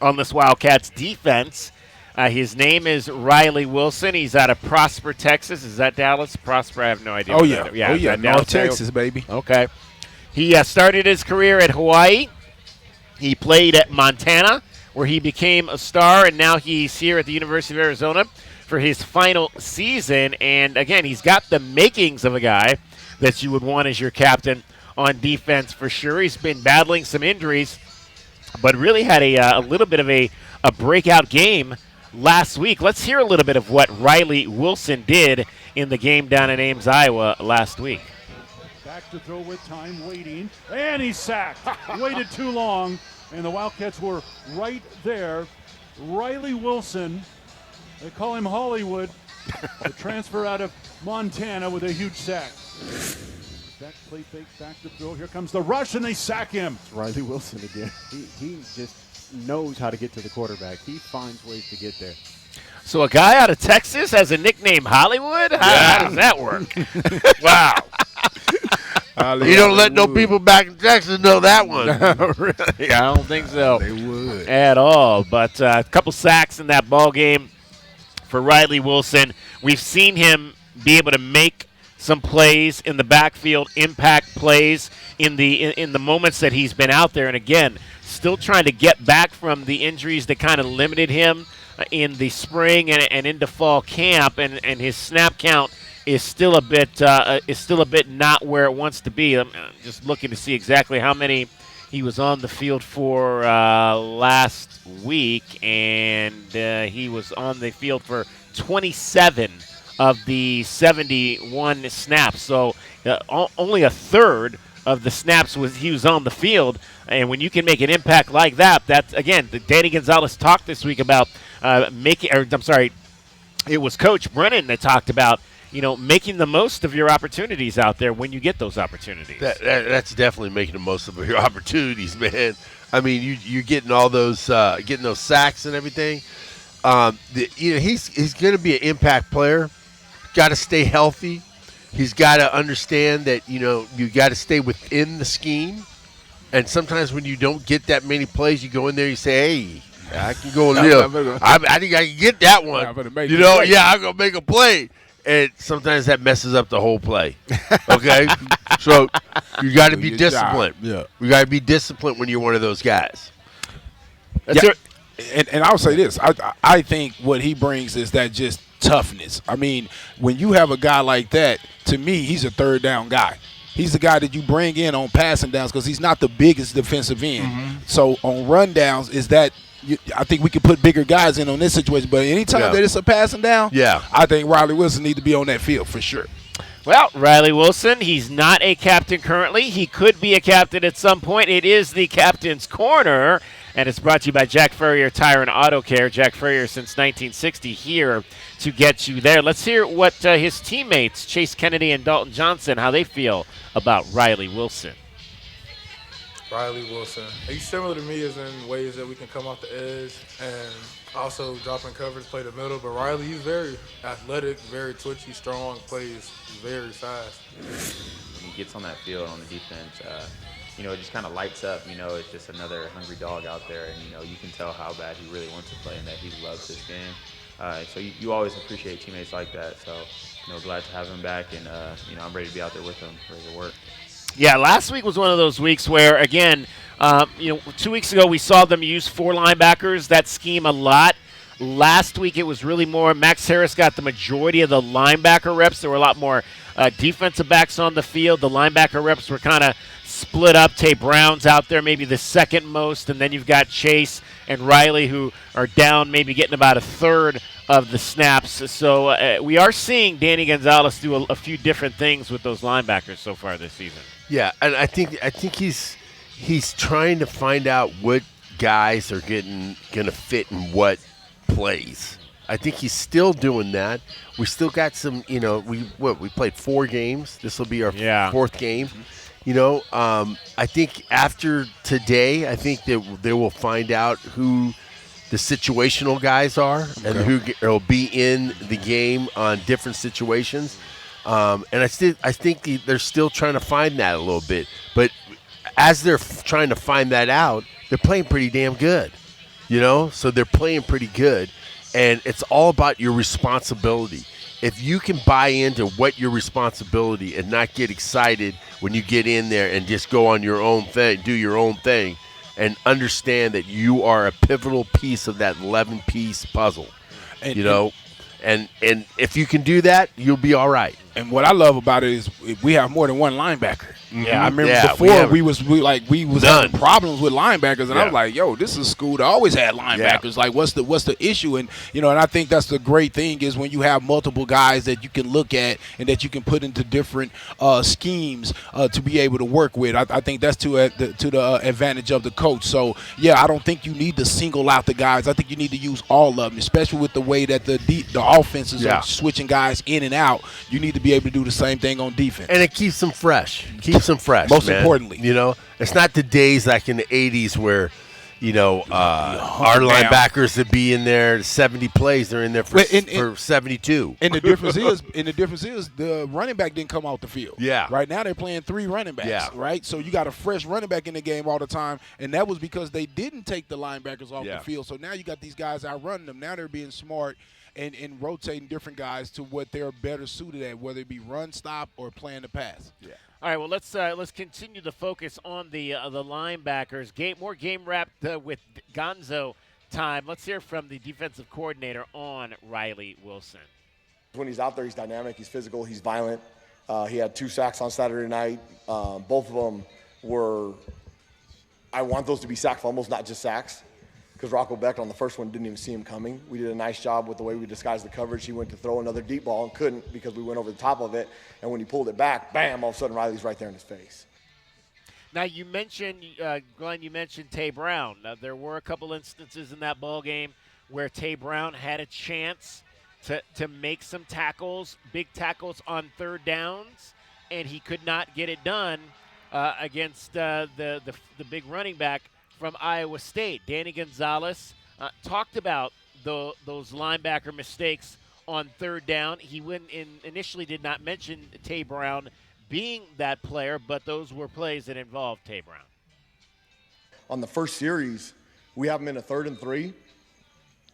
on this Wildcats defense. His name is Riley Wilson. He's out of Prosper, Texas. Is that Dallas? Prosper, I have no idea. Oh, yeah. Yeah, North Texas, baby. Okay. He started his career at Hawaii. He played at Montana, where he became a star, and now he's here at the University of Arizona for his final season. And, again, he's got the makings of a guy that you would want as your captain on defense for sure. He's been battling some injuries, but really had a little bit of a breakout game last week. Let's hear a little bit of what Riley Wilson did in the game down in Ames, Iowa last week. Back to throw with time, waiting, and he's sacked. Waited too long, and the Wildcats were right there. Riley Wilson, they call him Hollywood, the transfer out of Montana with a huge sack. Back play fake, back to throw. Here comes the rush, and they sack him. It's Riley Wilson again. He just knows how to get to the quarterback. He finds ways to get there. So a guy out of Texas has a nickname Hollywood? How does that work? Wow. You don't let no people back in Texas know that one. Really? I don't think so. They would. At all. But a couple sacks in that ball game for Riley Wilson. We've seen him be able to make some plays in the backfield, impact plays in the moments that he's been out there. And, again, still trying to get back from the injuries that kind of limited him in the spring and into fall camp. And his snap count is still a bit not where it wants to be. I'm just looking to see exactly how many he was on the field for last week, and he was on the field for 27 of the 71 snaps. So only a third of the snaps he was on the field. And when you can make an impact like that, that's, again, Danny Gonzalez talked this week about it was Coach Brennan that talked about, making the most of your opportunities out there when you get those opportunities. That's definitely making the most of your opportunities, man. I mean, you're getting all those sacks and everything. He's going to be an impact player. Got to stay healthy. He's got to understand that you got to stay within the scheme. And sometimes when you don't get that many plays, you go in there, you say, "Hey, I can go live. I think I can get that one." I'm gonna make a play. And sometimes that messes up the whole play. Okay, so you got to be disciplined. Yeah, you got to be disciplined when you're one of those guys. And I'll say this: I think what he brings is that just toughness. I mean, when you have a guy like that, to me, he's a third down guy. He's the guy that you bring in on passing downs because he's not the biggest defensive end. Mm-hmm. So on run downs, is that I think we could put bigger guys in on this situation. But anytime that it's a passing down, I think Riley Wilson need to be on that field for sure. Well, Riley Wilson, he's not a captain currently. He could be a captain at some point. It is the Captain's Corner, and it's brought to you by Jack Furrier Tire and Auto Care. Jack Furrier since 1960 here to get you there. Let's hear what his teammates, Chase Kennedy and Dalton Johnson, how they feel about Riley Wilson. Riley Wilson. He's similar to me as in ways that we can come off the edge and also drop in coverage, play the middle. But Riley, he's very athletic, very twitchy, strong, plays very fast. When he gets on that field on the defense, it just kind of lights up. It's just another hungry dog out there. And, you can tell how bad he really wants to play and that he loves this game. So you always appreciate teammates like that. So, glad to have him back. And, I'm ready to be out there with him, ready to work. Yeah, last week was one of those weeks where, again, 2 weeks ago we saw them use 4 linebackers, that scheme a lot. Last week it was really more Max Harris got the majority of the linebacker reps. There were a lot more defensive backs on the field. The linebacker reps were kind of split up. Tay Brown's out there, maybe the second most, and then you've got Chase and Riley who are down, maybe getting about a third of the snaps. So we are seeing Danny Gonzalez do a few different things with those linebackers so far this season. Yeah, and I think he's trying to find out what guys are gonna fit in what plays. I think he's still doing that. We still got some, we played 4 games. This will be our 4th game. I think after today, I think that they will find out who the situational guys are and who will be in the game on different situations. And I think they're still trying to find that a little bit. But as they're trying to find that out, they're playing pretty damn good. So they're playing pretty good. And it's all about your responsibility. If you can buy into what your responsibility and not get excited when you get in there and just go on your own thing, do your own thing, and understand that you are a pivotal piece of that 11-piece puzzle, And if you can do that, you'll be all right. And what I love about it is we have more than one linebacker. Yeah, I remember before we was having problems with linebackers, and I was like, "Yo, this is a school that always had linebackers. Like, what's the issue?" And and I think that's the great thing is when you have multiple guys that you can look at and that you can put into different schemes to be able to work with. I think that's to the advantage of the coach. So I don't think you need to single out the guys. I think you need to use all of them, especially with the way that the offenses are switching guys in and out. You need to be able to do the same thing on defense, and it keeps them fresh. Most importantly, it's not the days like in the 80s where, our linebackers would be in there 70 plays. They're in there for 72. And the difference is the running back didn't come out the field. Yeah. Right now they're playing 3 running backs. Yeah. Right. So you got a fresh running back in the game all the time, and that was because they didn't take the linebackers off the field. So now you got these guys out running them. Now they're being smart and rotating different guys to what they're better suited at, whether it be run, stop, or playing the pass. Yeah. All right, well, let's continue the focus on the linebackers. More game wrapped with Gonzo time. Let's hear from the defensive coordinator on Riley Wilson. When he's out there, he's dynamic, he's physical, he's violent. He had 2 sacks on Saturday night. Both of them were – I want those to be sack fumbles, not just sacks, because Rocco Beck on the first one didn't even see him coming. We did a nice job with the way we disguised the coverage. He went to throw another deep ball and couldn't because we went over the top of it. And when he pulled it back, bam, all of a sudden Riley's right there in his face. Now, you mentioned, Glenn, Tay Brown. There were a couple instances in that ball game where Tay Brown had a chance to make some tackles, big tackles on 3rd downs, and he could not get it done against the big running back from Iowa State. Danny Gonzalez talked about those linebacker mistakes on 3rd down. He initially did not mention Tay Brown being that player, but those were plays that involved Tay Brown. On the first series, we have him in a 3rd and 3,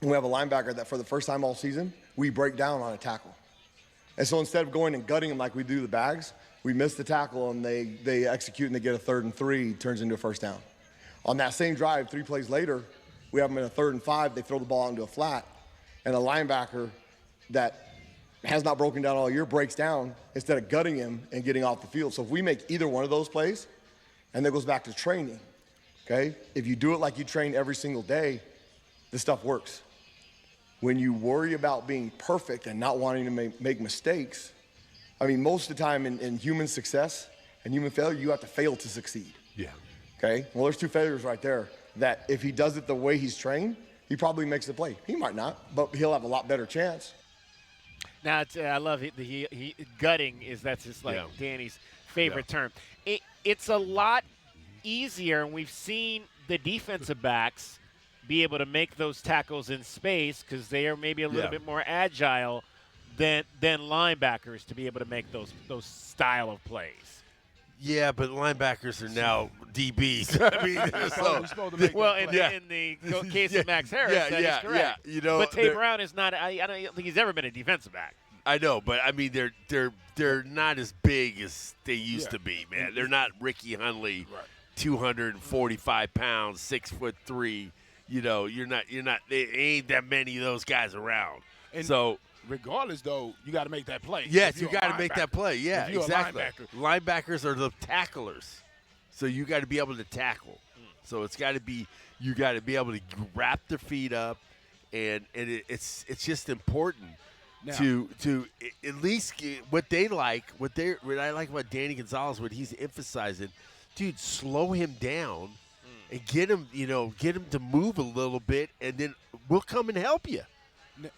and we have a linebacker that for the first time all season, we break down on a tackle. And so instead of going and gutting him like we do the bags, we miss the tackle and they execute and they get a 3rd and 3, turns into a first down. On that same drive, 3 plays later, we have them in a 3rd and 5. They throw the ball into a flat, and a linebacker that has not broken down all year breaks down instead of gutting him and getting off the field. So if we make either one of those plays, and that goes back to training, okay? If you do it like you train every single day, this stuff works. When you worry about being perfect and not wanting to make mistakes, I mean, most of the time in human success and human failure, you have to fail to succeed. Yeah. Okay? Well, there's two failures right there that if he does it the way he's trained, he probably makes the play. He might not, but he'll have a lot better chance. Now, I love gutting that's just like Danny's favorite term. It's a lot easier, and we've seen the defensive backs be able to make those tackles in space because they are maybe a little bit more agile than linebackers to be able to make those style of plays. Yeah, but linebackers are now DBs. I mean, in the case of Max Harris, that is correct. Yeah, you know, but Tay Brown is not. I don't think he's ever been a defensive back. I know, but I mean, they're not as big as they used to be, man. They're not Ricky Hundley, 245 pounds, 6'3". You know, you're not. There ain't that many of those guys around. And so, regardless, though, you got to make that play. Yes, you got to make that play. Yeah, if you're exactly. A linebacker. Linebackers are the tacklers, so you got to be able to tackle. So it's got to be you got to be able to wrap their feet up, and it's just important now, to at least get what they like. What I like about Danny Gonzalez, what he's emphasizing, dude, slow him down. And get him to move a little bit, and then we'll come and help you.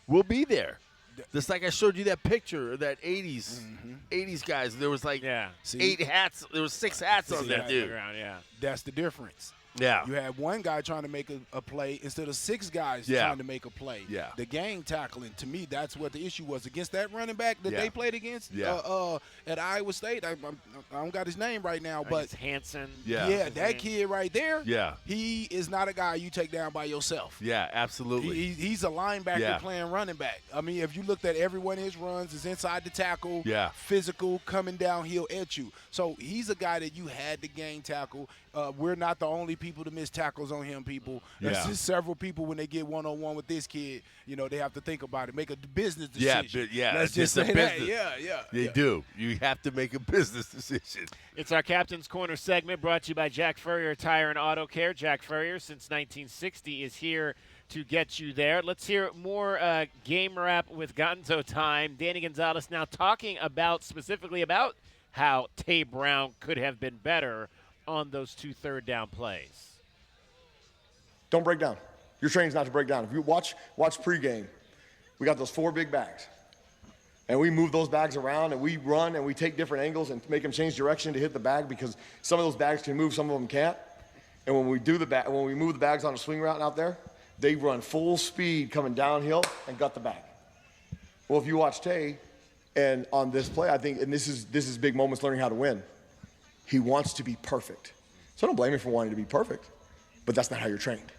We'll be there. Just like I showed you that picture of that 80s guys. There was like 8 hats. There was 6 hats on that dude. That's the difference. Yeah. You had one guy trying to make a play instead of 6 guys trying to make a play. Yeah. The gang tackling, to me, that's what the issue was. Against that running back that they played against at Iowa State, I don't got his name right now, but it's Hanson. Yeah, that kid right there, yeah, he is not a guy you take down by yourself. Yeah, absolutely. He's a linebacker playing running back. I mean, if you looked at every one of his runs, is inside the tackle, physical, coming downhill at you. So he's a guy that you had to gang tackle. We're not the only people to miss tackles on him, people. There's just several people when they get one-on-one with this kid, you know, they have to think about it, make a business decision. Let's just say that. They do. You have to make a business decision. It's our Captain's Corner segment brought to you by Jack Furrier Tire and Auto Care. Jack Furrier, since 1960, is here to get you there. Let's hear more game wrap with Gonzo time. Danny Gonzalez now talking specifically about how Tay Brown could have been better on those 2 third-down plays. Don't break down. Your training's not to break down. If you watch pregame, we got those 4 big bags. And we move those bags around, and we run, and we take different angles and make them change direction to hit the bag because some of those bags can move, some of them can't. And when we move the bags on a swing route out there, they run full speed coming downhill and gut the bag. Well, if you watch Tay, and on this play, I think, and this is big moments learning how to win, he wants to be perfect. So don't blame him for wanting to be perfect, but that's not how you're trained.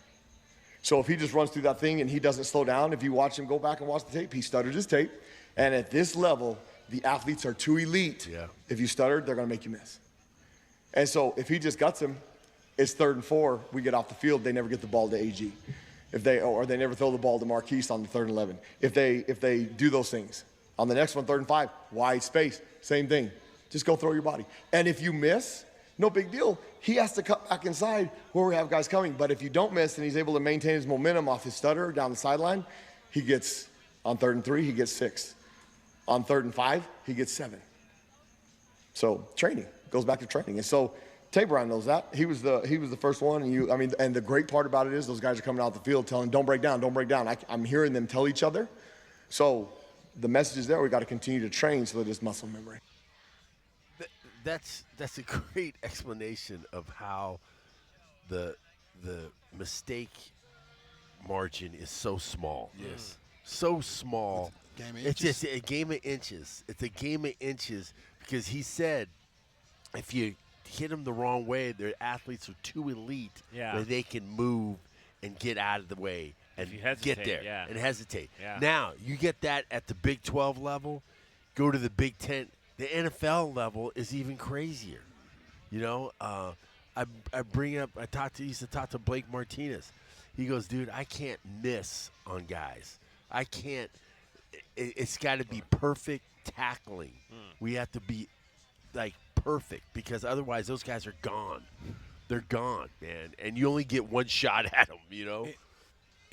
So if he just runs through that thing and he doesn't slow down, if you watch him go back and watch the tape, he stuttered his tape. And at this level, the athletes are too elite. Yeah. If you stutter, they're going to make you miss. And so if he just guts him, it's 3rd and 4, we get off the field, they never get the ball to AG. Or they never throw the ball to Marquise on the 3rd and 11. If they do those things. On the next one, 3rd and 5, wide space, same thing. Just go throw your body. And if you miss, no big deal. He has to cut back inside where we have guys coming. But if you don't miss and he's able to maintain his momentum off his stutter down the sideline, he gets, on 3rd and 3, he gets 6. On 3rd and 5, he gets 7. So training goes back to training. And so Tay Brown knows that. He was the first one. And the great part about it is those guys are coming out the field telling, don't break down, don't break down. I'm hearing them tell each other. So the message is there. We got to continue to train so that it's muscle memory. That's a great explanation of how the mistake margin is so small. Yes. So small. It's just a game of inches. It's a game of inches because he said if you hit them the wrong way, their athletes are too elite where they can move and get out of the way and get there and hesitate. Yeah. Now, you get that at the Big 12 level, go to the Big 10. The NFL level is even crazier. You know, I used to talk to Blake Martinez. He goes, dude, I can't miss on guys. I can't. It's got to be perfect tackling. We have to be like perfect because otherwise those guys are gone. They're gone, man. And you only get one shot at them, you know.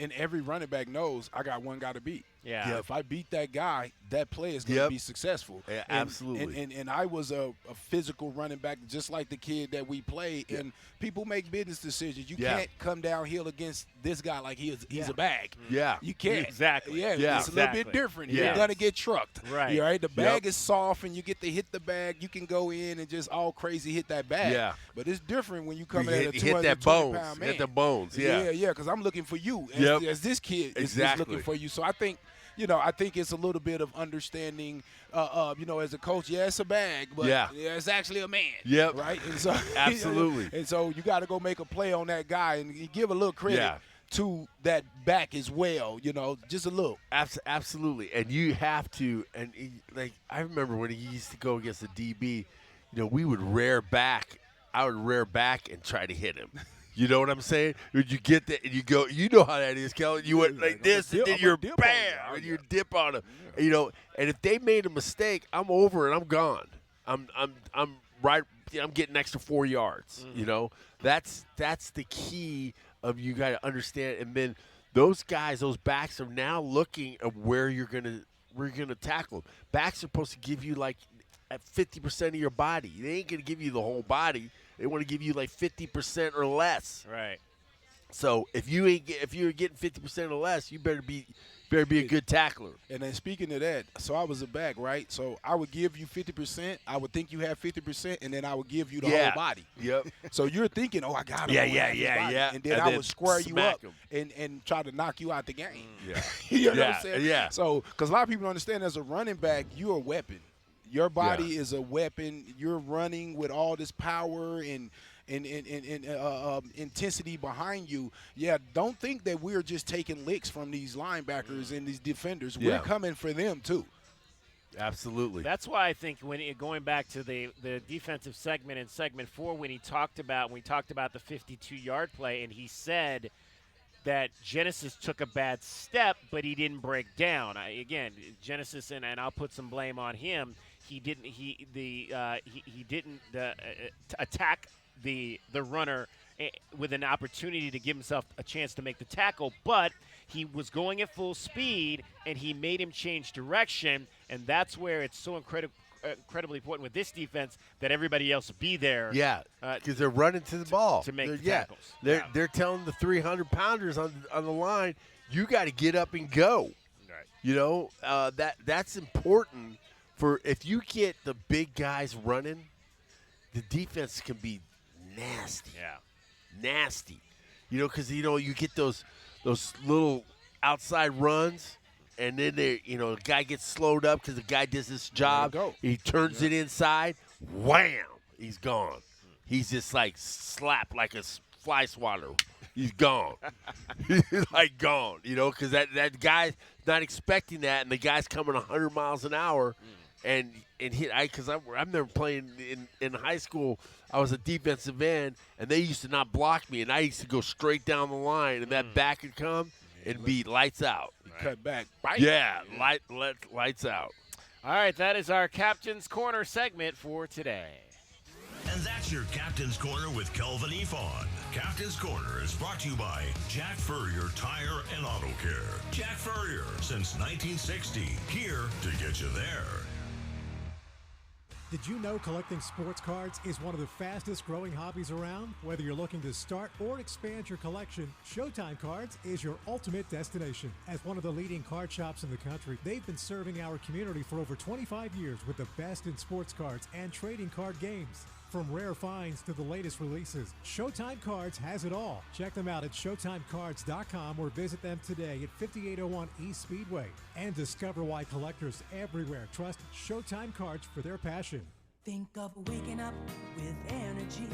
And every running back knows I got one guy to beat. Yeah. If I beat that guy, that play is going to be successful. Yeah, absolutely. And I was a physical running back just like the kid that we played. Yeah. And people make business decisions. You can't come downhill against this guy like he's a bag. Yeah. You can't. Exactly. Yeah. It's a little bit different. Yeah. You're going to get trucked. Right. Right? The bag is soft and you get to hit the bag. You can go in and just all crazy hit that bag. Yeah. But it's different when you come in at a 220-pound man. Hit the bones. Yeah. Yeah, because I'm looking for you as this kid is looking for you. So I think it's a little bit of understanding, as a coach, it's a bag, but it's actually a man. Yep. Right? And so, absolutely. And so you got to go make a play on that guy and you give a little credit to that back as well, just a little. Absolutely. And you have to, and like I remember when he used to go against the DB, we would rear back. I would rear back and try to hit him. You know what I'm saying? When you get that and you go, you know how that is, Kelly. You went like this, and then you're bam, and you dip on him. Yeah. And if they made a mistake, I'm over and I'm gone. I'm right. I'm getting extra 4 yards. That's the key of you got to understand. And then those guys, those backs are now looking at where you're gonna tackle them. Backs are supposed to give you like at 50% of your body. They ain't gonna give you the whole body. They want to give you like 50% or less. Right. So if you're getting 50% or less, you better be a good tackler. And then speaking of that, so I was a back, right? So I would give you 50%. I would think you have 50%, and then I would give you the whole body. Yep. So you're thinking, I got him. Yeah. And then I would square you up and try to knock you out the game. Yeah. You know what I'm saying? Yeah. So because a lot of people don't understand, as a running back, you're a weapon. Your body is a weapon. You're running with all this power and intensity behind you. Yeah, don't think that we're just taking licks from these linebackers and these defenders. We're coming for them too. Absolutely. That's why I think going back to the defensive segment in segment 4, when we talked about the 52-yard play, and he said that Genesis took a bad step, but he didn't break down. Genesis, and I'll put some blame on him. He didn't attack the runner with an opportunity to give himself a chance to make the tackle, but he was going at full speed and he made him change direction, and that's where it's so incredibly important with this defense that everybody else be there. Yeah, because they're running to the ball to make the tackles. They're telling the 300-pounders on the line, you got to get up and go. Right. That's important. For if you get the big guys running, the defense can be nasty. Yeah. Nasty. Because, you get those little outside runs, and then the guy gets slowed up because the guy does his job. He turns it inside. Wham! He's gone. He's just like slapped like a fly swatter. He's gone. He's like gone, because that guy's not expecting that, and the guy's coming 100 miles an hour. And because I remember playing in high school, I was a defensive end, and they used to not block me, and I used to go straight down the line, and that back would come and be lights out. Cut back. Right? Yeah, lights out. All right, that is our Captain's Corner segment for today. And that's your Captain's Corner with Kelvin Efon. Captain's Corner is brought to you by Jack Furrier Tire and Auto Care. Jack Furrier, since 1960, here to get you there. Did you know collecting sports cards is one of the fastest growing hobbies around? Whether you're looking to start or expand your collection, Showtime Cards is your ultimate destination. As one of the leading card shops in the country, they've been serving our community for over 25 years with the best in sports cards and trading card games. From rare finds to the latest releases, Showtime Cards has it all. Check them out at ShowtimeCards.com or visit them today at 5801 East Speedway. And discover why collectors everywhere trust Showtime Cards for their passion. Think of waking up with energy,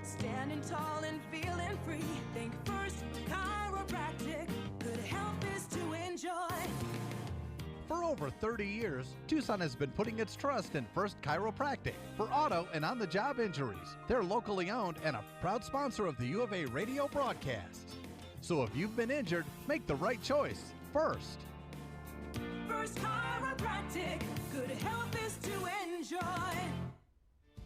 standing tall and feeling free. Think First Chiropractic, good health is to enjoy. For over 30 years, Tucson has been putting its trust in First Chiropractic for auto and on-the-job injuries. They're locally owned and a proud sponsor of the U of A radio broadcast. So if you've been injured, make the right choice first. First Chiropractic, good health is to enjoy.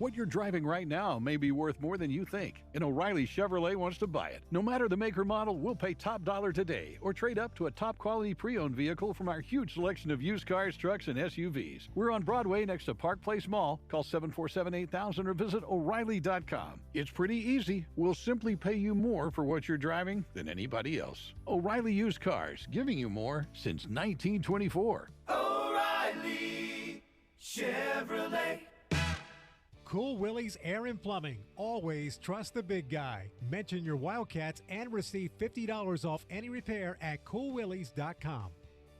What you're driving right now may be worth more than you think, and O'Reilly Chevrolet wants to buy it. No matter the make or model, we'll pay top dollar today or trade up to a top quality pre-owned vehicle from our huge selection of used cars, trucks, and SUVs. We're on Broadway next to Park Place Mall. Call 747-8000 or visit O'Reilly.com. It's pretty easy. We'll simply pay you more for what you're driving than anybody else. O'Reilly Used Cars, giving you more since 1924. O'Reilly Chevrolet. Cool Willie's Air and Plumbing. Always trust the big guy. Mention your Wildcats and receive $50 off any repair at coolwillies.com.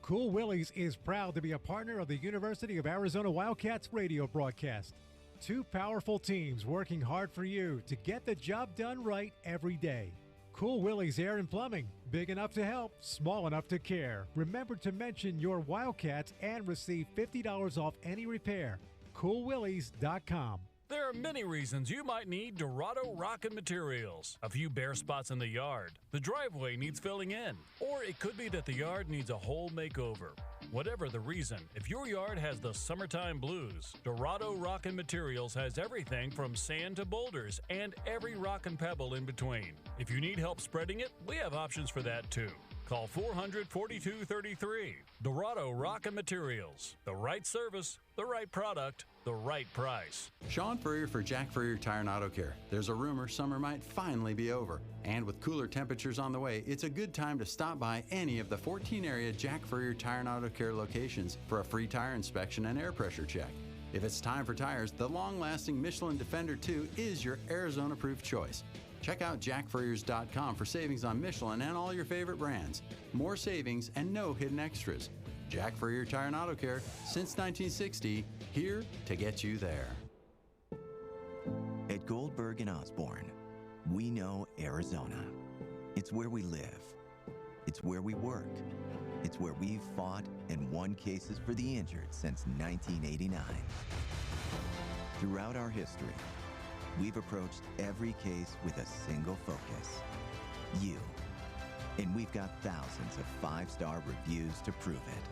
Cool Willie's is proud to be a partner of the University of Arizona Wildcats radio broadcast. Two powerful teams working hard for you to get the job done right every day. Cool Willie's Air and Plumbing. Big enough to help, small enough to care. Remember to mention your Wildcats and receive $50 off any repair. coolwillies.com. There are many reasons you might need Dorado Rocket Materials. A few bare spots in the yard, the driveway needs filling in, or it could be that the yard needs a whole makeover. Whatever the reason, if your yard has the summertime blues, Dorado Rock & Materials has everything from sand to boulders and every rock and pebble in between. If you need help spreading it, we have options for that too. Call 400-4233. Dorado Rock & Materials. The right service, the right product, the right price. Sean Furrier for Jack Furrier Tire and Auto Care. There's a rumor summer might finally be over. And with cooler temperatures on the way, it's a good time to stop by any of the 14 area Jack Furrier Tire and Auto Care locations for a free tire inspection and air pressure check. If it's time for tires, the long-lasting Michelin Defender 2 is your Arizona-proof choice. Check out jackfurriers.com for savings on Michelin and all your favorite brands. More savings and no hidden extras. Jack Furrier Tire and Auto Care, since 1960, here to get you there. At Goldberg and Osborne, we know Arizona. It's where we live. It's where we work. It's where we've fought and won cases for the injured since 1989. Throughout our history, we've approached every case with a single focus: you. And we've got thousands of five-star reviews to prove it.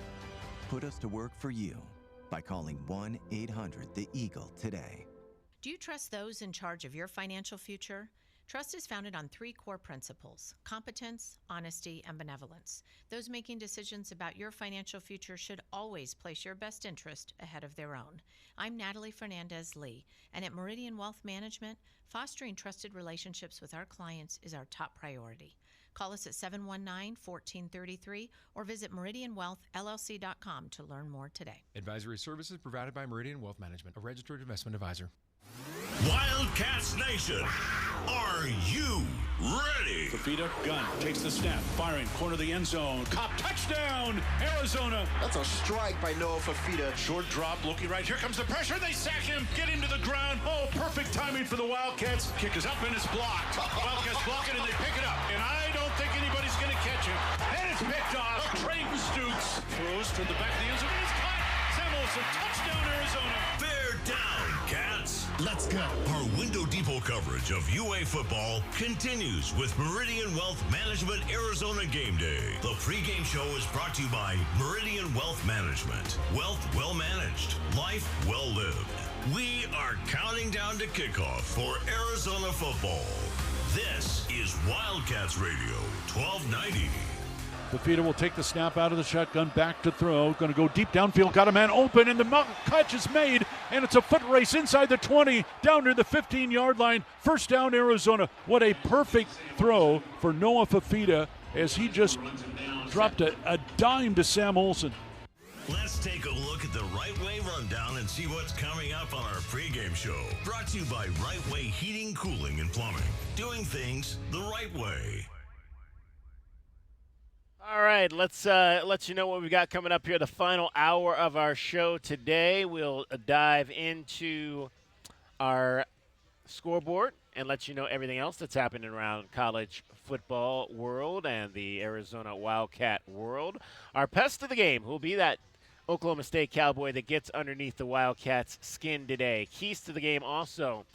Put us to work for you by calling 1-800-THE-EAGLE today. Do you trust those in charge of your financial future? Trust is founded on three core principles: competence, honesty, and benevolence. Those making decisions about your financial future should always place your best interest ahead of their own. I'm Natalie Fernandez-Lee, and at Meridian Wealth Management, fostering trusted relationships with our clients is our top priority. Call us at 719-1433 or visit meridianwealthllc.com to learn more today. Advisory services provided by Meridian Wealth Management, a registered investment advisor. Wildcats Nation, are you ready? Fafita, gun, takes the snap, firing, corner of the end zone, cop, touchdown, Arizona. That's a strike by Noah Fafita. Short drop, looking right, here comes the pressure, they sack him, get him to the ground. Oh, perfect timing for the Wildcats. Kick is up and it's blocked. Wildcats block it and they pick it up. And I don't think anybody's going to catch him. And it's picked off. Trayton Stukes throws to the back of the end zone. It's caught. Samuelson, touchdown, Arizona. Bear down, Cats. Let's go. Our Window Depot coverage of UA football continues with Meridian Wealth Management Arizona Game Day. The pregame show is brought to you by Meridian Wealth Management. Wealth well managed, life well lived. We are counting down to kickoff for Arizona football. This is Wildcats Radio 1290. Fafita will take the snap out of the shotgun, back to throw. Going to go deep downfield, got a man open, and the catch is made, and it's a foot race inside the 20, down to the 15-yard line. First down, Arizona. What a perfect throw for Noah Fafita as he just dropped a dime to Sam Olsen. Let's take a look at the Right Way Rundown and see what's coming up on our pregame show. Brought to you by Right Way Heating, Cooling, and Plumbing. Doing things the right way. All right, let's let you know what we've got coming up here. The final hour of our show today. We'll dive into our scoreboard and let you know everything else that's happening around college football world and the Arizona Wildcat world. Our pest of the game will be that Oklahoma State Cowboy that gets underneath the Wildcats' skin today. Keys to the game also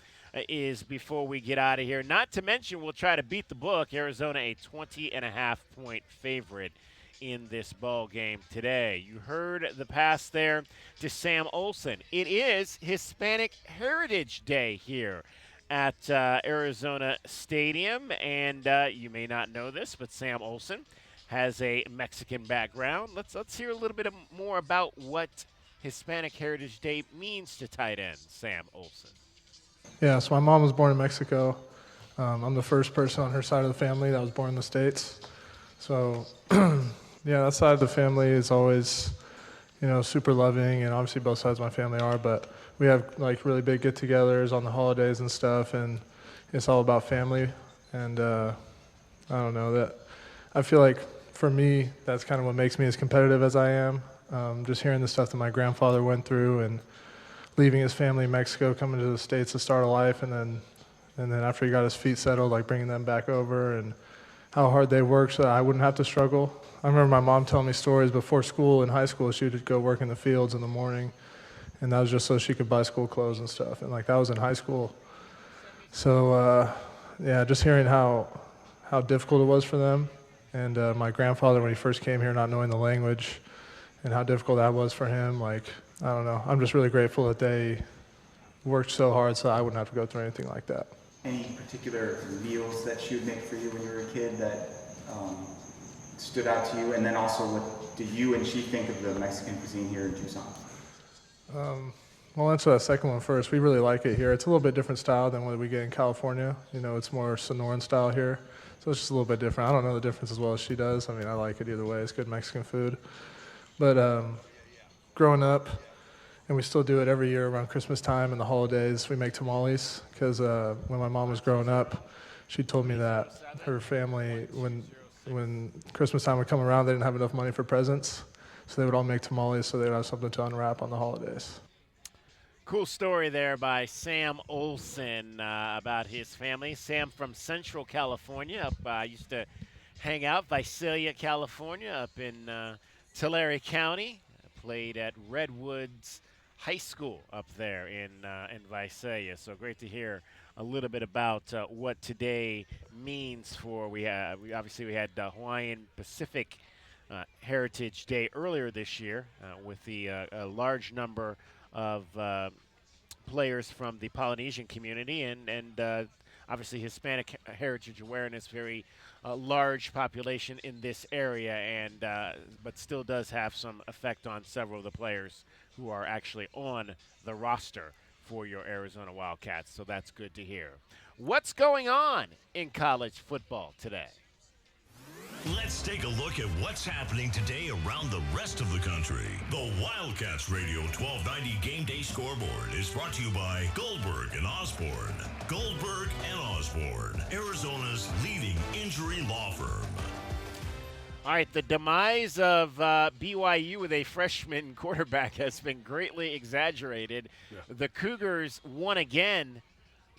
is before we get out of here. Not to mention, we'll try to beat the book. Arizona a 20.5-point favorite in this ball game today. You heard the pass there to Sam Olsen. It is Hispanic Heritage Day here at Arizona Stadium, and you may not know this, but Sam Olsen has a Mexican background. Let's hear a little bit more about what Hispanic Heritage Day means to tight end Sam Olsen. Yeah, so my mom was born in Mexico. I'm the first person on her side of the family that was born in the States. So, yeah, that side of the family is always, super loving, and obviously both sides of my family are, but we have, really big get-togethers on the holidays and stuff, and it's all about family. And I don't know, that I feel like for me, that's kind of what makes me as competitive as I am. Just hearing the stuff that my grandfather went through and leaving his family in Mexico, coming to the States to start a life, and then after he got his feet settled, bringing them back over, and how hard they worked so that I wouldn't have to struggle. I remember my mom telling me stories before school in high school. She would go work in the fields in the morning, and that was just so she could buy school clothes and stuff. And that was in high school. So just hearing how difficult it was for them, and my grandfather when he first came here, not knowing the language, and how difficult that was for him. I don't know. I'm just really grateful that they worked so hard so I wouldn't have to go through anything like that. Any particular meals that she would make for you when you were a kid that stood out to you? And then also, what do you and she think of the Mexican cuisine here in Tucson? Well, answer that second one first. We really like it here. It's a little bit different style than what we get in California. It's more Sonoran style here. So it's just a little bit different. I don't know the difference as well as she does. I mean, I like it either way. It's good Mexican food. But growing up, and we still do it every year around Christmas time and the holidays, we make tamales, because when my mom was growing up, she told me that her family, when Christmas time would come around, they didn't have enough money for presents, so they would all make tamales so they would have something to unwrap on the holidays. Cool story there by Sam Olsen about his family. Sam from Central California. Used to hang out Visalia, California, up in Tulare County. Played at Redwoods High School up there in Visalia. So great to hear a little bit about what today means for. We had Hawaiian Pacific Heritage Day earlier this year with the a large number of players from the Polynesian community and obviously Hispanic heritage awareness, very large population in this area, and but still does have some effect on several of the players who are actually on the roster for your Arizona Wildcats, so that's good to hear. What's going on in college football today? Let's take a look at what's happening today around the rest of the country. The Wildcats Radio 1290 Game Day Scoreboard is brought to you by Goldberg and Osborne. Goldberg and Osborne, Arizona's leading injury law firm. All right, the demise of BYU with a freshman quarterback has been greatly exaggerated. Yeah. The Cougars won again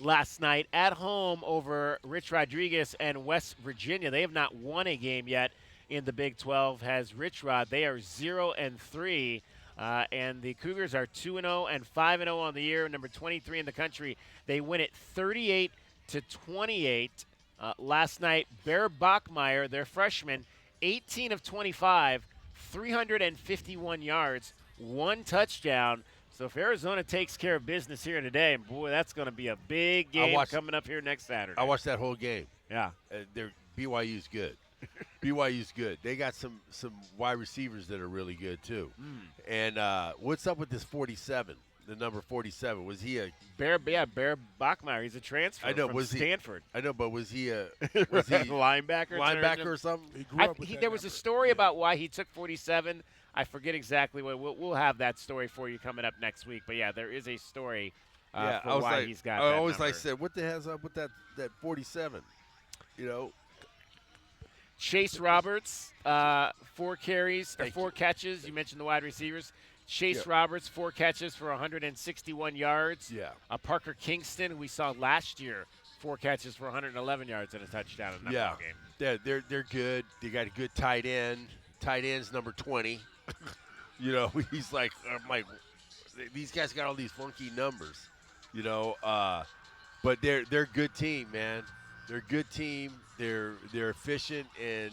last night at home over Rich Rodriguez and West Virginia. They have not won a game yet in the Big 12. Has Rich Rod. They are 0-3, and the Cougars are 2-0 and 5-0 on the year, number 23 in the country. They win it 38-28. Last night, Bear Bachmeier, their freshman, 18 of 25, 351 yards, 1 touchdown. So if Arizona takes care of business here today, boy, that's going to be a big game coming up here next Saturday. I watched that whole game. Yeah. BYU's good. BYU's good. They got some wide receivers that are really good, too. And what's up with this 47, the number 47? Was he a – Bear Bachmeier. He's a transfer from Stanford. I know, but was he a linebacker or something? There was a story about why he took 47. I forget exactly what. We'll have that story for you coming up next week. But, yeah, there is a story for why he's got that I always number. said, what the hell's up with that 47? You know? Chase Roberts, 4 carries, or 4 catches. You mentioned the wide receivers. Chase Roberts, 4 catches for 161 yards. Yeah. Parker Kingston, who we saw last year, 4 catches for 111 yards and a touchdown in that ball game. They're good. They got a good tight end. Tight end's number 20. You know, he's like, I'm like, these guys got all these funky numbers, you know. But they're a good team, man. They're a good team. They're efficient, and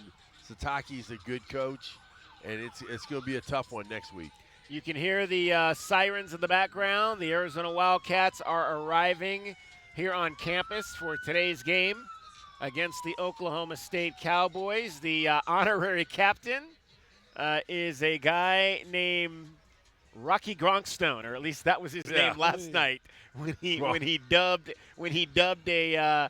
Sataki's a good coach, and it's going to be a tough one next week. You can hear the sirens in the background. The Arizona Wildcats are arriving here on campus for today's game against the Oklahoma State Cowboys. The honorary captain is a guy named Rocky Gronkstone, or at least that was his name last night when he dubbed a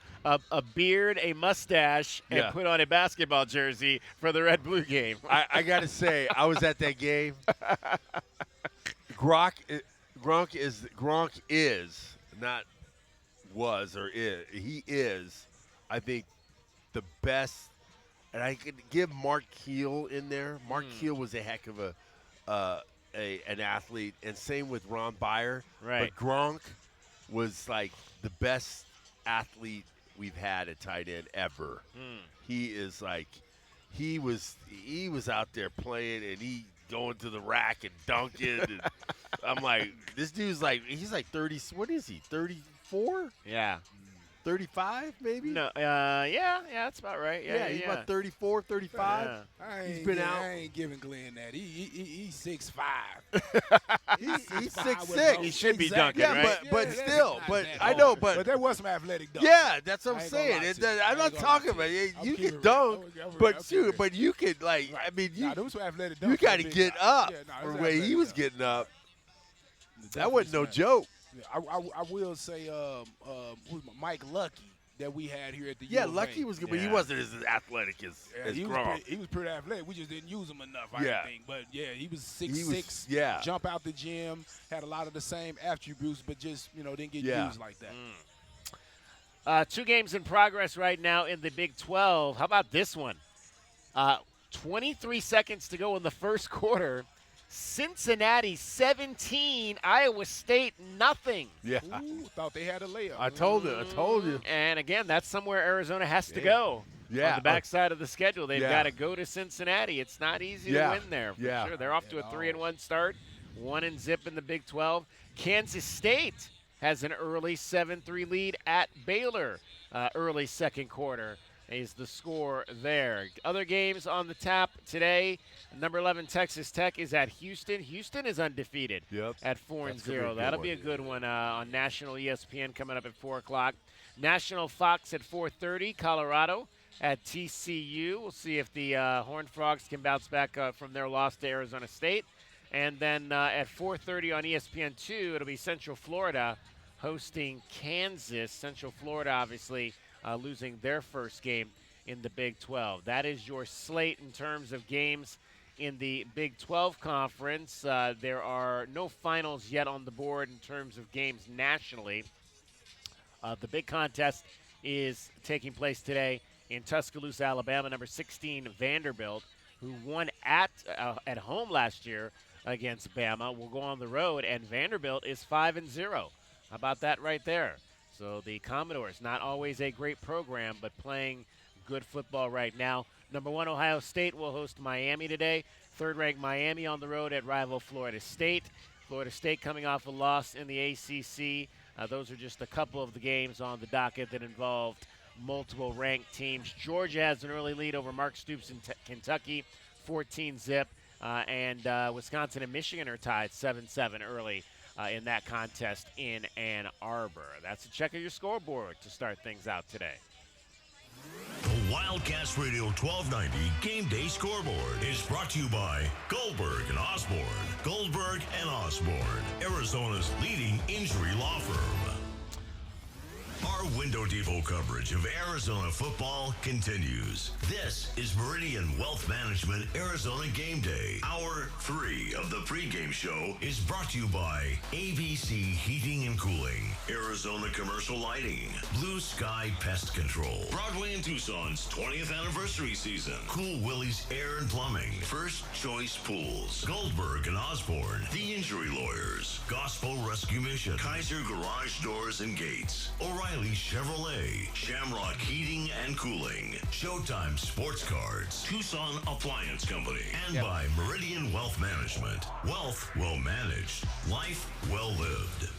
beard, a mustache, and put on a basketball jersey for the Red Blue game. I got to say, I was at that game. Gronk is not was or is. He is, I think, the best. And I could give Mark Keel in there. Mark Keel was a heck of an athlete, and same with Ron Byer. Right. But Gronk was like the best athlete we've had at tight end ever. He is like he was out there playing, and he going to the rack and dunking. And I'm like, this dude's like, he's like 30. What is he? 34? Yeah. 35 maybe? No, yeah, that's about right. Yeah, he's about 34, 35. He's been out. I ain't giving Glenn that. He's 6'5". He's 6'6". He should be dunking, right? But still, I know, but there was some athletic dunk. Yeah, that's what I'm saying. I'm not talking about it. You can dunk, but you could like. I mean, there was some athletic you got to get up for the way he was getting up. That wasn't no joke. I will say Mike Lucky that we had here at the Lucky was good, but he wasn't as athletic as Gronk. He was pretty athletic. We just didn't use him enough, I think. But, he was 6'6", jump out the gym, had a lot of the same attributes, but just, didn't get used like that. 2 games in progress right now in the Big 12. How about this one? 23 seconds to go in the first quarter. Cincinnati 17, Iowa State nothing. Yeah. Ooh, thought they had a layup. I told you. And again, that's somewhere Arizona has to go. Yeah. On the backside of the schedule, they've got to go to Cincinnati. It's not easy to win there. For sure. They're off to a 3-1 start, 1-0 in the Big 12. Kansas State has an early 7-3 lead at Baylor. Early second quarter is the score there. Other games on the tap today. Number 11 Texas Tech is at Houston. Houston is undefeated at 4-0. That'll be a good one on national ESPN coming up at 4 o'clock. National Fox at 4:30. Colorado at TCU. We'll see if the Horned Frogs can bounce back from their loss to Arizona State. And then at 4:30 on ESPN2, it'll be Central Florida hosting Kansas. Central Florida, obviously, losing their first game in the Big 12. That is your slate in terms of games in the Big 12 Conference. There are no finals yet on the board in terms of games nationally. The big contest is taking place today in Tuscaloosa, Alabama. Number 16 Vanderbilt, who won at home last year against Bama, will go on the road, and Vanderbilt is 5-0. How about that right there? So the Commodores, not always a great program, but playing good football right now. Number 1 Ohio State will host Miami today. Third-ranked Miami on the road at rival Florida State. Florida State coming off a loss in the ACC. Those are just a couple of the games on the docket that involved multiple ranked teams. Georgia has an early lead over Mark Stoops in Kentucky, 14-0. And Wisconsin and Michigan are tied 7-7 early in that contest in Ann Arbor. That's a check of your scoreboard to start things out today. The Wildcats Radio 1290 Game Day Scoreboard is brought to you by Goldberg and Osborne. Goldberg and Osborne, Arizona's leading injury law firm. Our Window Depot coverage of Arizona football continues. This is Meridian Wealth Management Arizona Game Day. Hour 3 of the pregame show is brought to you by ABC Heating and Cooling, Arizona Commercial Lighting, Blue Sky Pest Control, Broadway and Tucson's 20th anniversary season, Cool Willie's Air and Plumbing, First Choice Pools, Goldberg and Osborne, The Injury Lawyers, Gospel Rescue Mission, Kaiser Garage Doors and Gates, O'Reilly Chevrolet, Shamrock Heating and Cooling, Showtime Sports Cards, Tucson Appliance Company, and by Meridian Wealth Management. Wealth well managed, life well lived.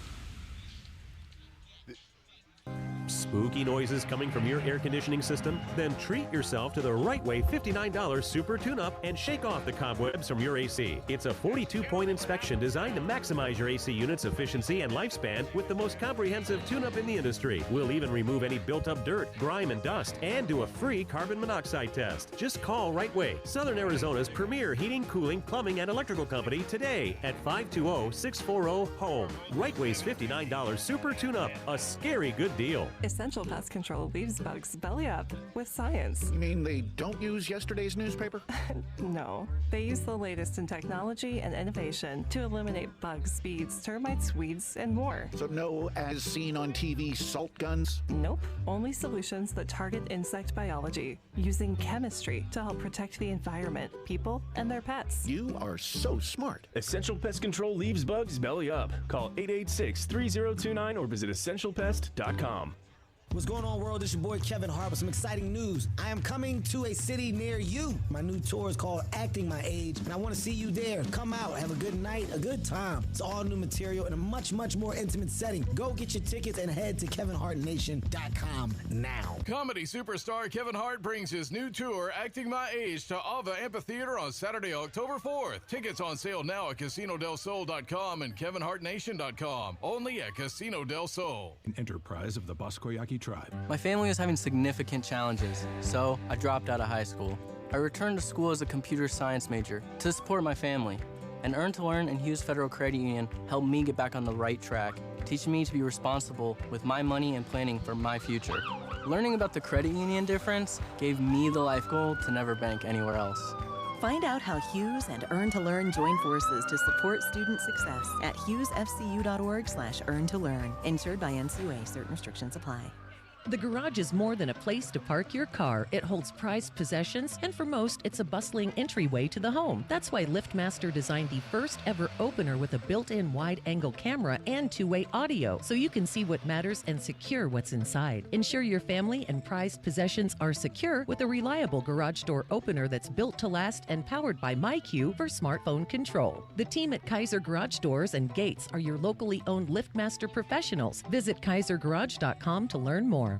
spooky noises coming from your air conditioning system? Then treat yourself to the Right Way $59 Super Tune-Up and shake off the cobwebs from your AC. It's a 42-point inspection designed to maximize your AC unit's efficiency and lifespan with the most comprehensive tune-up in the industry. We'll even remove any built-up dirt, grime, and dust, and do a free carbon monoxide test. Just call Right Way, Southern Arizona's premier heating, cooling, plumbing, and electrical company today at 520-640-HOME. Right Way's $59 Super Tune-Up, a scary good deal. Essential Pest Control leaves bugs belly up with science. You mean they don't use yesterday's newspaper? No, they use the latest in technology and innovation to eliminate bugs, bees, termites, weeds, and more. So no as seen on TV salt guns? Nope, only solutions that target insect biology, using chemistry to help protect the environment, people, and their pets. You are so smart. Essential Pest Control leaves bugs belly up. Call 886-3029 or visit essentialpest.com. What's going on, world? It's your boy Kevin Hart with some exciting news. I am coming to a city near you. My new tour is called Acting My Age, and I want to see you there. Come out, have a good night, a good time. It's all new material in a much, much more intimate setting. Go get your tickets and head to KevinHartNation.com now. Comedy superstar Kevin Hart brings his new tour, Acting My Age, to Ava Amphitheater on Saturday, October 4th. Tickets on sale now at CasinoDelSol.com and KevinHartNation.com. Only at Casino Del Sol. An enterprise of the Boscoyaki tribe. My family was having significant challenges, so I dropped out of high school. I returned to school as a computer science major to support my family. And Earn to Learn and Hughes Federal Credit Union helped me get back on the right track, teaching me to be responsible with my money and planning for my future. Learning about the credit union difference gave me the life goal to never bank anywhere else. Find out how Hughes and Earn to Learn join forces to support student success at hughesfcu.org/earn-to-learn. Insured by NCUA. Certain restrictions apply. The garage is more than a place to park your car. It holds prized possessions, and for most, it's a bustling entryway to the home. That's why LiftMaster designed the first ever opener with a built-in wide-angle camera and two-way audio, so you can see what matters and secure what's inside. Ensure your family and prized possessions are secure with a reliable garage door opener that's built to last and powered by MyQ for smartphone control. The team at Kaiser Garage Doors and Gates are your locally owned LiftMaster professionals. Visit KaiserGarage.com to learn more.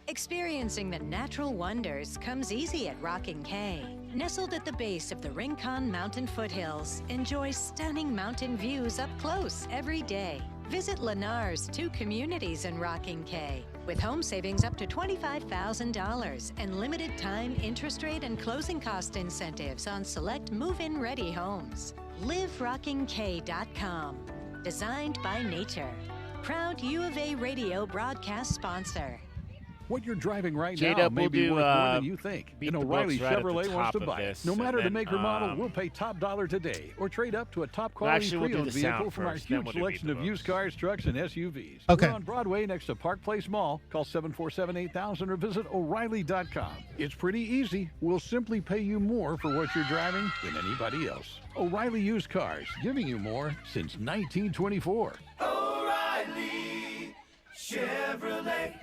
Experiencing the natural wonders comes easy at Rockin' K. Nestled at the base of the Rincon Mountain foothills, enjoy stunning mountain views up close every day. Visit Lennar's 2 communities in Rockin' K, with home savings up to $25,000 and limited time interest rate and closing cost incentives on select move-in ready homes. LiveRockingK.com. Designed by nature. Proud U of A radio broadcast sponsor. What you're driving right J-Dub now may will be do, worth more than you think. beat And the O'Reilly books right at the Chevrolet wants top to of buy it. this, No and matter the then, make or model, we'll pay top dollar today. Or trade up to a top quality Actually, we'll do pre-owned the sound vehicle from our first, then huge we'll do selection beat of the used cars, trucks, and SUVs. Okay. We're on Broadway next to Park Place Mall. Call 747-8000 or visit O'Reilly.com. It's pretty easy. We'll simply pay you more for what you're driving than anybody else. O'Reilly Used Cars, giving you more since 1924. O'Reilly Chevrolet.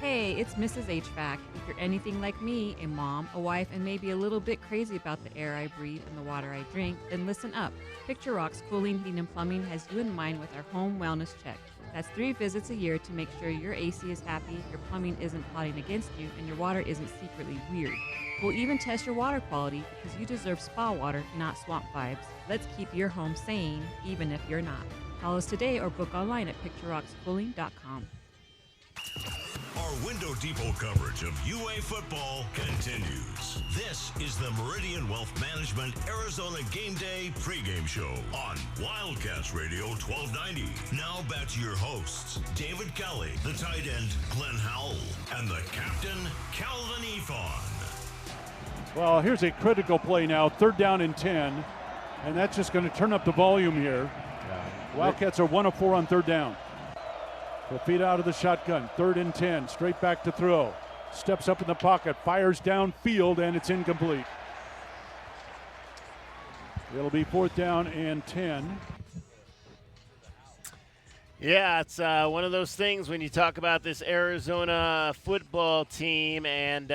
Hey, it's Mrs. HVAC. If you're anything like me, a mom, a wife, and maybe a little bit crazy about the air I breathe and the water I drink, then listen up. Picture Rock's Cooling, Heating, and Plumbing has you in mind with our home wellness check. That's 3 visits a year to make sure your AC is happy, your plumbing isn't plotting against you, and your water isn't secretly weird. We'll even test your water quality because you deserve spa water, not swamp vibes. Let's keep your home sane, even if you're not. Call us today or book online at picturerockscooling.com. Our Window Depot coverage of UA football continues. This is the Meridian Wealth Management Arizona Gameday pregame show on Wildcats Radio 1290. Now back to your hosts, David Kelly, the tight end Glenn Howell, and the captain Calvin Efon. Well, here's a critical play now. 3rd down and 10. And that's just going to turn up the volume here. Wildcats are 1 of 4 on 3rd down. The feet out of the shotgun. 3rd and 10. Straight back to throw. Steps up in the pocket. Fires downfield, and it's incomplete. It'll be 4th down and 10. Yeah, it's one of those things when you talk about this Arizona football team, and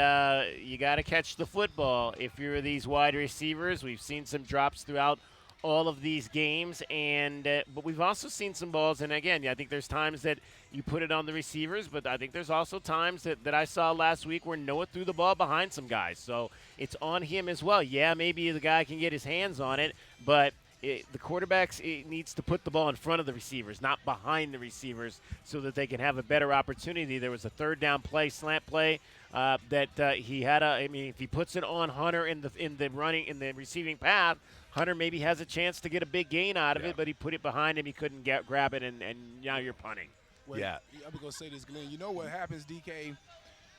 you got to catch the football. If you're these wide receivers, we've seen some drops throughout all of these games, and but we've also seen some balls, and again, I think there's times that you put it on the receivers, but I think there's also times that I saw last week where Noah threw the ball behind some guys, so it's on him as well. Yeah, maybe the guy can get his hands on it, but the quarterbacks needs to put the ball in front of the receivers, not behind the receivers, so that they can have a better opportunity. There was a third down play, slant play, that he had. If he puts it on Hunter in the receiving path, Hunter maybe has a chance to get a big gain out of it, but he put it behind him. He couldn't grab it, and now you're punting. Well, yeah. I'm going to say this, Glenn. You know what happens, DK?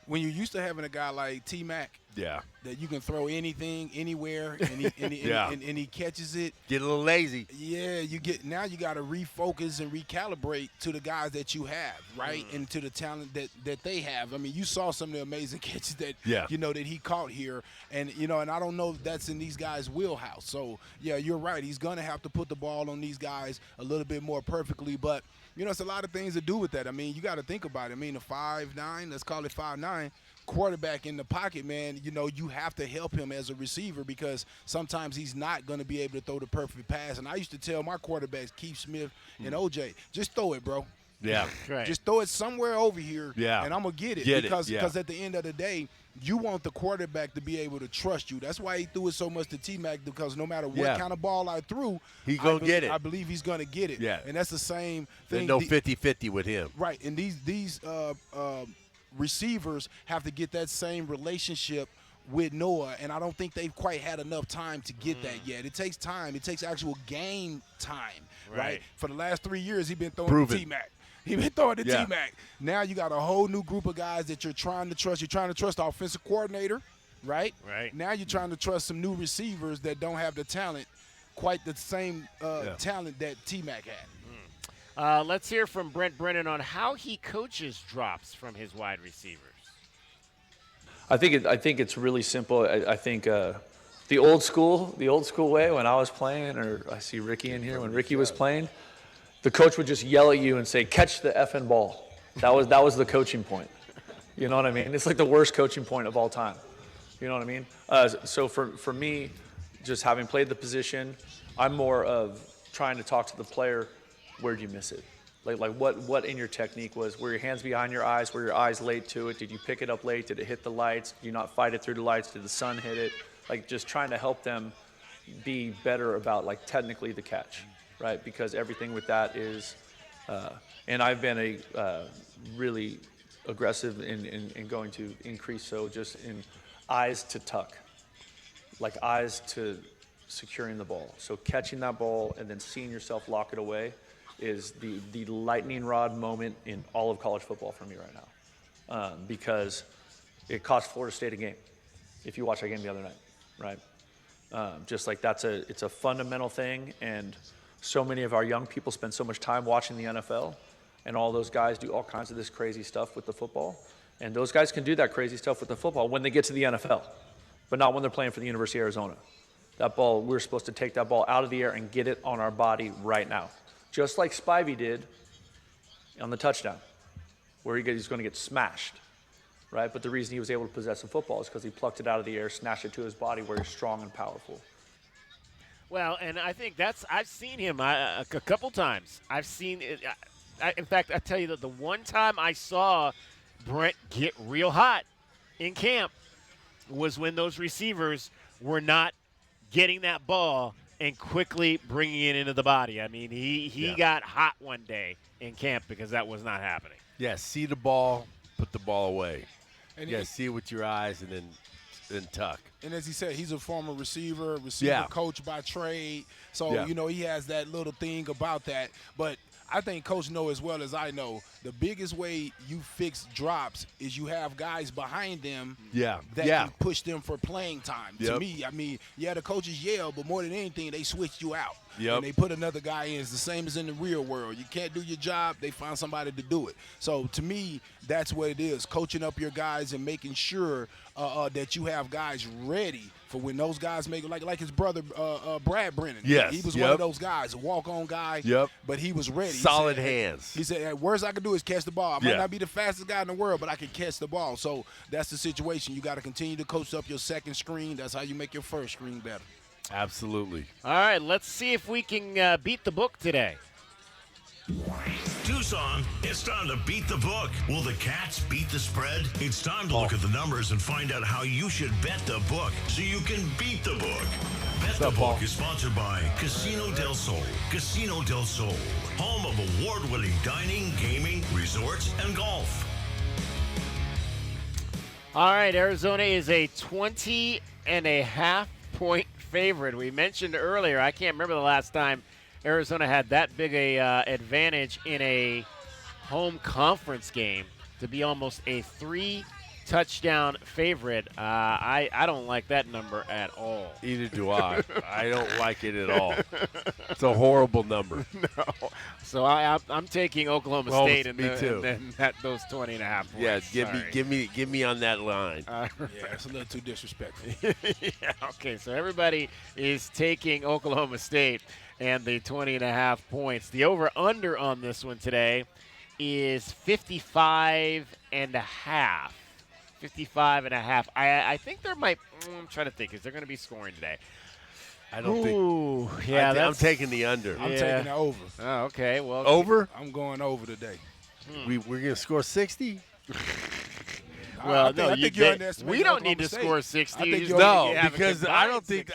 When you're used to having a guy like T-Mac, that you can throw anything, anywhere, and he catches it. Get a little lazy. Yeah, now you got to refocus and recalibrate to the guys that you have, right, and to the talent that they have. I mean, you saw some of the amazing catches that that he caught here, and and I don't know if that's in these guys' wheelhouse. So yeah, you're right. He's gonna have to put the ball on these guys a little bit more perfectly, but. It's a lot of things to do with that. I mean, you got to think about it. I mean, the 5'9", let's call it 5'9", quarterback in the pocket, man, you have to help him as a receiver because sometimes he's not going to be able to throw the perfect pass. And I used to tell my quarterbacks, Keith Smith and OJ, just throw it, bro. Yeah. Right. Just throw it somewhere over here, and I'm going to get it. Because at the end of the day, you want the quarterback to be able to trust you. That's why he threw it so much to T-Mac, because no matter what kind of ball I threw, he's going to get it. I believe he's going to get it. Yeah. And that's the same thing. There's no 50-50 with him. Right. And these receivers have to get that same relationship with Noah, and I don't think they've quite had enough time to get that yet. It takes time. It takes actual game time, right? For the last 3 years, he's been throwing to T-Mac. He's been throwing to T-Mac. Now you got a whole new group of guys that you're trying to trust. You're trying to trust the offensive coordinator, right? Right. Now you're trying to trust some new receivers that don't have the talent, quite the same talent that T-Mac had. Let's hear from Brent Brennan on how he coaches drops from his wide receivers. I think it's really simple. I think the old school way when I was playing, or I see Ricky in here when Ricky was playing, the coach would just yell at you and say, "Catch the effing ball." That was the coaching point. You know what I mean? It's like the worst coaching point of all time. You know what I mean? So for me, just having played the position, I'm more of trying to talk to the player. Where'd you miss it? Like what in your technique were your hands behind your eyes? Were your eyes late to it? Did you pick it up late? Did it hit the lights? Did you not fight it through the lights? Did the sun hit it? Like just trying to help them be better about like technically the catch, right? Because everything with that is, and I've been a really aggressive in going to increase, so just in eyes to tuck, like eyes to securing the ball. So catching that ball and then seeing yourself lock it away is the lightning rod moment in all of college football for me right now, because it cost Florida State a game. If you watch that game the other night, right? Just like it's a fundamental thing, and so many of our young people spend so much time watching the NFL, and all those guys do all kinds of this crazy stuff with the football, and those guys can do that crazy stuff with the football when they get to the NFL, but not when they're playing for the University of Arizona. That ball, we're supposed to take that ball out of the air and get it on our body right now. Just like Spivey did on the touchdown, where he's going to get smashed, right? But the reason he was able to possess the football is because he plucked it out of the air, snatched it to his body where he's strong and powerful. Well, and I think I've seen him a couple times. I've seen it. In fact, I tell you that the one time I saw Brent get real hot in camp was when those receivers were not getting that ball and quickly bringing it into the body. I mean, he got hot one day in camp because that was not happening. Yeah, see the ball, put the ball away. And see it with your eyes and then tuck. And as he said, he's a former receiver coach by trade. So, he has that little thing about that. But I think Coach know as well as I know, the biggest way you fix drops is you have guys behind them that can push them for playing time. To me, I mean, the coaches yell, but more than anything, they switch you out. And they put another guy in. It's the same as in the real world. You can't do your job, they find somebody to do it. So to me, that's what it is, coaching up your guys and making sure that you have guys ready for when those guys make it, like his brother Brad Brennan. Yes. He was one of those guys, a walk-on guy, but he was ready. Solid hands. He said, hey, worst I can do is catch the ball. I might not be the fastest guy in the world, but I can catch the ball. So that's the situation. You got to continue to coach up your second screen. That's how you make your first screen better. Absolutely. All right, let's see if we can beat the book today. Tucson, it's time to beat the book. Will the Cats beat the spread? It's time to look at the numbers and find out how you should bet the book so you can beat the book. Bet the Book is sponsored by Casino del Sol. Casino del Sol, home of award-winning dining, gaming, resorts, and golf. All right, Arizona is a 20.5-point favorite. We mentioned earlier, I can't remember the last time Arizona had that big a advantage in a home conference game to be almost a 3-touchdown favorite. I don't like that number at all. Either do I. I don't like it at all. It's a horrible number. No. So I'm taking Oklahoma State and too. then those 20.5 points. Yeah, give me on that line. Yeah, it's a little too disrespectful. Yeah, okay, so everybody is taking Oklahoma State and the 20.5 points. The over-under on this one today is 55.5. 55.5. I think there might. I'm trying to think. Is there going to be scoring today? I don't think. Yeah, I'm taking the under. I'm taking the over. Oh, okay. Well, over. I'm going over today. We're going to score 60. Well, I think you're underestimating we don't need to Oklahoma score State. 60. I think You you're- just No, need to have a because I combined don't think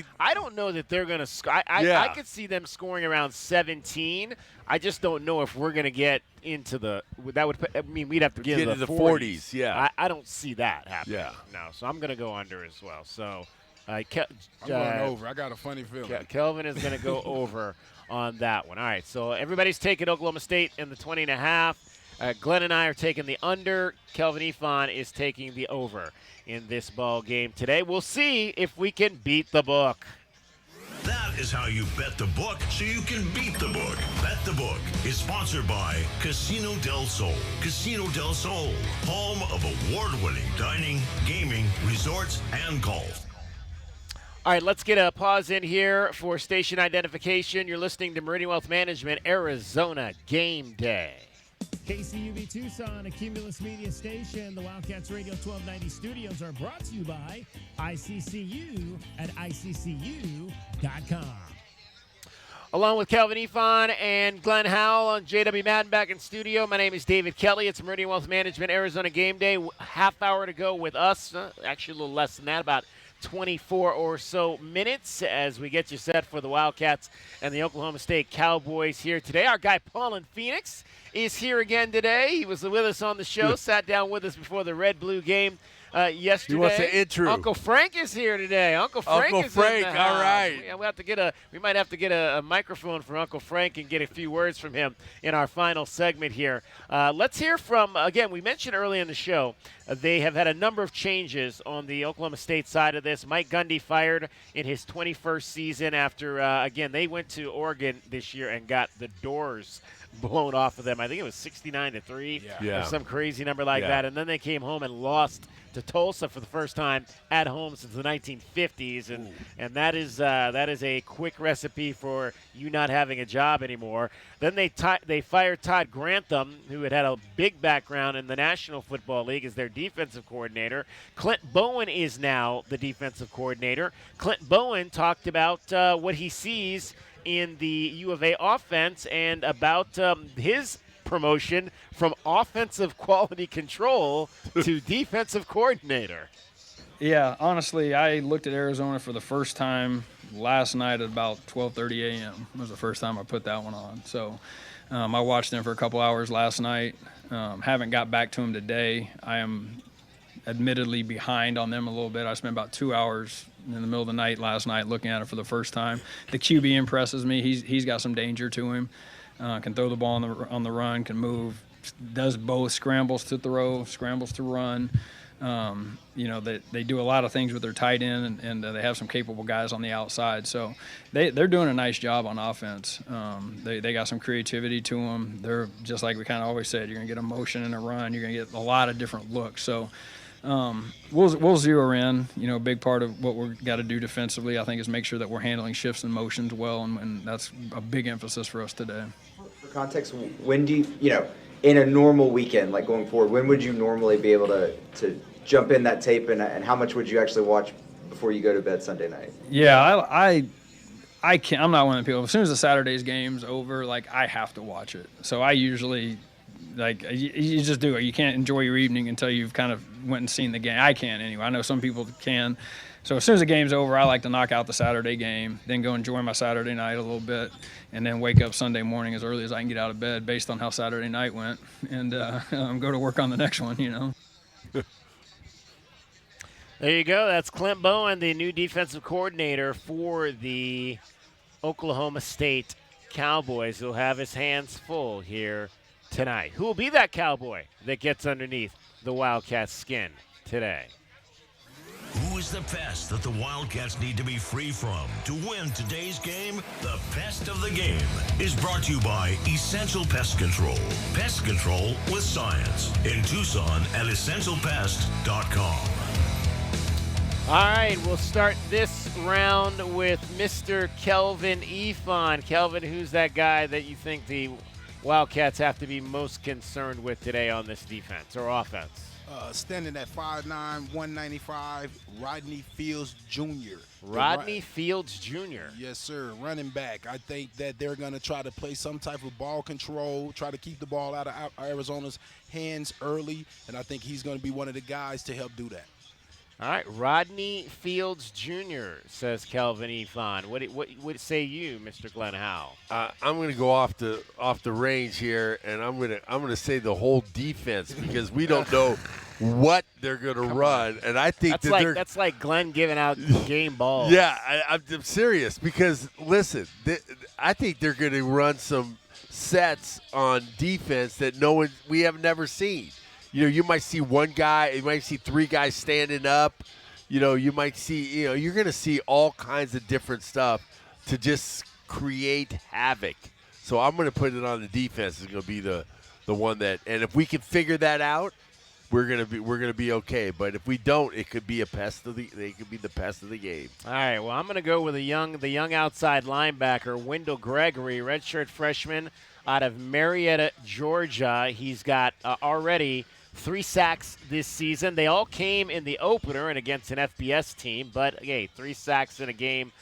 60. I don't know that they're going to score. I could see them scoring around 17. I just don't know if we're going to get into the. That would. I mean, we'd have to get into the 40s. Yeah, I don't see that happening. Yeah. No, so I'm going to go under as well. So, I'm going over. I got a funny feeling. Kelvin is going to go over on that one. All right, so everybody's taking Oklahoma State in the 20.5. Glenn and I are taking the under. Kelvin Ifan is taking the over in this ball game today. We'll see if we can beat the book. That is how you bet the book so you can beat the book. Bet the Book is sponsored by Casino del Sol. Casino del Sol, home of award-winning dining, gaming, resorts, and golf. All right, let's get a pause in here for station identification. You're listening to Meridian Wealth Management, Arizona Game Day. KCUB Tucson, a Cumulus media station. The Wildcats Radio 1290 studios are brought to you by ICCU at ICCU.com. Along with Kelvin Ifan and Glenn Howell on JW Madden back in studio. My name is David Kelly. It's Meridian Wealth Management, Arizona Game Day. Half hour to go with us. Actually, a little less than that, about 24 or so minutes as we get you set for the Wildcats and the Oklahoma State Cowboys here today. Our guy Paul in Phoenix is here again today. He was with us on the show, sat down with us before the Red-Blue game yesterday. He wants an intro. Uncle Frank is here today. Uncle Frank is in the house. All right. We might have to get a microphone for Uncle Frank and get a few words from him in our final segment here. Let's hear from, again, we mentioned early in the show, they have had a number of changes on the Oklahoma State side of this. Mike Gundy fired in his 21st season after, again, they went to Oregon this year and got the doors blown off of them. I think it was 69-3 or some crazy number like that. And then they came home and lost to Tulsa for the first time at home since the 1950s, and that is a quick recipe for you not having a job anymore. Then they fired Todd Grantham, who had a big background in the National Football League, as their defensive coordinator. Clint Bowen is now the defensive coordinator. Clint Bowen talked about what he sees in the U of A offense and about his promotion from offensive quality control to defensive coordinator. Yeah, honestly, I looked at Arizona for the first time last night at about 12:30 a.m. It was the first time I put that one on. So I watched them for a couple hours last night. Haven't got back to them today. I am admittedly behind on them a little bit. I spent about 2 hours in the middle of the night last night looking at it for the first time. The QB impresses me. He's got some danger to him. Can throw the ball on the run, can move, does both, scrambles to throw, scrambles to run. They do a lot of things with their tight end, and they have some capable guys on the outside. So they're doing a nice job on offense. They got some creativity to them. They're just like we kind of always said, you're going to get a motion and a run. You're going to get a lot of different looks. So we'll zero in. A big part of what we've got to do defensively, I think, is make sure that we're handling shifts and motions well, and that's a big emphasis for us today. For context, when do you in a normal weekend, like going forward, when would you normally be able to jump in that tape, and how much would you actually watch before you go to bed Sunday night? Yeah, I can't. I'm not one of the people. As soon as the Saturday's game's over, like, I have to watch it. So I usually, like, you just do it. You can't enjoy your evening until you've kind of went and seen the game. I can't anyway. I know some people can. So as soon as the game's over, I like to knock out the Saturday game, then go enjoy my Saturday night a little bit, and then wake up Sunday morning as early as I can get out of bed based on how Saturday night went, and go to work on the next one, you know. There you go. That's Clint Bowen, the new defensive coordinator for the Oklahoma State Cowboys. He'll have his hands full here tonight. Who will be that Cowboy that gets underneath the Wildcats' skin today? Who is the pest that the Wildcats need to be free from to win today's game? The Pest of the Game is brought to you by Essential Pest Control. Pest control with science. In Tucson at essentialpest.com. All right, we'll start this round with Mr. Kelvin Efon. Kelvin, who's that guy that you think the Wildcats have to be most concerned with today on this defense or offense? Standing at 5'9", 195, Rodney Fields Jr. Rodney Fields Jr. Yes, sir. Running back. I think that they're going to try to play some type of ball control, try to keep the ball out of Arizona's hands early, and I think he's going to be one of the guys to help do that. All right, Rodney Fields Jr., says Kelvin Efon. What say you, Mr. Glenn Howell? I'm going to go off the range here, and I'm going to say the whole defense because we don't know what they're going to run, and I think that's like Glenn giving out game balls. Yeah, I'm serious because listen, I think they're going to run some sets on defense that we have never seen. You know, you might see one guy, you might see three guys standing up. You know, you might see, you're going to see all kinds of different stuff to just create havoc. So I'm going to put it on the defense. It's going to be the one that, and if we can figure that out, we're going to be okay. But if we don't, it could be the pest of the game. All right. Well, I'm going to go with the young outside linebacker, Wendell Gregory, redshirt freshman out of Marietta, Georgia. He's got already 3 sacks this season. They all came in the opener and against an FBS team, but, hey, 3 sacks in a game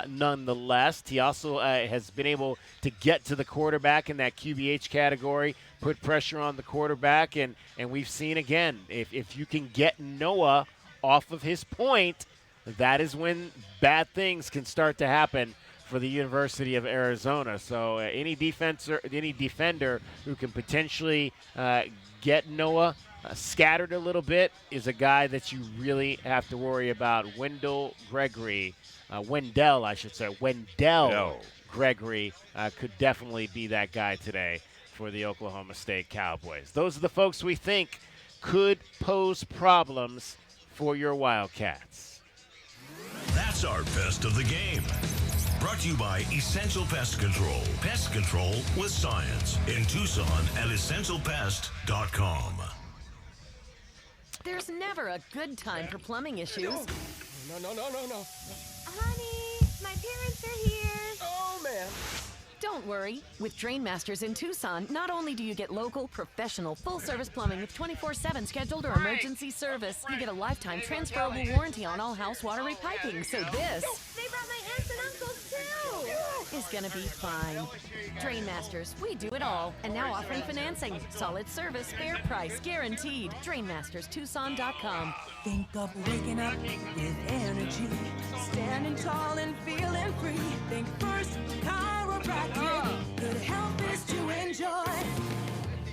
nonetheless. He also has been able to get to the quarterback in that QBH category, put pressure on the quarterback, and we've seen, again, if you can get Noah off of his point, that is when bad things can start to happen for the University of Arizona. So any defender who can potentially get Noah scattered a little bit is a guy that you really have to worry about. Wendell Gregory, Wendell Gregory could definitely be that guy today for the Oklahoma State Cowboys. Those are the folks we think could pose problems for your Wildcats. That's our Pest of the Game. Brought to you by Essential Pest Control. Pest control with science. In Tucson at essentialpest.com. There's never a good time for plumbing issues. No. Honey, my parents are here. Oh, man. Don't worry. With Drain Masters in Tucson, not only do you get local, professional, full-service plumbing with 24/7 scheduled or emergency service, you get a lifetime transferable warranty on all house water repiping. So this... They brought my aunts and uncles, too. is gonna be fine. Drain Masters, we do it all. And now offering financing. Solid service, fair price, guaranteed. DrainMastersTucson.com. Think of waking up with energy, standing tall and feeling free. Think First Chiropractic, good health is to enjoy.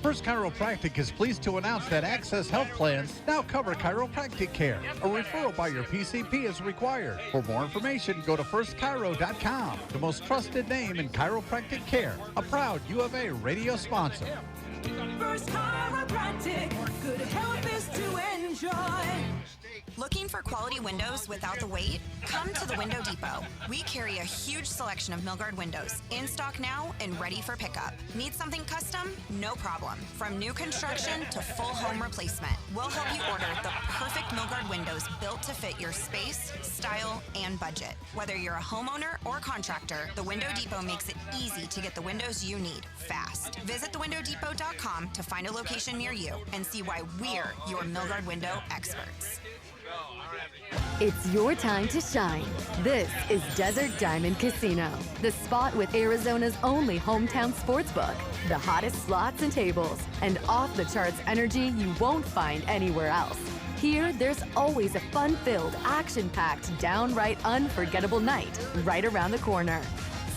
First Chiropractic is pleased to announce that Access Health Plans now cover chiropractic care. A referral by your PCP is required. For more information, go to firstchiro.com, the most trusted name in chiropractic care. A proud U of A radio sponsor. First Chiropractic, good health is to enjoy. Looking for quality windows without the wait? Come to the Window Depot. We carry a huge selection of Milgard windows, in stock now and ready for pickup. Need something custom? No problem. From new construction to full home replacement, we'll help you order the perfect Milgard windows built to fit your space, style, and budget. Whether you're a homeowner or contractor, the Window Depot makes it easy to get the windows you need fast. Visit thewindowdepot.com to find a location near you and see why we're your Milgard window experts. It's your time to shine. This is Desert Diamond Casino, the spot with Arizona's only hometown sportsbook, the hottest slots and tables, and off-the-charts energy you won't find anywhere else. Here, there's always a fun-filled, action-packed, downright unforgettable night right around the corner.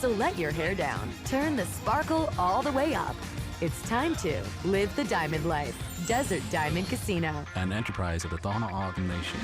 So let your hair down, turn the sparkle all the way up. It's time to live the diamond life. Desert Diamond Casino. An enterprise of the Thona Ogden Nation.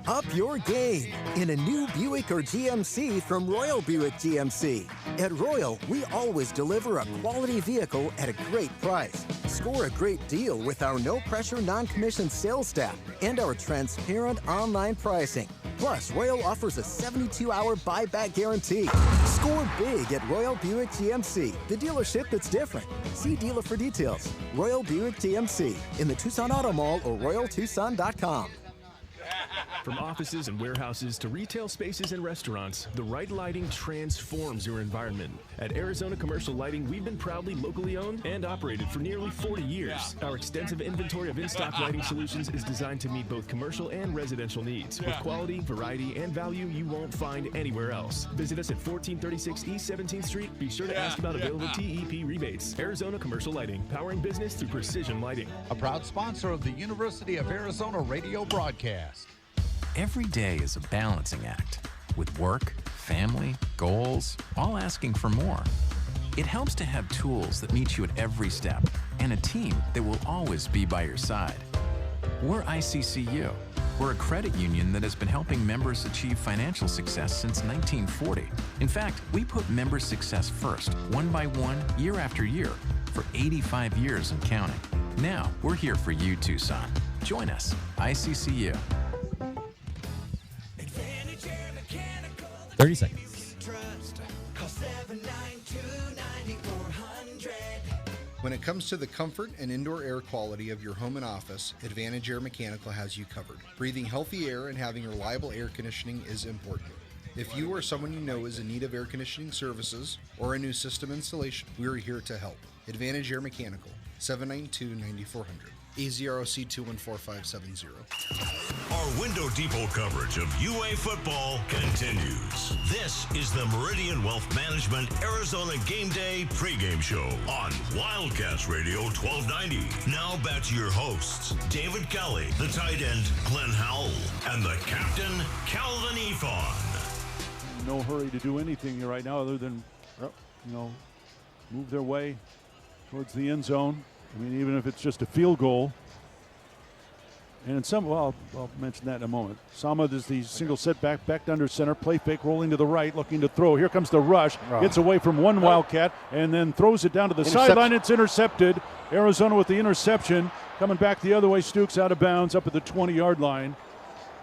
Up your game in a new Buick or GMC from Royal Buick GMC. At Royal, we always deliver a quality vehicle at a great price. Score a great deal with our no-pressure, non-commissioned sales staff and our transparent online pricing. Plus, Royal offers a 72-hour buyback guarantee. Score big at Royal Buick GMC, the dealership that's different. See dealer for details. Royal Buick GMC in the Tucson Auto Mall or RoyalTucson.com. From offices and warehouses to retail spaces and restaurants, the right lighting transforms your environment. At Arizona Commercial Lighting, we've been proudly locally owned and operated for nearly 40 years. Our extensive inventory of in-stock lighting solutions is designed to meet both commercial and residential needs, with quality, variety, and value you won't find anywhere else. Visit us at 1436 East 17th Street. Be sure to ask about available TEP rebates. Arizona Commercial Lighting, powering business through precision lighting. A proud sponsor of the University of Arizona radio broadcast. Every day is a balancing act, with work, family, goals, all asking for more. It helps to have tools that meet you at every step and a team that will always be by your side. We're ICCU. We're a credit union that has been helping members achieve financial success since 1940. In fact, we put member success first, one by one, year after year, for 85 years and counting. Now, we're here for you, Tucson. Join us, ICCU. 30 seconds. When it comes to the comfort and indoor air quality of your home and office, Advantage Air Mechanical has you covered. Breathing healthy air and having reliable air conditioning is important. If you or someone you know is in need of air conditioning services or a new system installation, we are here to help. Advantage Air Mechanical, 792-9400. AZROC 214570. Our Window Depot coverage of UA football continues. This is the Meridian Wealth Management Arizona Game Day pregame show on Wildcats Radio 1290. Now back to your hosts, David Kelly, the tight end Glenn Howell, and the captain Calvin Efon. No hurry to do anything right now other than, move their way towards the end zone. I mean, even if it's just a field goal. And I'll mention that in a moment. Sama does the single setback, back under center, play fake, rolling to the right, looking to throw. Here comes the rush. Gets away from one Wildcat and then throws it down to the sideline. It's intercepted. Arizona with the interception. Coming back the other way, Stukes out of bounds up at the 20-yard line.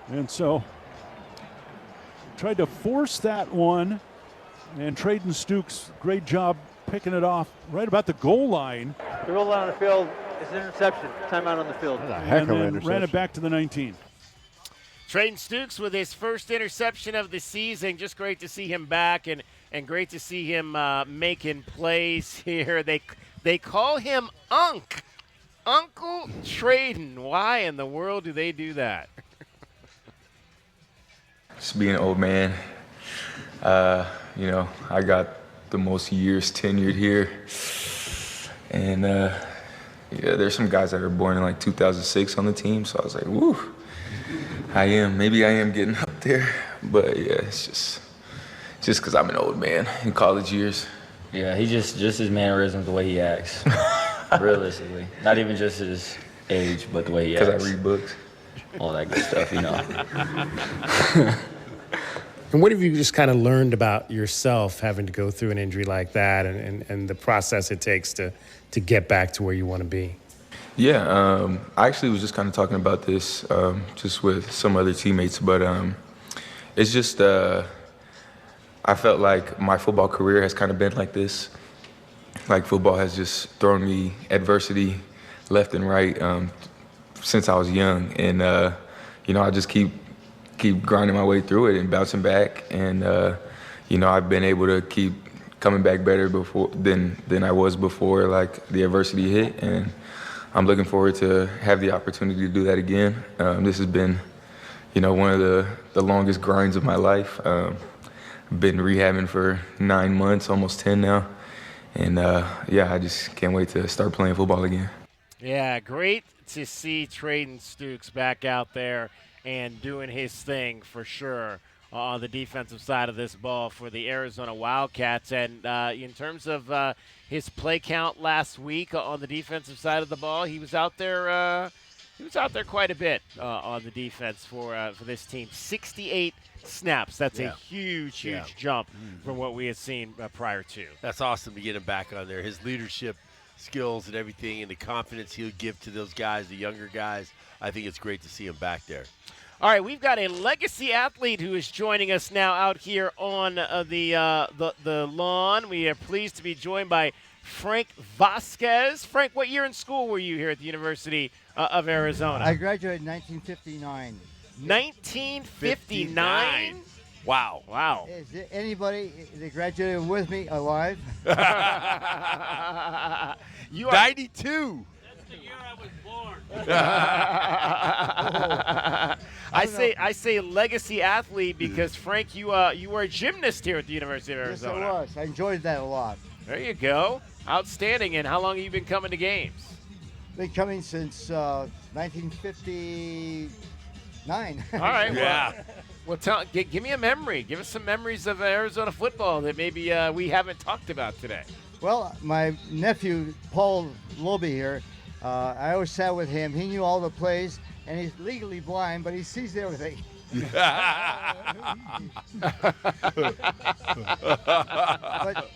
And so tried to force that one. And Traden Stukes, great job picking it off right about the goal line. The roll on the field is an interception. Timeout on the field. And then ran it back to the 19. Traden Stukes with his first interception of the season. Just great to see him back and great to see him making plays here. They call him Uncle Traden. Why in the world do they do that? Just being an old man. I got the most years tenured here. And, there's some guys that are born in like 2006 on the team. So I was like, woo, maybe I am getting up there. But, yeah, it's just because I'm an old man in college years. Yeah, he just his mannerisms, the way he acts, realistically. Not even just his age, but the way he acts. Because I read books. All that good stuff, And what have you just kind of learned about yourself having to go through an injury like that and the process it takes to get back to where you want to be? Yeah, I actually was just kind of talking about this just with some other teammates, but it's just I felt like my football career has kind of been like this. Like football has just thrown me adversity left and right since I was young, and I just keep grinding my way through it and bouncing back, and I've been able to keep coming back better than I was before like the adversity hit, and I'm looking forward to have the opportunity to do that again. This has been one of the longest grinds of my life. I've been rehabbing for 9 months, almost 10 now. And, I just can't wait to start playing football again. Yeah, great to see Trayden Stukes back out there and doing his thing for sure on the defensive side of this ball for the Arizona Wildcats. And in terms of his play count last week on the defensive side of the ball, he was out there. He was out there quite a bit on the defense for this team. 68 snaps. That's a huge jump from what we had seen prior to. That's awesome to get him back on there. His leadership skills and everything and the confidence he'll give to those guys, the younger guys, I think it's great to see him back there. All right, we've got a legacy athlete who is joining us now out here on the lawn. We are pleased to be joined by Frank Vasquez. Frank, what year in school were you here at the University of Arizona? I graduated in 1959. 1959? Wow. Is there anybody that graduated with me alive? You are 92. That's the year I was born. I say legacy athlete because Frank, you were a gymnast here at the University of Arizona. Yes, I was. I enjoyed that a lot. There you go. Outstanding. And how long have you been coming to games? Been coming since 1959. All right. Well, give me a memory. Give us some memories of Arizona football that maybe we haven't talked about today. Well, my nephew, Paul Loby here, I always sat with him. He knew all the plays, and he's legally blind, but he sees everything. But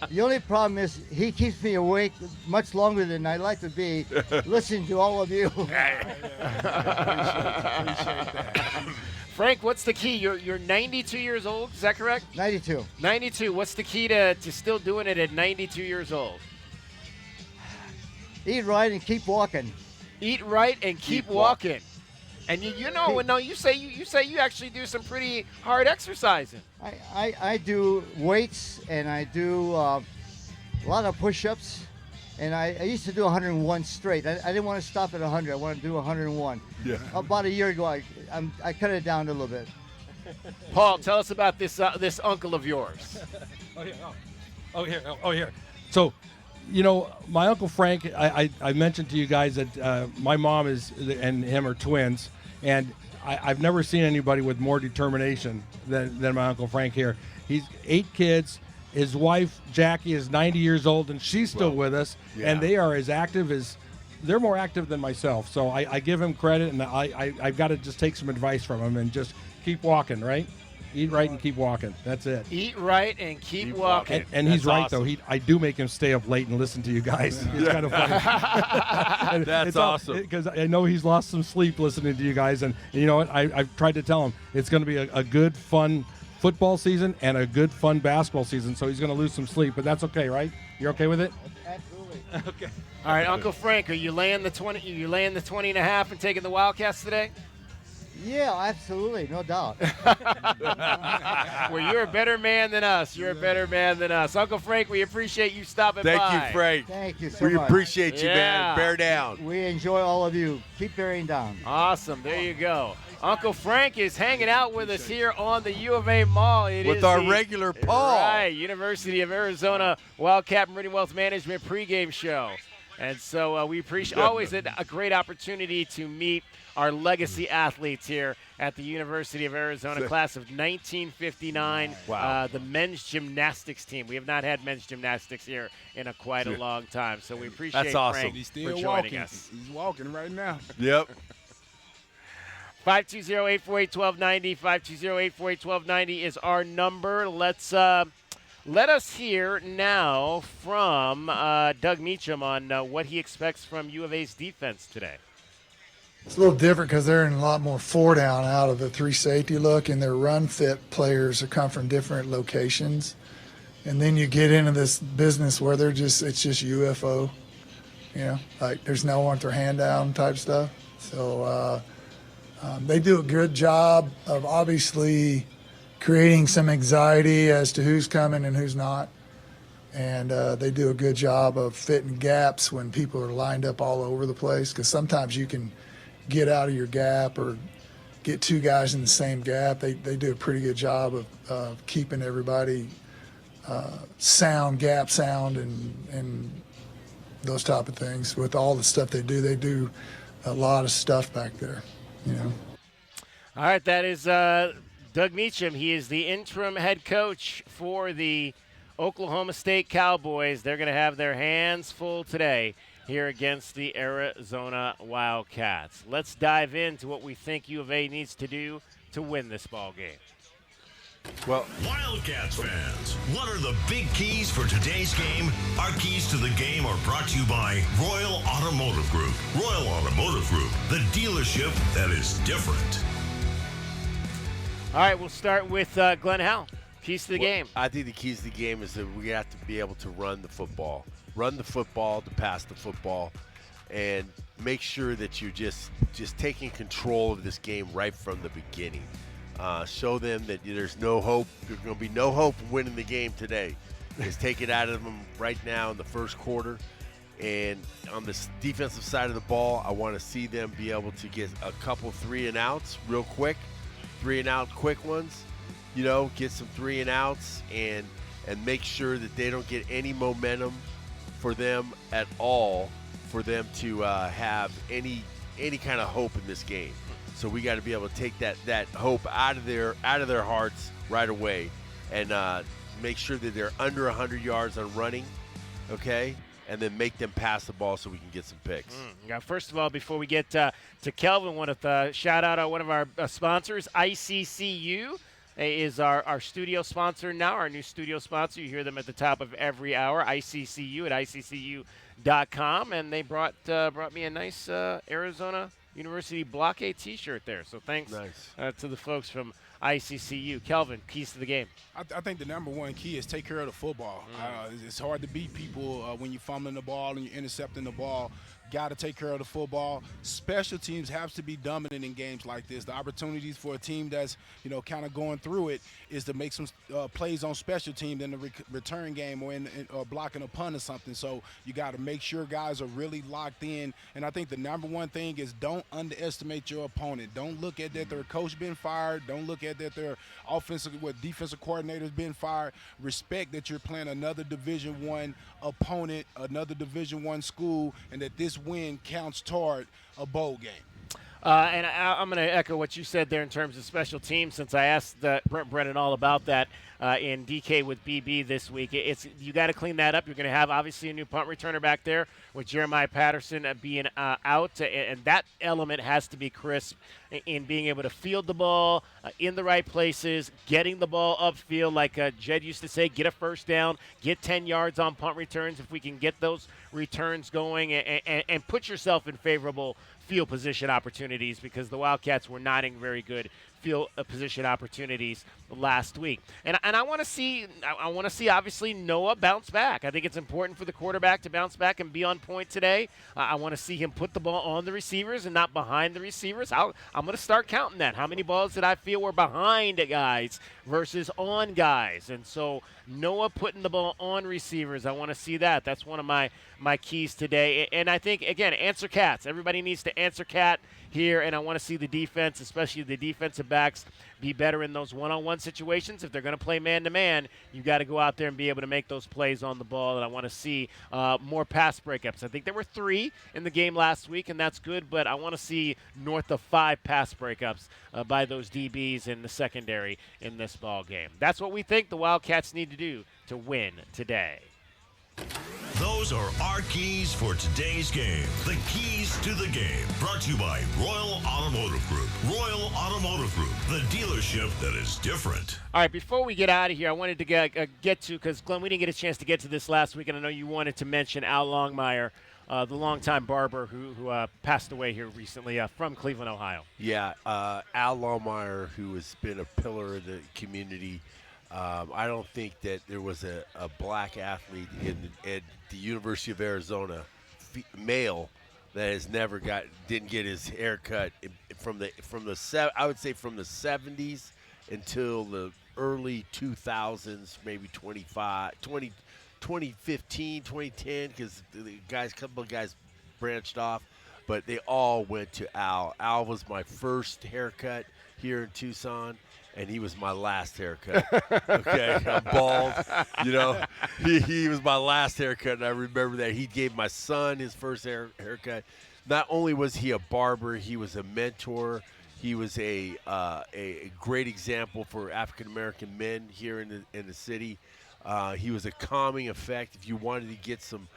the only problem is he keeps me awake much longer than I'd like to be, listening to all of you. Appreciate that. Frank, what's the key? You're 92 years old, is that correct? 92. 92. What's the key to still doing it at 92 years old? Eat right and keep walking. Eat right and keep walking. And you say you actually do some pretty hard exercising. I do weights and I do a lot of push-ups, and I used to do 101 straight. I didn't want to stop at 100. I wanted to do 101. Yeah. About a year ago, I cut it down a little bit. Paul, tell us about this uncle of yours. Here. So, my Uncle Frank, I mentioned to you guys that my mom and him are twins, and I've never seen anybody with more determination than my Uncle Frank here. He's 8 kids. His wife, Jackie, is 90 years old, and she's still with us, and they are as active as – they're more active than myself. So I give him credit, and I've got to just take some advice from him and just keep walking, right? Eat right and keep walking. That's it. Eat right and keep walking. And he's right, awesome. Though. I do make him stay up late and listen to you guys. It's kind of funny. That's awesome. Because I know he's lost some sleep listening to you guys. And you know what? I've tried to tell him it's going to be a good, fun football season and a good, fun basketball season. So he's going to lose some sleep. But that's okay, right? You're okay with it? Absolutely. Okay. All right, Uncle Frank, are you laying the 20? You laying the 20 and a half and taking the Wildcats today? Yeah, absolutely, no doubt. Well, you're a better man than us. You're a better man than us. Uncle Frank, we appreciate you stopping by. Thank you, Frank. Thank you so much. We appreciate you, man. Bear down. We enjoy all of you. Keep bearing down. Awesome. There you go. Uncle Frank is hanging out with us here on the U of A Mall. With our regular Paul. Right, University of Arizona Wildcat Meridian Wealth Management pregame show. And so we appreciate always a great opportunity to meet our legacy athletes here at the University of Arizona, class of 1959. Wow. The men's gymnastics team. We have not had men's gymnastics here in quite a long time. So we appreciate That's awesome. Frank He's still for joining walking. us. He's walking right now. Yep. 520-848-1290. 520-848-1290 is our number. Let us hear now from Doug Meacham on what he expects from U of A's defense today. It's a little different because they're in a lot more 4-down out of the 3 safety look, and their run-fit players have come from different locations. And then you get into this business where it's just UFO, like there's no one with their hand down type stuff. So they do a good job of obviously creating some anxiety as to who's coming and who's not. And they do a good job of fitting gaps when people are lined up all over the place, because sometimes you can get out of your gap or get two guys in the same gap. They do a pretty good job of keeping everybody gap sound, and those type of things. With all the stuff they do a lot of stuff back there, you know. All right, that is Doug Meacham. He is the interim head coach for the Oklahoma State Cowboys. They're going to have their hands full today here against the Arizona Wildcats. Let's dive into what we think U of A needs to do to win this ball game. Well, Wildcats fans, what are the big keys for today's game? Our keys to the game are brought to you by Royal Automotive Group. Royal Automotive Group, the dealership that is different. All right, we'll start with Glenn Howell. Keys to the game. I think the keys to the game is that we have to be able to run the football. Run the football, to pass the football, and make sure that you're just taking control of this game right from the beginning. Show them that there's no hope. There's going to be no hope of winning the game today. Just take it out of them right now in the first quarter. And on the defensive side of the ball, I want to see them be able to get a couple 3-and-outs real quick. 3-and-out quick ones. You know, get some 3-and-outs and make sure that they don't get any momentum for them at all, for them to have any kind of hope in this game. So we got to be able to take that hope out of their hearts right away, and make sure that they're under 100 yards on running, okay, and then make them pass the ball so we can get some picks. Yeah, first of all, before we get to Kelvin, I want to shout out one of our sponsors, ICCU. Is our studio sponsor now, our new studio sponsor. You hear them at the top of every hour, ICCU at ICCU.com. And they brought me a nice Arizona University Block A T-shirt there. So thanks to the folks from ICCU. Kelvin, keys to the game. I think the number one key is take care of the football. It's hard to beat people when you're fumbling the ball and you're intercepting the ball. Got to take care of the football. Special teams have to be dominant in games like this. The opportunities for a team that's, kind of going through it is to make some plays on special teams in the return game or blocking a punt or something. So you got to make sure guys are really locked in. And I think the number one thing is don't underestimate your opponent. Don't look at that their coach been fired. Don't look at that their defensive coordinator's been fired. Respect that you're playing another Division I opponent, another Division I school, and that this win counts toward a bowl game. And I'm going to echo what you said there in terms of special teams, since I asked Brent Brennan all about that in DK with BB this week. You got to clean that up. You're going to have, obviously, a new punt returner back there with Jeremiah Patterson being out, and that element has to be crisp in being able to field the ball in the right places, getting the ball upfield, like Jed used to say, get a first down, get 10 yards on punt returns. If we can get those returns going and put yourself in favorable field position opportunities, because the Wildcats were not in very good field position opportunities last week. And I want to see obviously Noah bounce back. I think it's important for the quarterback to bounce back and be on point today. I want to see him put the ball on the receivers and not behind the receivers. I'm going to start counting that. How many balls did I feel were behind guys versus on guys? And so Noah putting the ball on receivers, I want to see that. That's one of my keys today. And I think, again, answer cats. Everybody needs to answer cat here, and I want to see the defense, especially the defensive backs, be better in those one-on-one situations. If they're going to play man-to-man, you got to go out there and be able to make those plays on the ball, and I want to see more pass breakups. I think there were 3 in the game last week, and that's good, but I want to see north of 5 pass breakups by those DBs in the secondary in this ball game. That's what we think the Wildcats need to do to win today. Those are our keys for today's game. The keys to the game. Brought to you by Royal Automotive Group. Royal Automotive Group, the dealership that is different. All right, before we get out of here, I wanted to get to, because, Glenn, we didn't get a chance to get to this last week, and I know you wanted to mention Al Longmire, the longtime barber who passed away here recently from Cleveland, Ohio. Yeah, Al Longmire, who has been a pillar of the community. I don't think that there was a black athlete at the University of Arizona, male, that has never didn't get his hair cut from the 70s until the early 2000s, maybe 2015, 2010, because a couple of guys branched off. but they all went to Al. Al was my first haircut here in Tucson, and he was my last haircut. Okay, I'm bald. You know, he was my last haircut, and I remember that. He gave my son his first haircut. Not only was he a barber, he was a mentor. He was a great example for African-American men here in the city. He was a calming effect. If you wanted to get some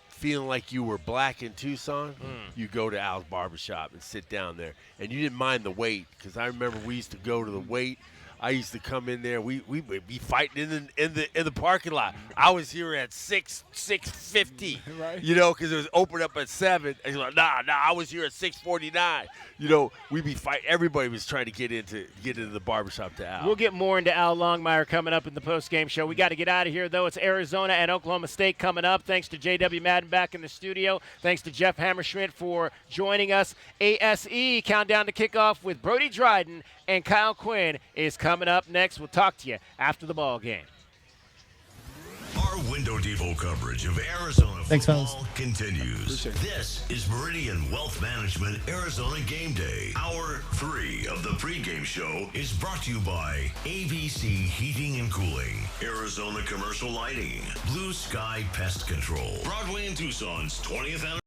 feeling like you were black in Tucson, you go to Al's Barbershop and sit down there. And you didn't mind the wait, because I remember we used to go to the wait. I used to come in there. We would be fighting in the parking lot. I was here at 6:50, Right. you know, because it was open up at 7. And he's like, nah, I was here at 6:49. You know, we'd be fighting. Everybody was trying to get into the barbershop to Al. We'll get more into Al Longmire coming up in the postgame show. We got to get out of here, though. It's Arizona and Oklahoma State coming up. Thanks to J.W. Madden back in the studio. Thanks to Jeff Hammerschmidt for joining us. ASE countdown to kickoff with Brody Dryden and Kyle Quinn is coming up next. We'll talk to you after the ball game. Our Window Depot coverage of Arizona Thanks, football continues. This is Meridian Wealth Management Arizona Game Day. Hour 3 of the pregame show is brought to you by ABC Heating and Cooling, Arizona Commercial Lighting, Blue Sky Pest Control, Broadway and Tucson's 20th anniversary.